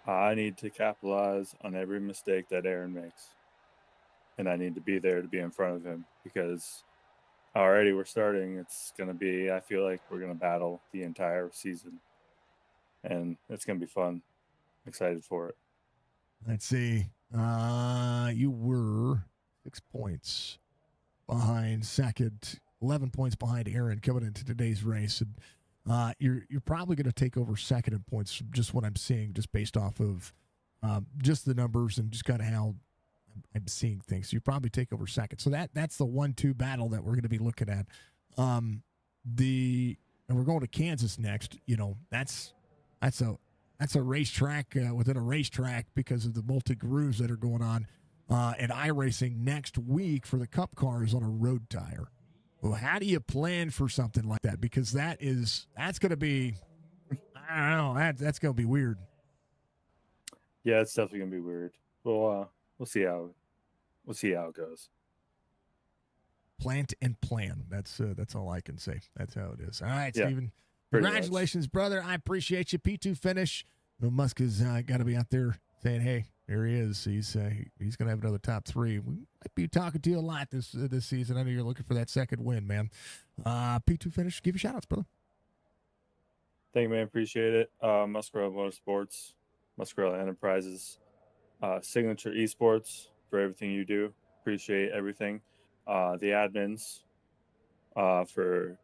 I need to capitalize on every mistake that Aaron makes, and I need to be there to be in front of him, because already we're starting. It's going to be, I feel like we're going to battle the entire season, and it's going to be fun. Excited for it. Let's see. You were 6 points behind second, 11 points behind Aaron coming into today's race. And you're probably going to take over second in points, just what I'm seeing, just based off of just the numbers and just kind of how I'm seeing things. So you probably take over second. So that's the 1-2 battle that we're going to be looking at. And we're going to Kansas next. You know, that's a racetrack within a racetrack because of the multi-grooves that are going on. And iRacing next week for the Cup cars on a road tire. Well, how do you plan for something like that? Because that's going to be, I don't know, that's going to be weird. Yeah, it's definitely going to be weird. We'll see how it goes. Plant and plan. That's all I can say. That's how it is. All right, yeah, Steven. Congratulations, brother. I appreciate you. P2 finish. Musk has got to be out there saying, hey, here he is. He's going to have another top 3. We might be talking to you a lot this season. I know you're looking for that second win, man. P2 finish. Give you shout-outs, brother. Thank you, man. Appreciate it. Muscarella Motorsports, Muscarella Enterprises, Signature Esports for everything you do. Appreciate everything. The admins for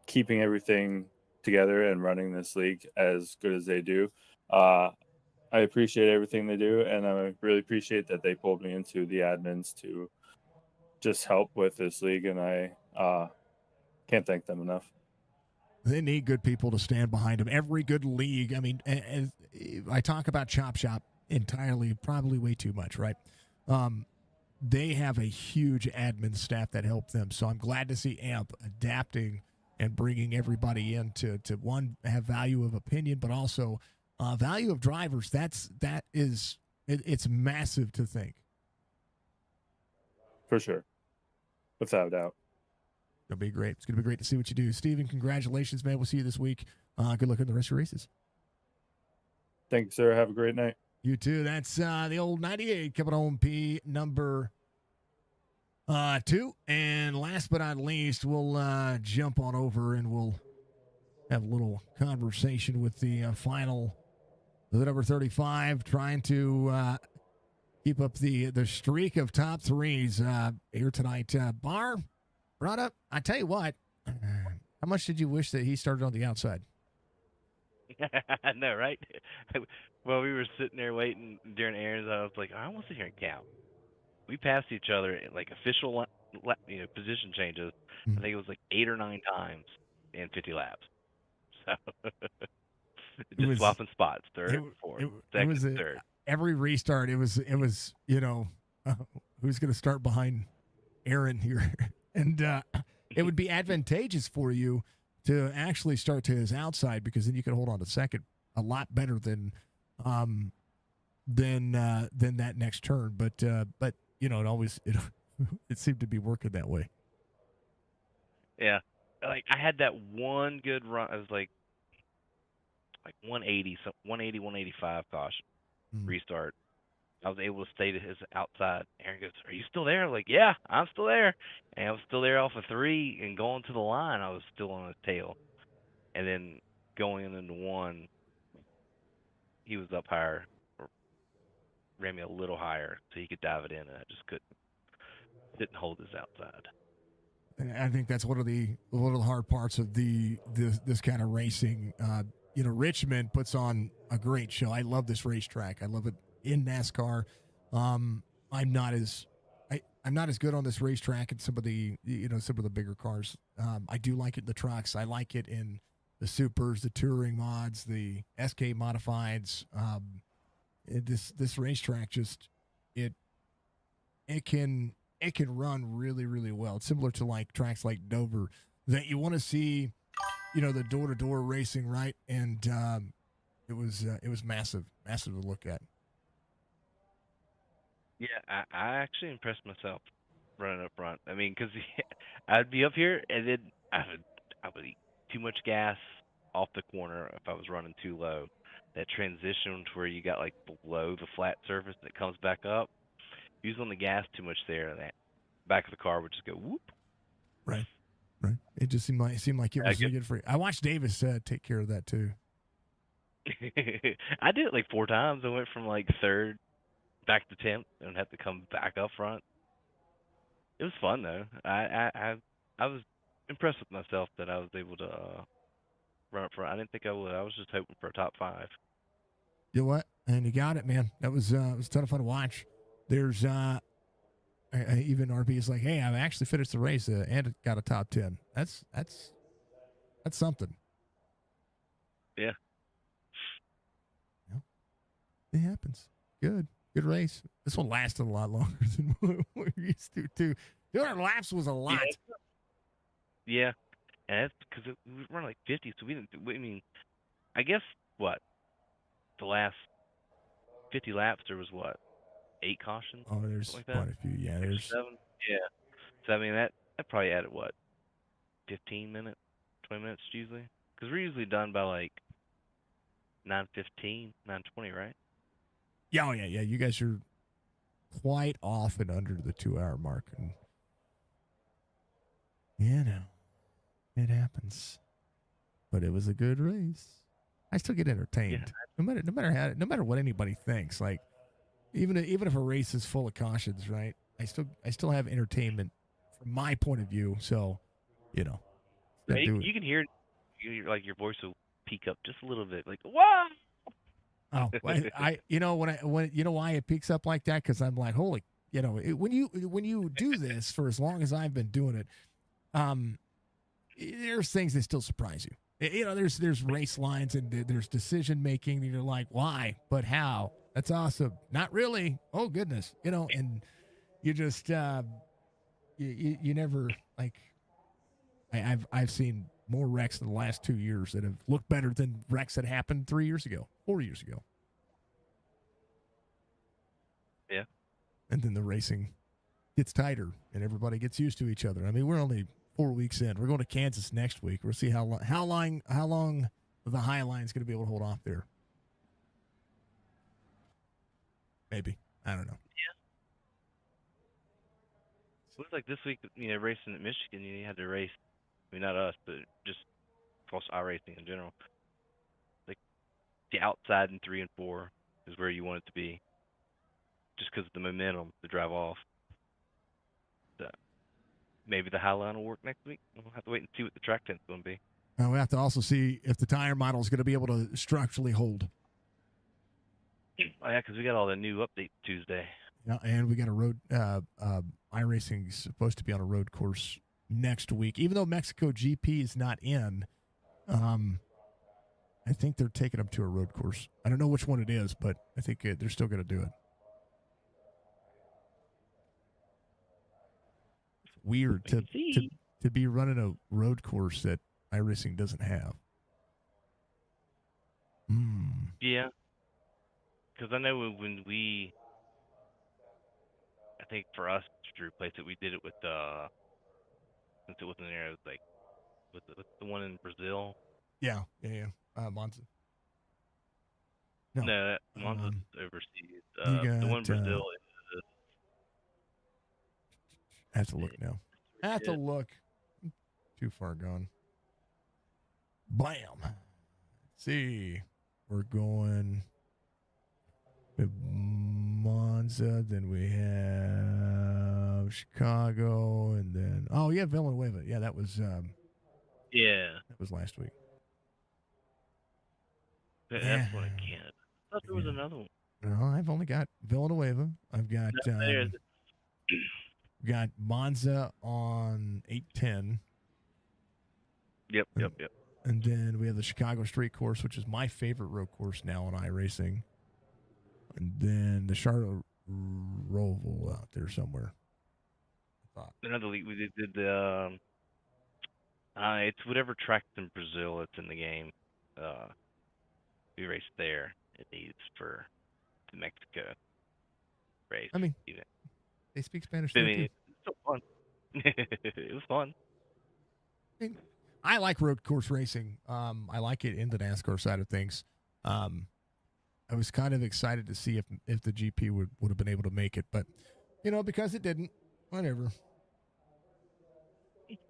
keeping everything together and running this league as good as they do. I appreciate everything they do, and I really appreciate that they pulled me into the admins to just help with this league, and I can't thank them enough. They need good people to stand behind them. Every good league, I mean, I talk about Chop Shop entirely, probably way too much, right? They have a huge admin staff that help them, so I'm glad to see AMP adapting and bringing everybody in to one, have value of opinion, but also value of drivers. It's massive to think. For sure. Without a doubt. It'll be great. It's going to be great to see what you do. Steven, congratulations, man. We'll see you this week. Good luck in the rest of your races. Thank you, sir. Have a great night. You too. That's the old 98 coming home, P number 2. And last but not least, we'll jump on over and we'll have a little conversation with the final, the number 35, trying to keep up the streak of top 3s here tonight. Barr brought up, I tell you what, how much did you wish that he started on the outside? I know, right? Well, we were sitting there waiting during Aaron's. I was like, I want to sit here and count. We passed each other in like official, position changes. I think it was like 8 or 9 times in 50 laps. So just swapping spots, third, fourth, second, third. Every restart, it was who's going to start behind Aaron here, and it would be advantageous for you to actually start to his outside, because then you can hold on to second a lot better than that next turn. But it always it seemed to be working that way. Yeah, like I had that one good run. I was like 180, 185 caution restart. I was able to stay to his outside. Aaron goes, "Are you still there?" I'm like, yeah, I'm still there. And I was still there off of 3 and going to the line. I was still on his tail. And then going into 1, he was up higher, or ran me a little higher so he could dive it in, and I just didn't hold his outside. I think that's one of the hard parts of this kind of racing. Richmond puts on a great show. I love this racetrack. I love it in NASCAR. I'm not as I'm not as good on this racetrack and some of the bigger cars. I do like it in the trucks. I like it in the supers, the touring mods, the SK modifieds. This racetrack just it it can run really really well. It's similar to like tracks like Dover that you want to see, the door to door racing, right? And it was massive to look at. Yeah, I actually impressed myself running up front. I mean, because I'd be up here and then I would eat too much gas off the corner if I was running too low. That transition to where you got like below the flat surface that comes back up. Use on the gas too much there, that back of the car would just go whoop. Right. It just seemed like it was really good for you. I watched Davis take care of that too. I did it like 4 times. I went from like third back to 10th and had to come back up front. It was fun though. I was impressed with myself that I was able to run up front. I didn't think I would. I was just hoping for a top 5. You know what? And you got it, man. That was it was a ton of fun to watch. There's even RP is like, hey, I actually finished the race and got a top 10. That's something. Yeah. It happens. Good race. This one lasted a lot longer than we're used to too. 200 laps was a lot. Yeah. And that's because we run like 50, so we didn't. I mean, I guess what the last 50 laps there was what 8 cautions. Oh, there's like that? quite a few. Yeah, there's 7. Yeah. So I mean that probably added what 15 minutes, 20 minutes usually, because we're usually done by like 9:15, 9:20, right? Yeah, oh, yeah. You guys are quite often under the 2-hour mark, and it happens. But it was a good race. I still get entertained, no matter what anybody thinks. Like even if a race is full of cautions, right? I still have entertainment from my point of view. So, You can hear like your voice will peak up just a little bit, like wow. Oh, I when why it peaks up like that? Because I'm like, holy, when you do this for as long as I've been doing it, there's things that still surprise you. There's race lines and there's decision making, and you're like, why? But how? That's awesome. Not really. Oh goodness, and you just you never like. I've seen more wrecks in the last 2 years that have looked better than wrecks that happened 3 years ago, 4 years ago. Yeah. And then the racing gets tighter and everybody gets used to each other. I mean, we're only 4 weeks in. We're going to Kansas next week. We'll see how long the High Line's going to be able to hold off there. Maybe. I don't know. Yeah. Looks like this week, racing at Michigan, you had to race. I mean, not us, but just across iRacing in general. Like the outside in 3 and 4 is where you want it to be, just because of the momentum to drive off. So maybe the High Line will work next week. We'll have to wait and see what the track tent's going to be. We have to also see if the tire model is going to be able to structurally hold. Oh yeah, because we got all the new updates Tuesday. Yeah, and we got a road. iRacing is supposed to be on a road course next week, even though Mexico GP is not in. I think they're taking them to a road course. I don't know which one it is, but I think they're still going to do it. It's weird to be running a road course that iRacing doesn't have. Yeah, because I know when we, I think for us to replace it, we did it with since it wasn't there, it was like with the one in Brazil. Yeah. Monza. No, Monza's overseas. The one in Brazil is. I have to look now. I have to look. Too far gone. Bam. Let's see. We're going with Monza, then we have Chicago, and then Villanueva. Yeah, that was that was last week. That's one in Canada. I thought there was another one. No, I've only got Villanueva. I've got got Monza on 810. Yep. And then we have the Chicago Street Course, which is my favorite road course now on iRacing. And then the Charlotte Roval out there somewhere. Another league we did the it's whatever track in Brazil it's in the game. We raced there. It needs for the Mexico race. I mean, even. They speak Spanish there too. It's so fun. It was fun. I like road course racing. I like it in the NASCAR side of things. I was kind of excited to see if the GP would have been able to make it, but because it didn't, whatever.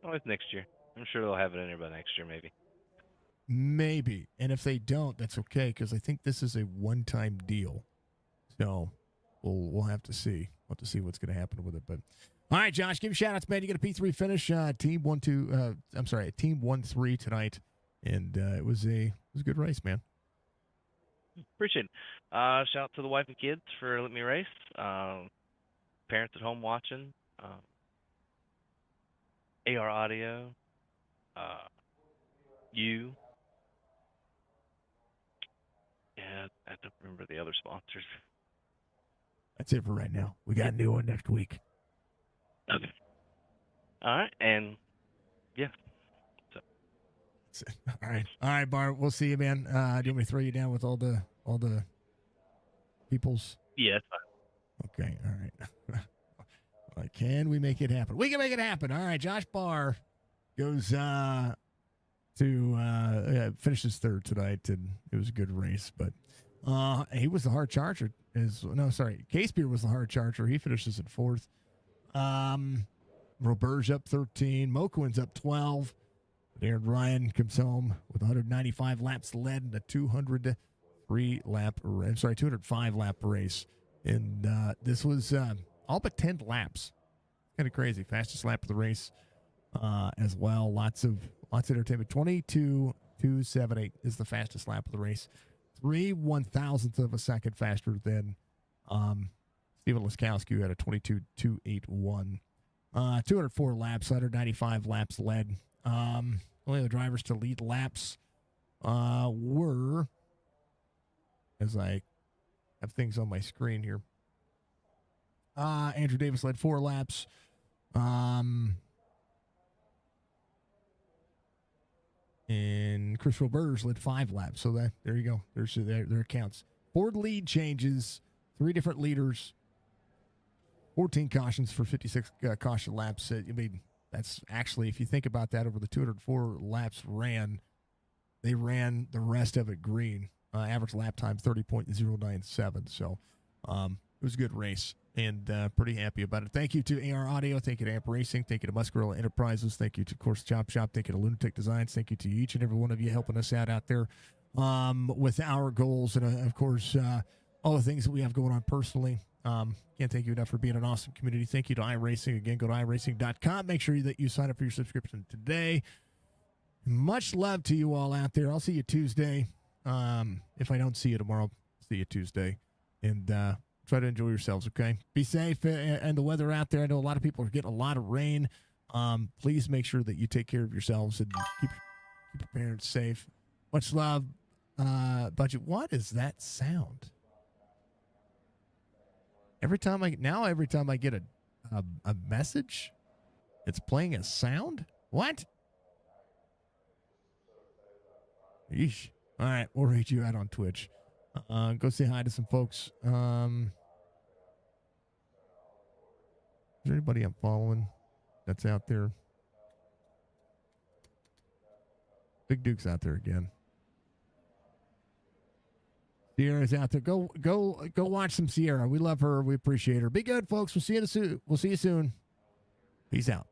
Always next year. I'm sure they'll have it in there by next year, maybe. Maybe, and if they don't, that's okay because I think this is a one-time deal. So we'll have to see. We'll have to see what's going to happen with it. But all right, Josh, give you shout-outs, man. You got a P3 finish. Team 1-3 tonight, and it was a good race, man. Appreciate it. Shout out to the wife and kids for letting me race. Parents at home watching. AR Audio. You. Yeah, I don't remember the other sponsors. That's it for right now. We got a new one next week. Okay. All right, and yeah. So. All right, Bart. We'll see you, man. Do you want me to throw you down with all the peoples? Yeah, that's fine. Okay, all right. Can we make it happen? We can make it happen. All right, Josh Barr goes to finishes third tonight, and it was a good race. But he was the hard charger. Casebeer was the hard charger. He finishes at fourth. Roberge up 13. Moquin's up 12. Aaron Ryan comes home with 195 laps led in a 205 lap race. And this was all but 10 laps. Kind of crazy. Fastest lap of the race as well. Lots of entertainment. 22.278 is the fastest lap of the race. 3/1000th of a second faster than Steven Laskowski, who had a 22.281. 204 laps, 195 laps led. Only the drivers to lead laps were, as I have things on my screen here. Andrew Davis led 4 laps. And Chris Roberge led 5 laps. So there you go. There's their counts. 4 lead changes, 3 different leaders, 14 cautions for 56 caution laps. I mean, that's actually, if you think about that, over the 204 laps they ran the rest of it green. Average lap time 30.097. So it was a good race, and pretty happy about it. Thank you to AR Audio. Thank you to Amp Racing. Thank you to Muscarella Enterprises. Thank you to Course Chop Shop. Thank you to Lunatic Designs. Thank you to each and every one of you helping us out there with our goals, and of course all the things that we have going on personally. Can't thank you enough for being an awesome community. Thank you to iRacing. Again, go to iRacing.com. Make sure that you sign up for your subscription today. Much love to you all out there. I'll see you Tuesday. If I don't see you tomorrow, see you Tuesday. And try to enjoy yourselves, okay? Be safe. And the weather out there, I know a lot of people are getting a lot of rain. Please make sure that you take care of yourselves and keep your parents safe. Much love. Budget, what is that sound? Every time I get a message, it's playing a sound? What? Yeesh. All right, we'll reach you out on Twitch. Go say hi to some folks. Is there anybody I'm following that's out there? Big Duke's out there again. Sierra's out there. Go watch some Sierra. We love her. We appreciate her. Be good, folks. We'll see you soon. Peace out.